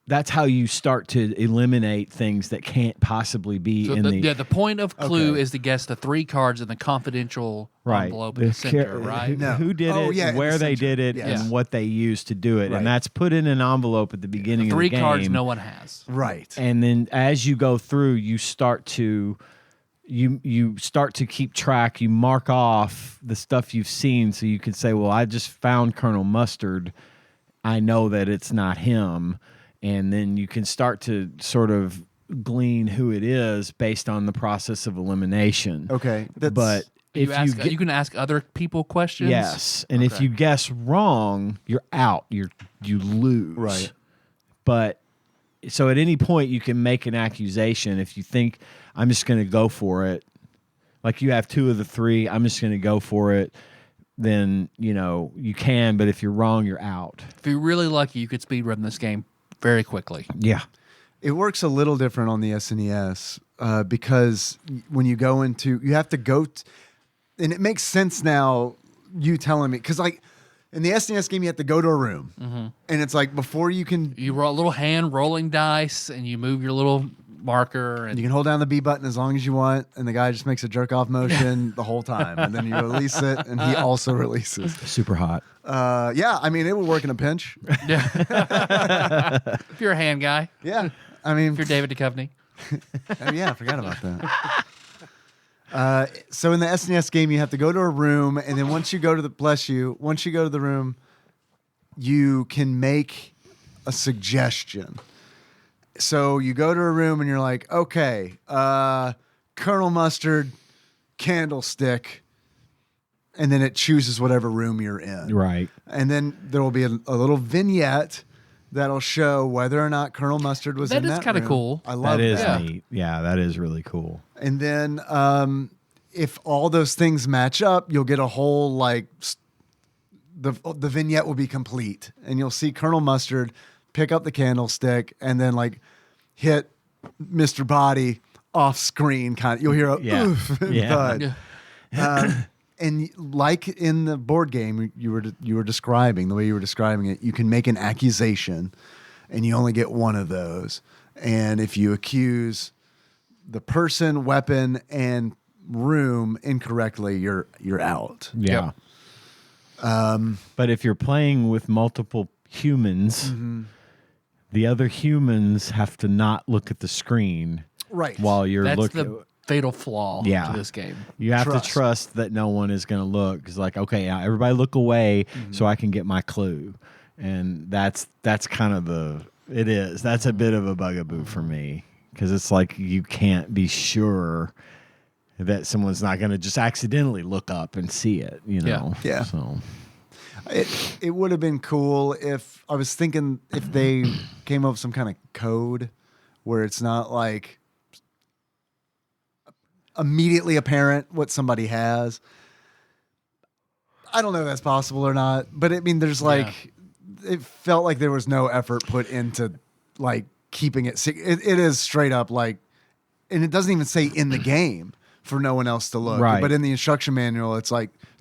that's how you start to eliminate things that can't possibly be So in the the point of Clue Okay. is to guess the 3 cards in the confidential right. envelope in the center, right? No. Who did Oh, it, yeah, in where the they center. did it, Yes. and what they used to do it, Right. and that's put in an envelope at the beginning The of 3 the game. cards no one has. right. And then as you go through, you start to you start to keep track. You mark off the stuff you've seen, so you can say, "Well, I just found Colonel Mustard. I know that it's not him." And then you can start to sort of glean who it is based on the process of elimination. Okay, that's, But if You can ask other people questions. yes, and if Okay. you guess wrong, you're out. You lose. Right. But so at any point you can make an accusation if you think I'm just going to go for it. Like you have 2 of the 3, I'm just going to go for it. Then you can. But if you're wrong, you're out. If you're really lucky, you could speedrun this game very quickly. Yeah. it works a little different on the SNES because when you go into, you have to go, and it makes sense now. You telling me because like in the SNES game, you have to go to a room, and it's like before you can. You roll a little hand rolling dice, and you move your little marker, and You can hold down the B button as long as you want, and the guy just makes a jerk off motion the whole time, and then you release it, and he also releases. Super hot. Yeah, I mean, it would work in a pinch. if you're a hand guy, Yeah, I mean, if you're David Duchovny, yeah, I forgot about that. So in the SNES game, you have to go to a room, and then once you go to the room, you can make a suggestion. So you go to a room and you're like, okay, Colonel Mustard, candlestick, and then it chooses whatever room you're in. Right. And then there will be a little vignette that'll show whether or not Colonel Mustard was That in is that kinda room. cool. I love That is that. neat. Yeah, that is really cool. And then if all those things match up, you'll get a whole the vignette will be complete, and you'll see Colonel Mustard pick up the candlestick and then hit Mr. Body off screen. You'll hear a Yeah. oof Yeah. thud. And like in the board game you were describing, the way you were describing it, you can make an accusation, and you only get one of those. And if you accuse the person, weapon, and room incorrectly, you're out. Yeah. But if you're playing with multiple humans, the other humans have to not look at the screen Right. while you're that's looking. the fatal flaw Yeah. to this game. You have Trust. to trust that no one is going to look. It's like, okay, now everybody look away so I can get my clue. And that's kind of it is. That's a bit of a bugaboo for me because it's like you can't be sure that someone's not going to just accidentally look up and see it, Yeah. So It would have been cool if I was thinking if they came up with some kind of code where it's not immediately apparent what somebody has. I don't know if that's possible or not, but I mean, there's it felt like there was no effort put into keeping it. It is straight up and it doesn't even say in the game for no one else to look. Right. But in the instruction manual, it's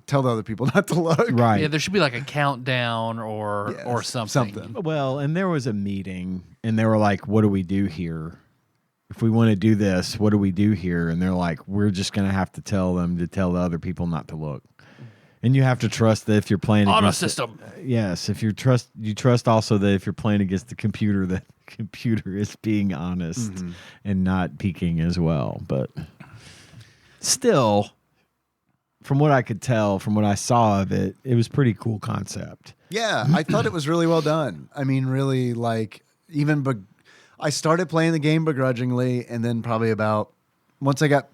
tell the other people not to look. right. Yeah, there should be a countdown or Yes, something. something. Well, and there was a meeting, and they were like, "What do we do here? If we want to do this, what do we do here?" And they're like, "We're just going to have to tell them to tell the other people not to look." And you have to trust that if you're playing Auto against system. yes, if you trust also that if you're playing against the computer, that the computer is being honest and not peeking as well. But still, from what I could tell, from what I saw of it, it was pretty cool concept. Yeah, I thought it was really well done. I mean, really, I started playing the game begrudgingly, and then once I got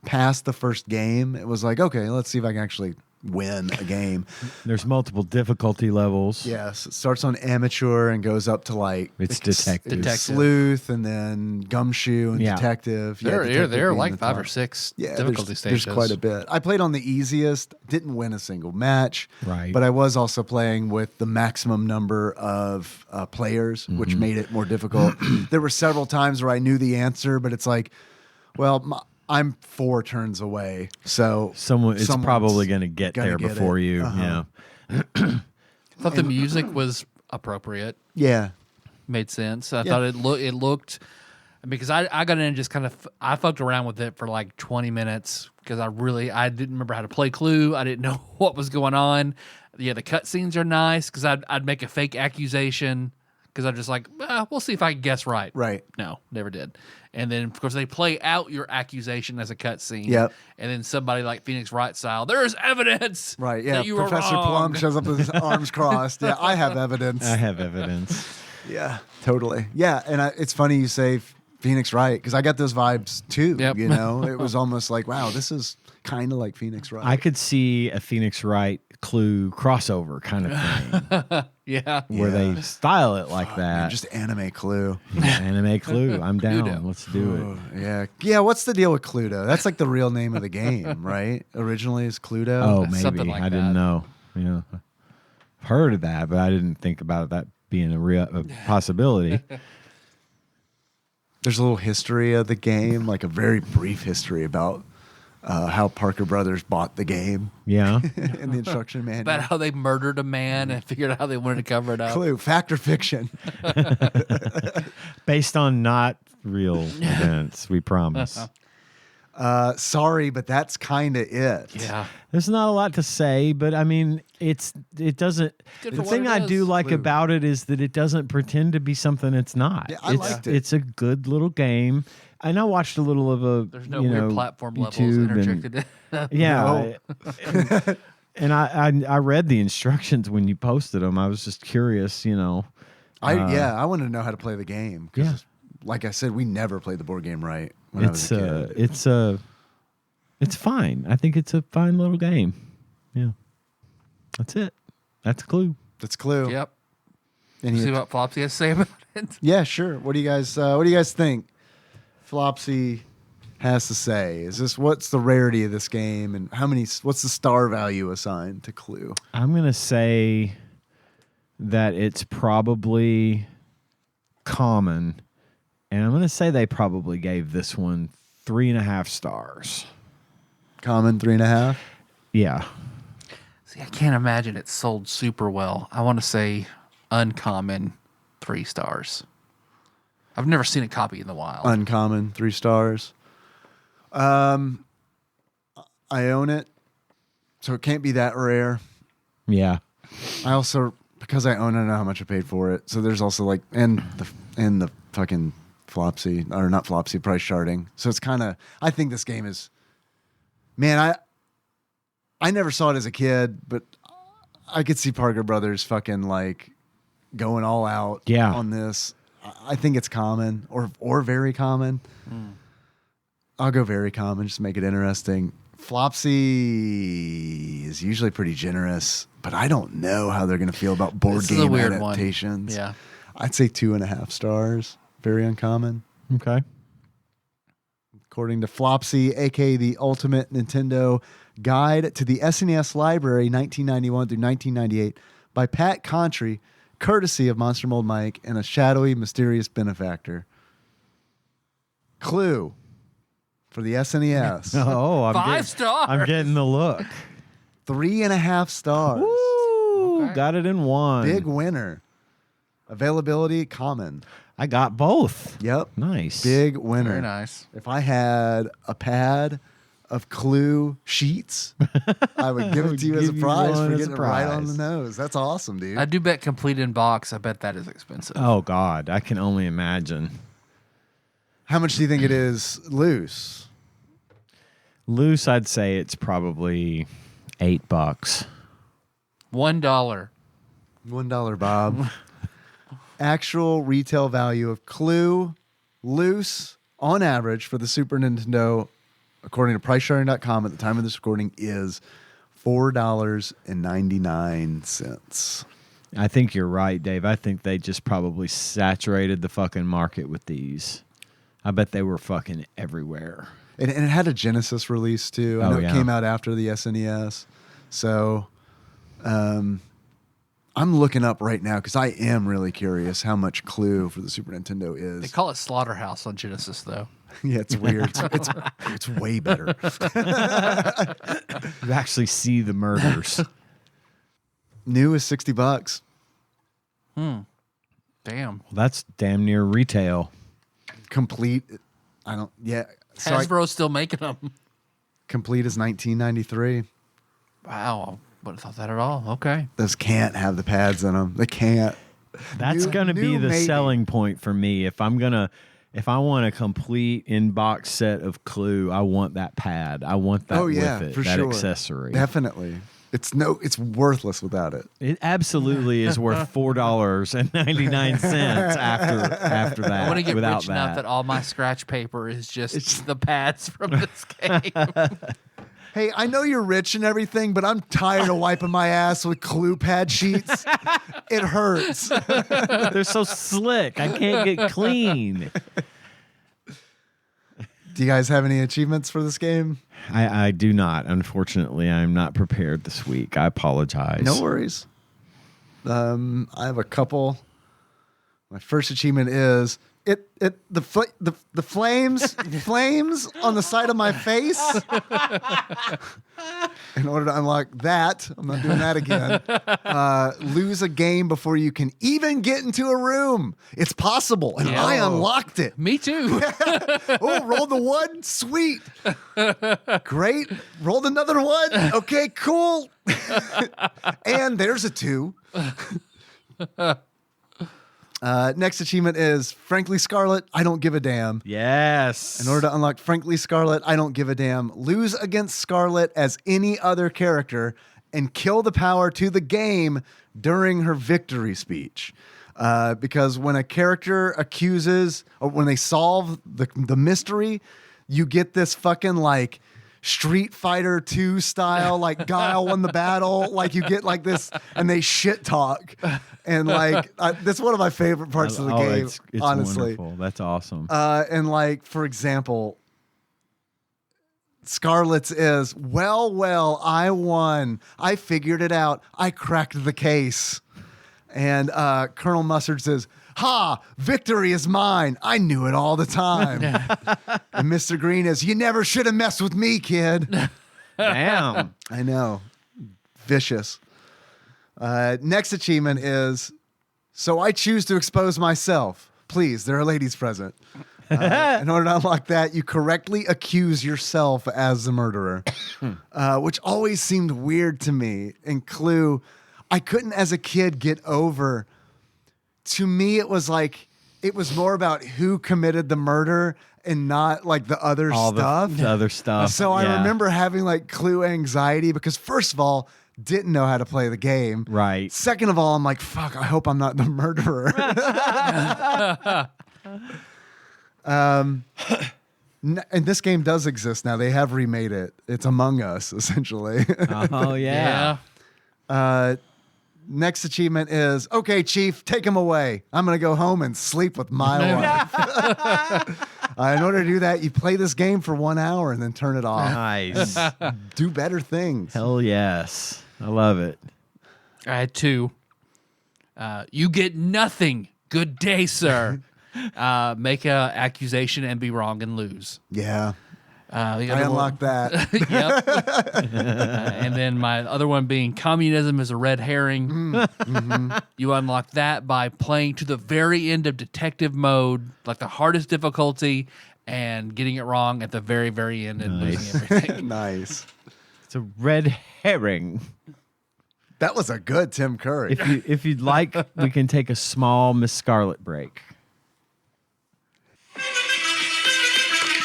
past the first game, it was like, okay, let's see if I can actually win a game. There's multiple difficulty levels. Yes, it starts on amateur and goes up to like It's detective. sleuth, and then gumshoe and Yeah. detective. There are being like the 5 top. or 6 Yeah, difficulty stages. there's quite a bit. I played on the easiest, didn't win a single match, Right. but I was also playing with the maximum number of players, which made it more difficult. There were several times where I knew the answer, but it's like, well, I'm 4 turns away, so It's someone's probably going to get gonna there get before it. you. Uh-huh. Yeah. I thought the music was appropriate. Yeah, Made sense. I Yeah. thought it looked because I got in and just kind of I fucked around with it for like 20 minutes because I didn't remember how to play Clue. I didn't know what was going on. Yeah, the cutscenes are nice because I'd make a fake accusation because I'm just like, we'll see if I can guess right. right. No, never did. And then, of course, they play out your accusation as a cutscene. Yep. And then somebody like Phoenix Wright style, there's evidence. Right, yeah. That you Professor were wrong. Plum shows up with his arms crossed. Yeah, I have evidence. I have evidence. Yeah, totally. Yeah, and it's funny you say Phoenix Wright because I got those vibes too. Yep. You know, it was almost like, wow, this is kind of like Phoenix Wright. I could see a Phoenix Wright Clue crossover kind of thing Yeah. where Yeah. they style it like Man, that. just anime Clue. Anime Clue. I'm down. Cluedo. Let's do it. Oh, yeah, yeah. What's the deal with Cluedo? That's like the real name of the game, right? Originally, is Cluedo. Oh, maybe. something like I didn't that. know. Yeah. I've heard of that, but I didn't think about that being a possibility. There's a little history of the game, like a very brief history about how Parker Brothers bought the game Yeah. in the instruction manual. About how they murdered a man and figured out how they wanted to cover it up. Clue, fact or fiction? Based on not real events, we promise. Sorry, but that's kind of it. Yeah. There's not a lot to say, but I mean, it doesn't. Good The for what thing it I is. do like Clue. about it is that it doesn't pretend to be something it's not. Yeah, I liked it. It's a good little game. And I watched a little of a. There's no you weird know, platform levels YouTube and- interjected in. Yeah. And I read the instructions when you posted them. I was just curious, you know. I wanted to know how to play the game. 'Cause Yeah. like I said, we never played the board game right when I was a It's kid. it's fine. I think it's a fine little game. Yeah. That's it. That's Clue. That's Clue. Yep. And See what Flopsy has to say about it. yeah, sure. What do you guys think? Flopsy has to say. What's the rarity of this game, and what's the star value assigned to Clue? I'm gonna say that it's probably common, and I'm gonna say they probably gave this one 3.5 stars. Common 3.5. Yeah. See, I can't imagine it sold super well. I want to say uncommon 3 stars. I've never seen a copy in the wild. Uncommon 3 stars. I own it, so it can't be that rare. Yeah. I also, because I own it, I know how much I paid for it. So there's also like and the fucking Flopsy, or not Flopsy, price charting. So it's kind of, I think this game is, man, I never saw it as a kid, but I could see Parker Brothers fucking like going all out Yeah. on this. I think it's common or very common. I'll go very common, just to make it interesting. Flopsy is usually pretty generous, but I don't know how they're going to feel about board This is a game weird one. adaptations. Yeah. I'd say 2.5 stars. Very uncommon. Okay. According to Flopsy, aka the Ultimate Nintendo Guide to the SNES Library 1991 through 1998 by Pat Contry, courtesy of Monster Mold Mike and a shadowy, mysterious benefactor. Clue for the SNES. Oh, 5 stars. I'm getting the look. 3.5 stars. Ooh, Okay. got it in one. Big winner. Availability common. I got both. Yep. Nice. Big winner. Very nice. If I had a pad of Clue sheets, I would give it to you as a give you prize one for as getting a it right on the prize. nose. That's awesome, dude. I do bet complete in box. I bet that is expensive. Oh God, I can only imagine. How much do you think it is loose? Loose, I'd say it's probably $8. $1. $1, Bob. Actual retail value of Clue loose on average for the Super Nintendo, according to PriceSharing.com at the time of this recording, is $4.99. I think you're right, Dave. I think they just probably saturated the fucking market with these. I bet they were fucking everywhere. And it had a Genesis release too. I know yeah. it came out after the SNES. So I'm looking up right now because I am really curious how much Clue for the Super Nintendo They is. call it Slaughterhouse on Genesis, though. Yeah, it's weird. It's way better. You actually see the murders. New is $60. Damn. Well, that's damn near retail. Complete. I don't. Yeah. Sorry. Hasbro's still making them. Complete is $19.93. Wow. I wouldn't have thought that at all. Okay. Those can't have the pads in them. They can't. That's New- going to be new the maybe. selling point for me. If I want a complete in-box set of Clue, I want that pad. I want that with it, for that sure. accessory. Definitely. It's worthless without it. It absolutely is worth $4.99 after that. I want to get without rich enough that all my scratch paper is just the pads from this game. Hey, I know you're rich and everything, but I'm tired of wiping my ass with Clue pad sheets. It hurts. They're so slick. I can't get clean. Do you guys have any achievements for this game? I do not. Unfortunately, I'm not prepared this week. I apologize. No worries. I have a couple. My first achievement is the flames on the side of my face. In order to unlock that, I'm not doing that again. Lose a game before you can even get into a room. It's possible, and Yeah. I unlocked it. Me too. Oh, rolled the one. Sweet. Great. Rolled another one. Okay, cool. And there's a 2. Next achievement is Frankly Scarlet, I don't give a damn. Yes. In order to unlock Frankly Scarlet, I don't give a damn. Lose against Scarlet as any other character and kill the power to the game during her victory speech. Because when a character accuses, or when they solve the mystery, you get this fucking like Street Fighter 2 style, like Guile won the battle. Like you get like this, and they shit talk. And like, that's one of my favorite parts of the game, it's honestly. wonderful. That's awesome. And like, for example, Scarlet's is, well, I won. I figured it out. I cracked the case. And Colonel Mustard says, ha, victory is mine. I knew it all the time. And Mr. Green is, you never should have messed with me, kid. Damn. I know. Vicious. Next achievement is, so I choose to expose myself. Please, there are ladies present. In order to unlock that, you correctly accuse yourself as the murderer, which always seemed weird to me. In Clue, I couldn't as a kid get over. To me, it was more about who committed the murder and not like the other All stuff. the other stuff. So I yeah. remember having like Clue anxiety because first of all, didn't know how to play the game. Right. Second of all, I'm like, fuck, I hope I'm not the murderer. And this game does exist now. They have remade it. It's Among Us, essentially. Oh, yeah. Next achievement is, okay, Chief, take him away. I'm going to go home and sleep with my wife. In order to do that, you play this game for 1 hour and then turn it off. Nice. Do better things. Hell yes. I love it. I had 2. You get nothing. Good day, sir. Make a accusation and be wrong and lose. Yeah. The I other unlocked that. Yep. And then my other one being communism is a red herring. Mm-hmm. You unlock that by playing to the very end of detective mode, like the hardest difficulty, and getting it wrong at the very, very end and losing everything. Nice. It's a red herring. That was a good Tim Curry. If you'd like, we can take a small Miss Scarlet break.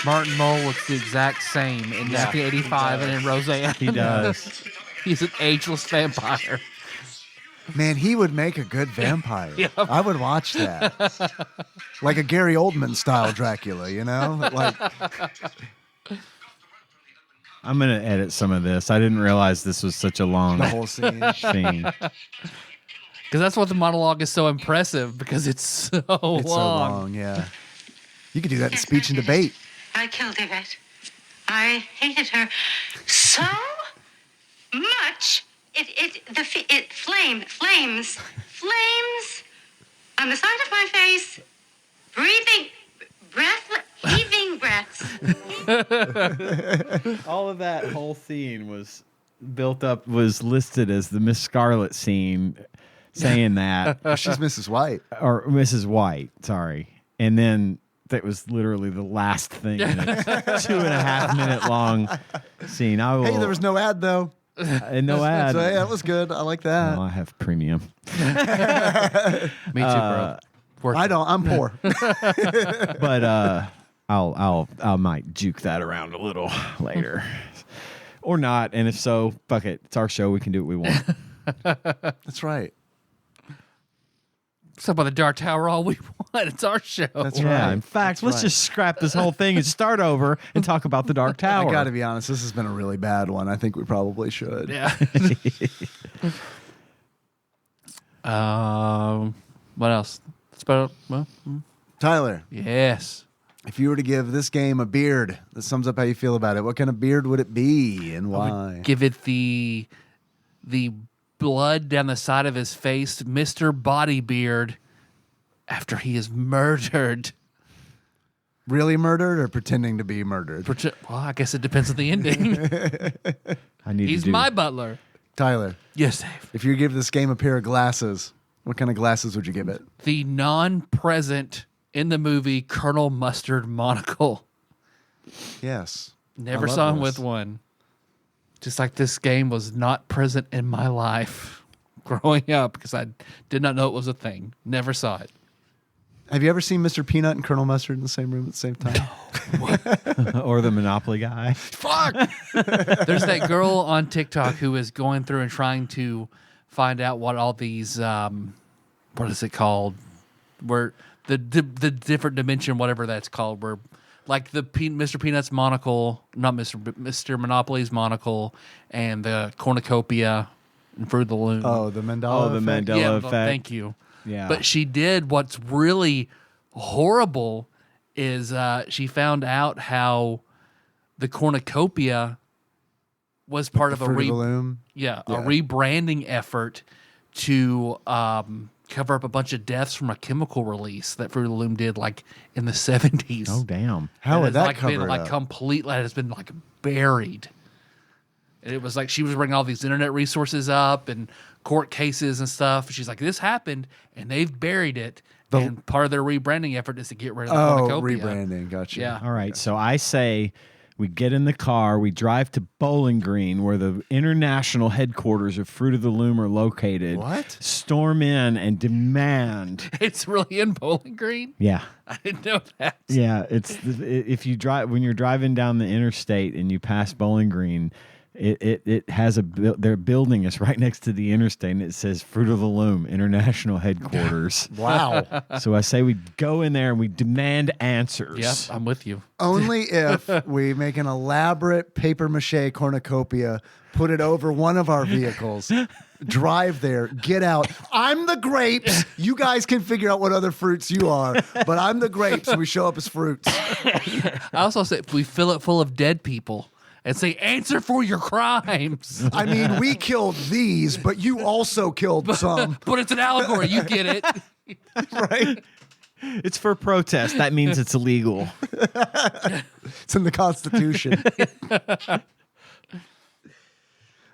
Martin Mull looks the exact same in 1985 and in Roseanne. He does. He's an ageless vampire. Man, he would make a good vampire. I would watch that. Like a Gary Oldman style Dracula, you know? Like I'm gonna edit some of this. I didn't realize this was such a long The whole scene. scene. Because that's what the monologue is so impressive, because it's so long. It's so long, yeah. You could do that in speech and debate. I killed Yvette. I hated her so much. It flames on the side of my face, heaving breaths. All of that whole scene was built up, was listed as the Miss Scarlet scene, saying that, She's Mrs. White. or Mrs. White, sorry. And then that was literally the last thing in a 2.5 minute long scene. I will, Hey, there was no ad, though. and no ad. So, hey, that was good. I like that. Well, I have premium. Me too, bro. Worth I it. don't. I'm poor. But I might juke that around a little later, or not. And if so, fuck it. It's our show. We can do what we want. That's right. Talk about the Dark Tower all we want. It's our show. That's Yeah. right. In fact, That's let's right. just scrap this whole thing and start over and talk about the Dark Tower. I got to be honest. This has been a really bad one. I think we probably should. Yeah. What else? That's about well. Tyler, Yes. if you were to give this game a beard that sums up how you feel about it, what kind of beard would it be and I why? would give it the blood down the side of his face, Mr. Bodybeard, after he is murdered. Really murdered or pretending to be murdered? Well, I guess it depends on the ending. I need He's to do my butler. Tyler, Yes, Dave. if you give this game a pair of glasses, what kind of glasses would you give it? The non-present in the movie Colonel Mustard monocle. Yes. Never I love saw him this. with one. Just like this game was not present in my life growing up because I did not know it was a thing. Never saw it. Have you ever seen Mr. Peanut and Colonel Mustard in the same room at the same time? or the Monopoly guy. Fuck! There's that girl on TikTok who is going through and trying to find out what all these, what is it called? Where the different dimension, whatever that's called, where like the Mr. Peanut's monocle, not Mr. Monopoly's monocle, and the cornucopia and Fruit of the Loom. Oh, the Mandela. Oh, the effect? Mandela yeah, effect. thank you. Yeah. But she did what's really horrible is she found out how the cornucopia was part of a Fruit of the Loom. a rebranding effort to cover up a bunch of deaths from a chemical release that Fruit of the Loom did like in the 70s. Oh, damn. How And would it's that like cover been it like up? completely has been like buried. And it was like she was bringing all these internet resources up and court cases and stuff. She's like, this happened and they've buried it. And part of their rebranding effort is to get rid of the Oh, cornucopia. rebranding. Gotcha. Yeah. All right, so I say we get in the car, we drive to Bowling Green, where the international headquarters of Fruit of the Loom are located. What? Storm in and demand. It's really in Bowling Green? Yeah. I didn't know that. Yeah, it's if you drive when you're driving down the interstate and you pass Bowling Green, it has their building is right next to the interstate and it says Fruit of the Loom International Headquarters. Wow. So I say we go in there and we demand answers. Yep, I'm with you. Only if we make an elaborate paper mache cornucopia, put it over one of our vehicles, drive there, get out. I'm the grapes. You guys can figure out what other fruits you are, but I'm the grapes. We show up as fruits. I also said we fill it full of dead people and say, answer for your crimes. I mean, we killed these, but you also killed some, But it's an allegory. You get it. right? It's for protest. That means it's illegal. It's in the Constitution.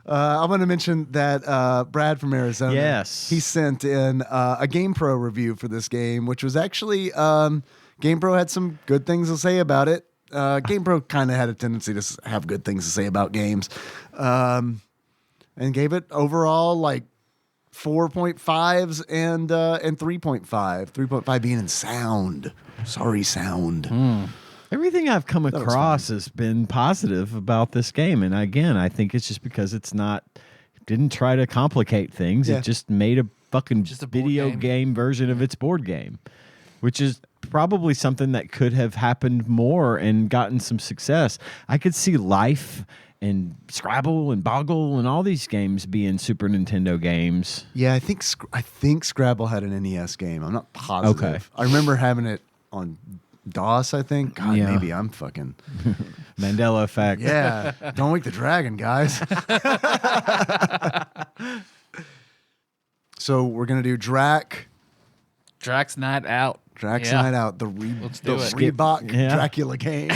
I'm going to mention that Brad from Arizona. Yes. He sent in a GamePro review for this game, which was actually GamePro had some good things to say about it. GamePro kind of had a tendency to have good things to say about games, and gave it overall like 4.5s and 3.5. 3.5 being in sound. Sorry, sound. Everything I've come was across has been positive about this game. And again, I think it's just because didn't try to complicate things. Yeah. It just made a fucking Just a board video game. game version of its board game, which is probably something that could have happened more and gotten some success. I could see Life and Scrabble and Boggle and all these games being Super Nintendo games. Yeah, I think Scrabble had an NES game. I'm not positive. Okay. I remember having it on DOS, I think. God, Yeah. maybe I'm fucking... Mandela effect. Yeah. Don't wake the dragon, guys. So we're going to do Drac. Drax Night Out. Drax Yeah. Night Out. The Let's do it. Reebok Yeah. Dracula game.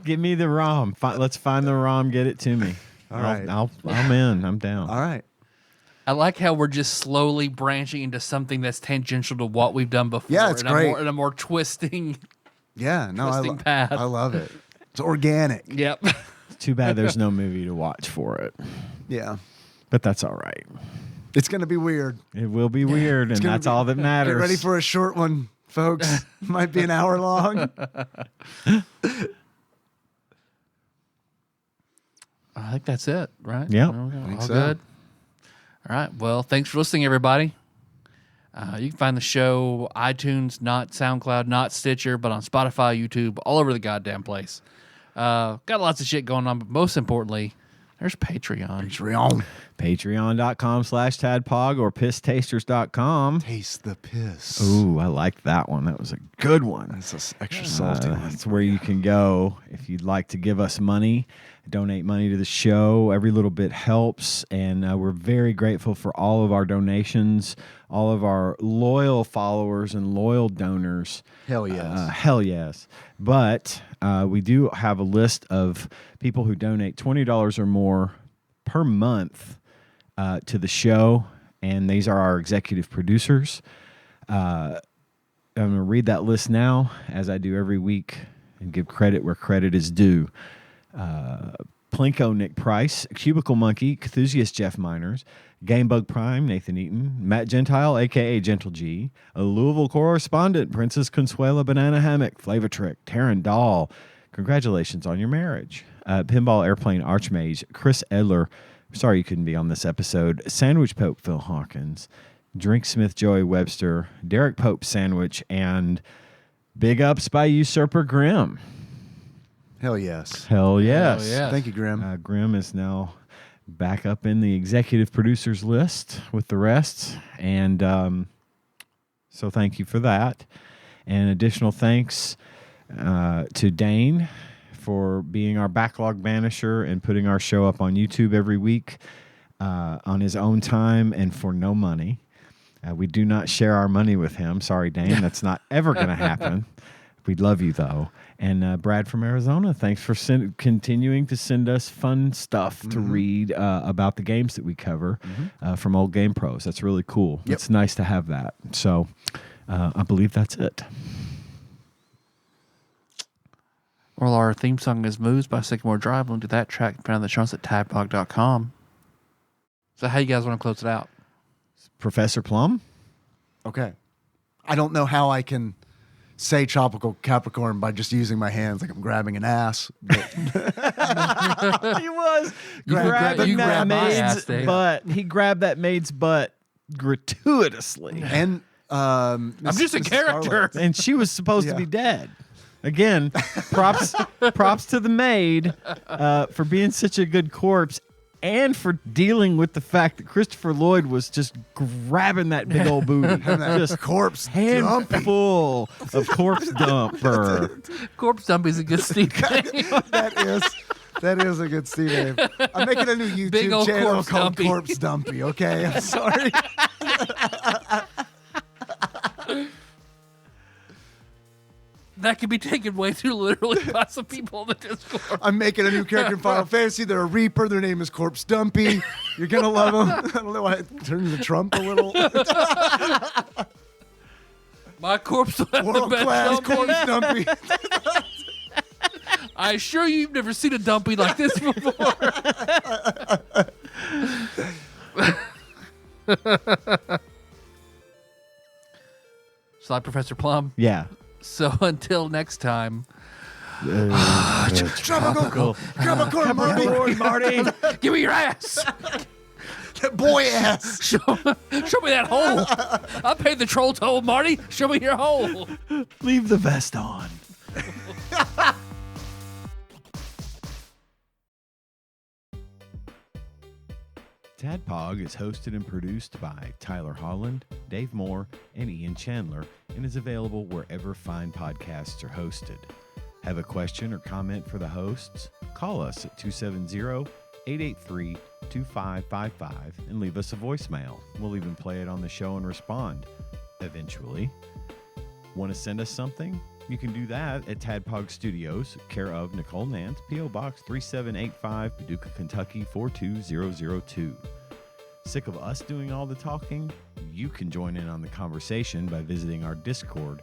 Give me the ROM. Let's find the ROM. Get it to me. All right. I'm in. I'm down. All right. I like how we're just slowly branching into something that's tangential to what we've done before. Yeah, it's great. In a more twisting. Yeah. No, Twisting path. I love it. It's organic. Yep. Too bad there's no movie to watch for it. Yeah. But that's all right. It's going to be weird. It will be weird, and gonna that's be- all that matters. Get ready for a short one, folks. Might be an hour long. I think that's it, right? Yep. All think so. good. All right. Well, thanks for listening, everybody. You can find the show iTunes, not SoundCloud, not Stitcher, but on Spotify, YouTube, all over the goddamn place. Got lots of shit going on, but most importantly, there's Patreon. Patreon. Patreon.com/TADPOG or pisstasters.com. Taste the piss. Ooh, I liked that one. That was a good one. That's an extra salty one. That's where you can go if you'd like to give us money, donate money to the show. Every little bit helps, and we're very grateful for all of our donations, all of our loyal followers and loyal donors. Hell yes. Hell yes. But we do have a list of people who donate $20 or more per month to the show, and these are our executive producers. I'm going to read that list now, as I do every week, and give credit where credit is due. Plinko Nick Price, Cubicle Monkey, Cthusiast Jeff Miners, Gamebug Prime Nathan Eaton, Matt Gentile, a.k.a. Gentle G, a Louisville correspondent, Princess Consuela Banana Hammock, Flavor Trick, Taryn Dahl, congratulations on your marriage. Pinball Airplane Archmage, Chris Edler, sorry you couldn't be on this episode, Sandwich Pope Phil Hawkins, Drink Smith Joey Webster, Derek Pope Sandwich, and big ups by Usurper Grimm. Hell yes. Hell yes. Hell yeah. Thank you, Grim. Grimm is now back up in the executive producers list with the rest. And so thank you for that. And additional thanks to Dane for being our backlog banisher and putting our show up on YouTube every week on his own time and for no money. We do not share our money with him. Sorry, Dane. That's not ever going to happen. We'd love you, though. And Brad from Arizona, thanks for continuing to send us fun stuff to read about the games that we cover from Old Game Pros. That's really cool. Yep. It's nice to have that. So I believe that's it. Well, our theme song is Moves by Sycamore Drive. Link to that track found in the show notes at tadpog.com. So how you guys want to close it out? Professor Plum? Okay. I don't know how I can say Tropical Capricorn by just using my hands like I'm grabbing an ass. But He was You grabbing that grabbed my ass, maid's Dave. butt. He grabbed that maid's butt gratuitously. and I'm just a character. And she was supposed to Yeah. be dead. Again, props to the maid for being such a good corpse and for dealing with the fact that Christopher Lloyd was just grabbing that big old booty. Just corpse handful of corpse dumper. Corpse Dumpy's a good Steve name. That is a good Steve name. I'm making a new Big YouTube old channel Corpse called Dumpy. Corpse Dumpy. Okay, I'm sorry. That could be taken way too literally by some people in the Discord. I'm making a new character in Final Fantasy. They're a Reaper. Their name is Corpse Dumpy. You're gonna love them. I don't know why I turned into Trump a little. My corpse will have the World best class dumpy. Corpse Dumpy. I assure you, you've never seen a dumpy like this before. It's like Professor Plum. Yeah. So until next time, Tropical Capricorn Marty. give me your ass. Boy ass. Show me that hole. I paid the troll toll, Marty. Show me your hole. Leave the vest on. TADPOG is hosted and produced by Tyler Holland, Dave Moore, and Ian Chandler, and is available wherever fine podcasts are hosted. Have a question or comment for the hosts? Call us at 270-883-2555 and leave us a voicemail. We'll even play it on the show and respond eventually. Want to send us something? You can do that at Tadpog Studios, care of Nicole Nance, P.O. Box 3785, Paducah, Kentucky 42002. Sick of us doing all the talking? You can join in on the conversation by visiting our Discord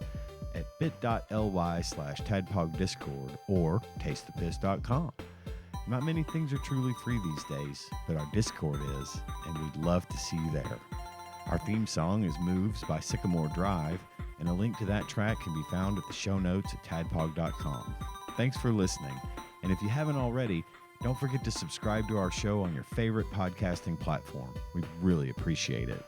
at bit.ly/tadpogdiscord or tastethepiss.com. Not many things are truly free these days, but our Discord is, and we'd love to see you there. Our theme song is Moves by Sycamore Drive, and a link to that track can be found at the show notes at tadpog.com. Thanks for listening, and if you haven't already, don't forget to subscribe to our show on your favorite podcasting platform. We'd really appreciate it.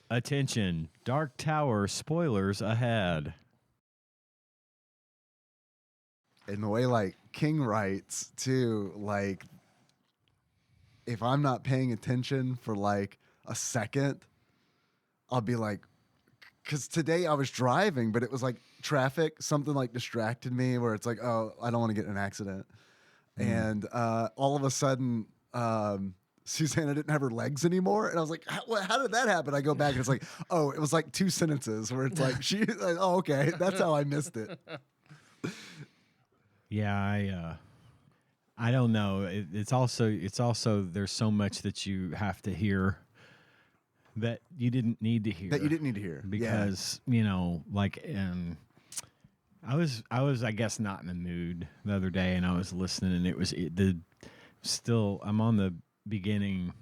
Attention, Dark Tower spoilers ahead. And the way like King writes too, like if I'm not paying attention for like a second, I'll be like, because today I was driving, but it was like traffic, something like distracted me where it's like, oh, I don't want to get in an accident. And all of a sudden, Susanna didn't have her legs anymore. And I was like, how did that happen? I go back and it's like, oh, it was like 2 sentences where it's like, like, oh, okay, that's how I missed it. Yeah, I don't know. It's also there's so much that you have to hear that you didn't need to hear. Because, you know, like I was I guess not in the mood the other day, and I was listening, and I'm on the beginning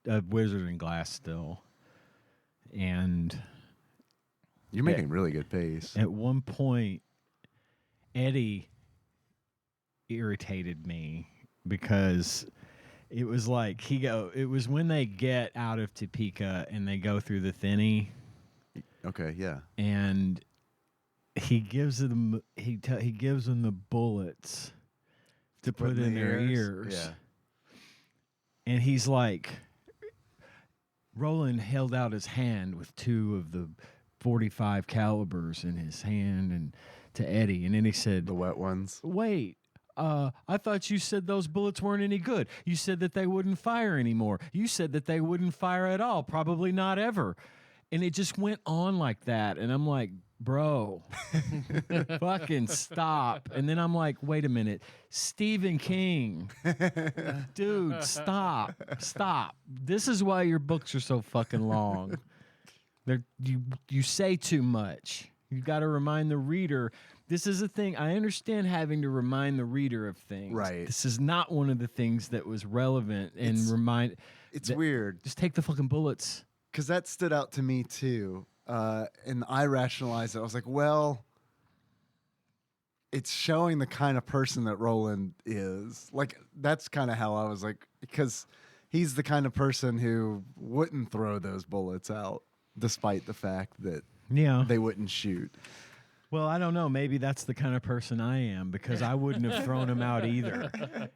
of Wizard and Glass still. And you're making really good pace. At one point Eddie irritated me because it was like it was when they get out of Topeka and they go through the Thinny. Okay, yeah. And he gives them the bullets to put in their ears. Yeah. And he's like, Roland held out his hand with 2 of the 45 calibers in his hand and to Eddie, and then he said, the wet ones. Wait, I thought you said those bullets weren't any good. You said that they wouldn't fire anymore. You said that they wouldn't fire at all, probably not ever. And it just went on like that, and I'm like, bro, fucking stop. And then I'm like, wait a minute, Stephen King, dude, stop. This is why your books are so fucking long. You say too much. You got to remind the reader. This is a thing. I understand having to remind the reader of things. Right. This is not one of the things that was relevant and It's weird. Just take the fucking bullets. Because that stood out to me too. And I rationalized it. I was like, well, it's showing the kind of person that Roland is. Like, that's kind of how I was like, because he's the kind of person who wouldn't throw those bullets out, despite the fact that they wouldn't shoot. Well, I don't know. Maybe that's the kind of person I am, because I wouldn't have thrown him out either.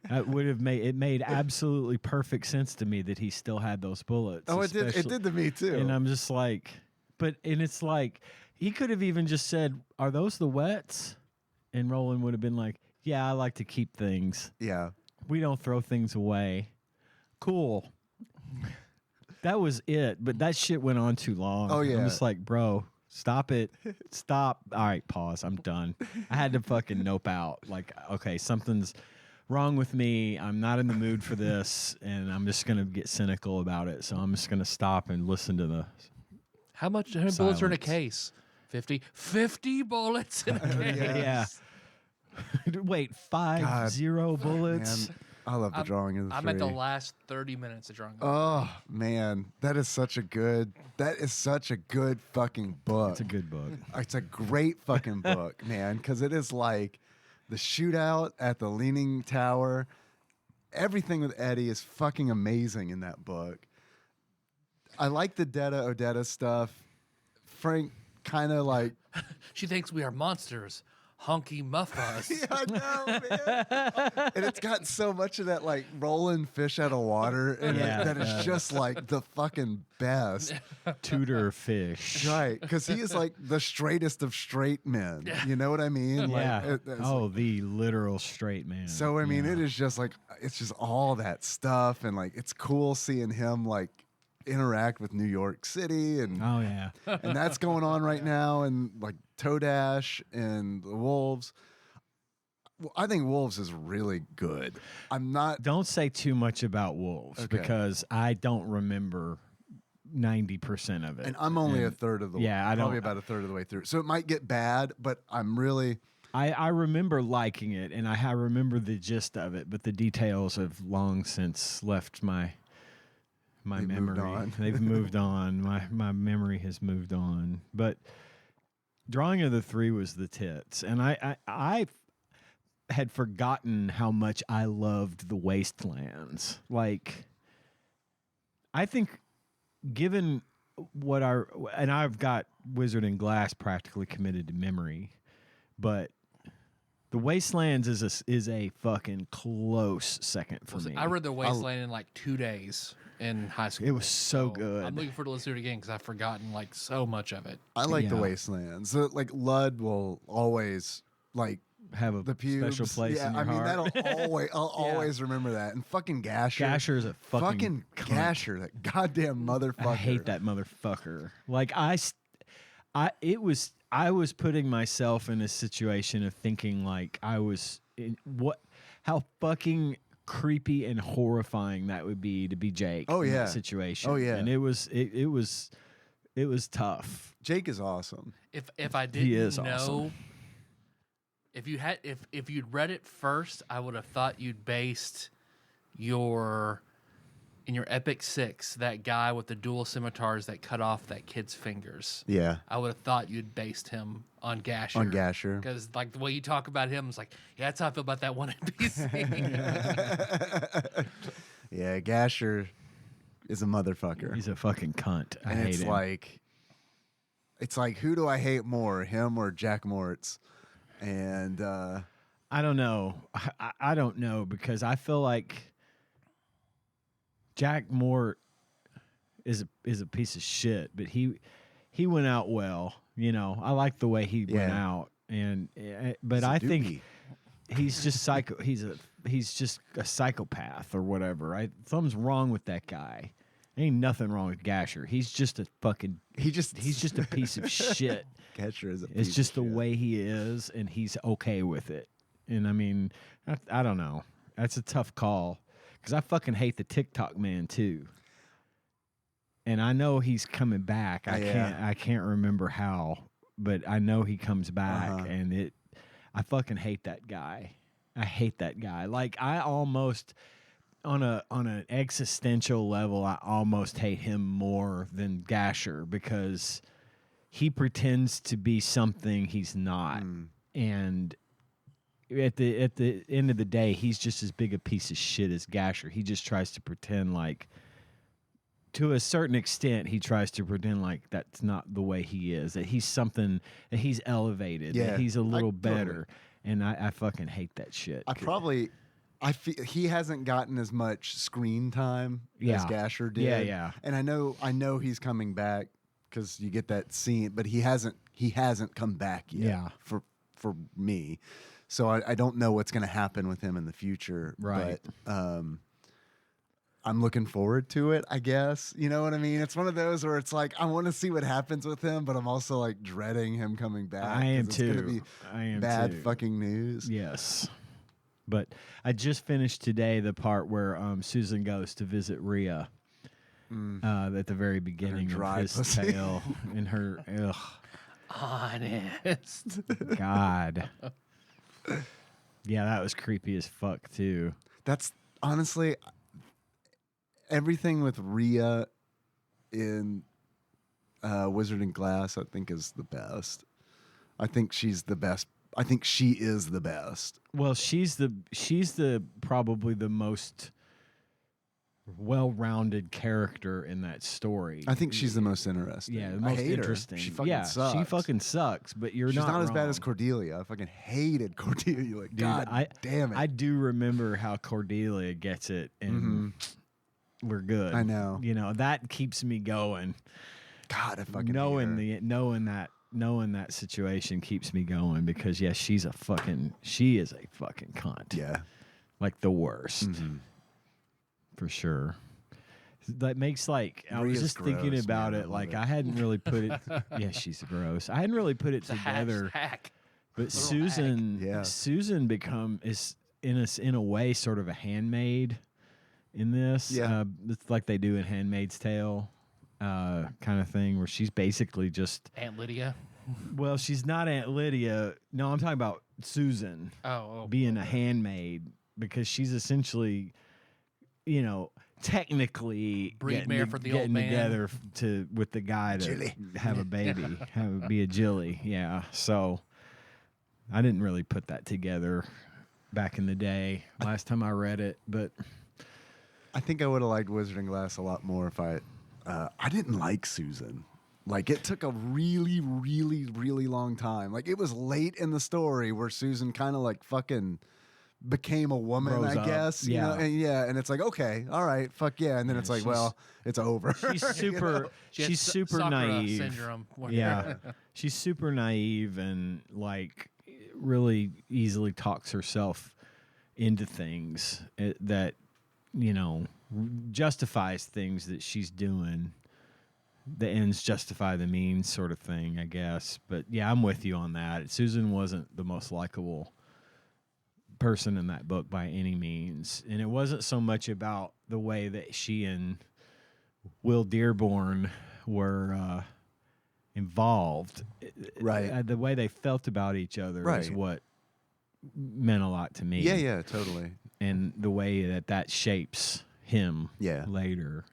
It made absolutely perfect sense to me that he still had those bullets. Oh, it did to me too. And I'm just like, and it's like, he could have even just said, "Are those the wets?" And Roland would have been like, "Yeah, I like to keep things. Yeah. We don't throw things away." Cool. That was it. But that shit went on too long. Oh, yeah. I'm just like, bro, stop it. Stop. All right, pause. I'm done. I had to fucking nope out. Like, okay, something's wrong with me. I'm not in the mood for this, and I'm just going to get cynical about it. So I'm just going to stop and listen to the How many bullets are in a case? 50? 50 bullets in a case. Yeah. Wait, 50 bullets? Man, I love the drawing of the I'm three. at the last 30 minutes of drawing. Oh man, that is such a good fucking book. It's a good book. It's a great fucking book, man, because it is like the shootout at the Leaning Tower. Everything with Eddie is fucking amazing in that book. I like the Odetta stuff. Frank kind of like She thinks we are monsters, honky muffas. Yeah, I know, man. And it's got so much of that like rolling fish out of water in Yeah. it that it's just like the fucking best. Tudor fish. Right. Because he is like the straightest of straight men. You know what I mean? Yeah. It's Oh, the literal straight man. so, I mean, Yeah. it is just like, it's just all that stuff. And like, it's cool seeing him like interact with New York City and Oh yeah. and that's going on right now, and like Todash and the Wolves. Well, I think Wolves is really good. I'm not. Don't say too much about Wolves Okay. because I don't remember 90% of it. And I'm only a third of the way. Yeah, I don't- probably about a third of the way through. So it might get bad, but I'm really. I remember liking it, and I remember the gist of it, but the details have long since left my They've memory. moved on. They've moved on. My memory has moved on. But Drawing of the Three was the tits, and I had forgotten how much I loved the Wastelands. Like, I think given what I've got Wizard and Glass practically committed to memory, but the Wastelands is a fucking close second for me. I read The Wasteland in like 2 days in high school. It was so good. I'm looking forward to listening to it again because I've forgotten like so much of it. I like the Yeah. Wastelands. So, like Lud will always like Have a the pubes. special place Yeah, in your I mean heart. that'll always. I'll always remember that. And fucking Gasher. Gasher is a fucking cunt. Gasher. That goddamn motherfucker. I hate that motherfucker. Like I was putting myself in a situation of thinking like I was in how fucking creepy and horrifying that would be to be Jake. Oh, in yeah. that situation. Oh, yeah. and it was tough. Jake is awesome. If I He is didn't know, awesome. if you'd read it first, I would have thought you'd based your Epic 6, that guy with the dual scimitars that cut off that kid's fingers. Yeah. I would have thought you'd based him on Gasher. On Gasher. Because like the way you talk about him, it's like, yeah, that's how I feel about that one NPC. Yeah, Gasher is a motherfucker. He's a fucking cunt. I and hate it's him. it's like who do I hate more, him or Jack Moritz? And I don't know. I don't know because I feel like Jack Moore is a piece of shit, but he went out well. You know, I like the way he went Yeah. out, but I think dookie. he's just psycho. He's just a psychopath or whatever. Something's wrong with that guy. Ain't nothing wrong with Gasher. He's just a fucking. He's just a piece of shit. Gasher is a It's piece just of the shit. way he is, and he's okay with it. And I mean, I don't know. That's a tough call because I fucking hate the TikTok man too. And I know he's coming back. Yeah. I can't remember how, but I know he comes back, Uh-huh. and I fucking hate that guy. I hate that guy. Like I almost on an existential level, I almost hate him more than Gasher because he pretends to be something he's not, and at the end of the day, he's just as big a piece of shit as Gasher. He just tries to pretend like, to a certain extent, he tries to pretend like that's not the way he is. That he's something, that he's elevated. Yeah, that he's a little totally. better. And I fucking hate that shit. I feel he hasn't gotten as much screen time as Yeah. Gasher did. Yeah. And I know he's coming back because you get that scene, but he hasn't come back yet. Yeah. For me, so I don't know what's going to happen with him in the future. Right. But I'm looking forward to it. I guess you know what I mean. It's one of those where it's like I want to see what happens with him, but I'm also like dreading him coming back. I am 'cause it's gonna too. be I am bad too. fucking news. Yes. But I just finished today the part where Susan goes to visit Rhea at the very beginning dry of his pussy. tale. In her, ugh, Honest. God. Yeah, that was creepy as fuck too. That's honestly everything with Rhea in Wizard and Glass. I think is the best. I think she's the best. I think she is the best. Well, she's the probably the most well-rounded character in that story. I think she's the most interesting. Yeah, the I most hate interesting. Her. She fucking sucks. She fucking sucks, but She's not as bad wrong. as Cordelia. I fucking hated Cordelia. Like, Dude, God damn it. I do remember how Cordelia gets it, and we're good. I know. You know, that keeps me going. God, I fucking knowing hate her. knowing that situation keeps me going because she is a fucking cunt. Yeah. Like the worst. For sure. That makes I was Maria's just thinking gross, about man. I it. love Like it. I hadn't really put it. Yeah, she's gross. I hadn't really put it It's a together. hack. But Susan, Yeah. Susan is in a way sort of a handmaid in this. Yeah. It's like they do in Handmaid's Tale, kind of thing, where she's basically just. Aunt Lydia. Well, she's not Aunt Lydia. No, I'm talking about Susan Oh, being a handmaid because she's essentially, technically Breedmare for the old getting man. together with the guy to Jilly. have a baby, be a Jilly. Yeah. So I didn't really put that together back in the day. Last time I read it, but I think I would have liked Wizarding Glass a lot more if I didn't like Susan. Like, it took a really, really, really long time. Like, it was late in the story where Susan kind of like fucking became a woman, Rose I up. guess. You know? And it's like, okay, all right, fuck yeah. And then it's like, well, it's over. she's super. She had She's super Sakura naive. syndrome. Yeah, she's super naive and really easily talks herself into things that justifies things that she's doing. The ends justify the means, sort of thing, I guess. But yeah, I'm with you on that. Susan wasn't the most likable person in that book by any means, and it wasn't so much about the way that she and Will Dearborn were involved. Right. The way they felt about each other is Right. what meant a lot to me. Yeah, totally. And the way that shapes him Yeah. later,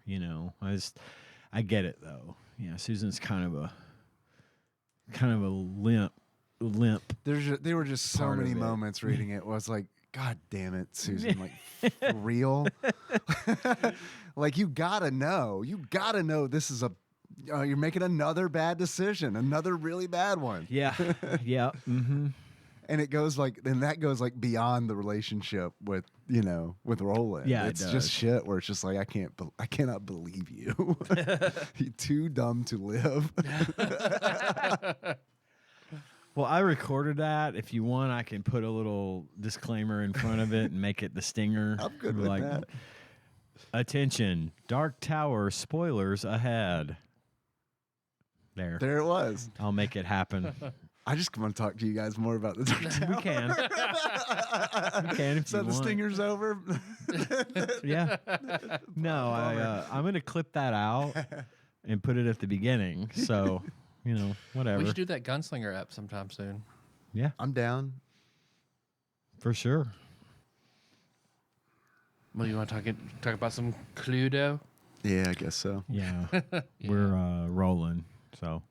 I get it though. Yeah, Susan's kind of a limp. There were just so Part of many it. moments reading it where I was like, God damn it, Susan. Like, for real? Like, you gotta know. You gotta know this is you're making another bad decision, another really bad one. Yeah, yeah. Mm-hmm. And it goes that goes beyond the relationship with Roland. Yeah, it it's does. just shit where it's just like, I cannot believe you. You're too dumb to live. Well, I recorded that. If you want, I can put a little disclaimer in front of it and make it the stinger. I'm good with that. Attention, Dark Tower spoilers ahead. There. There it was. I'll make it happen. I just want to talk to you guys more about the Dark Tower. We can. We can if So you the want. stinger's over. Yeah. No, I'm going to clip that out and put it at the beginning. So, whatever. We should do that Gunslinger app sometime soon. Yeah, I'm down. for sure. Well, you want to talk about some Cluedo? Yeah, I guess so. Yeah. We're rolling. So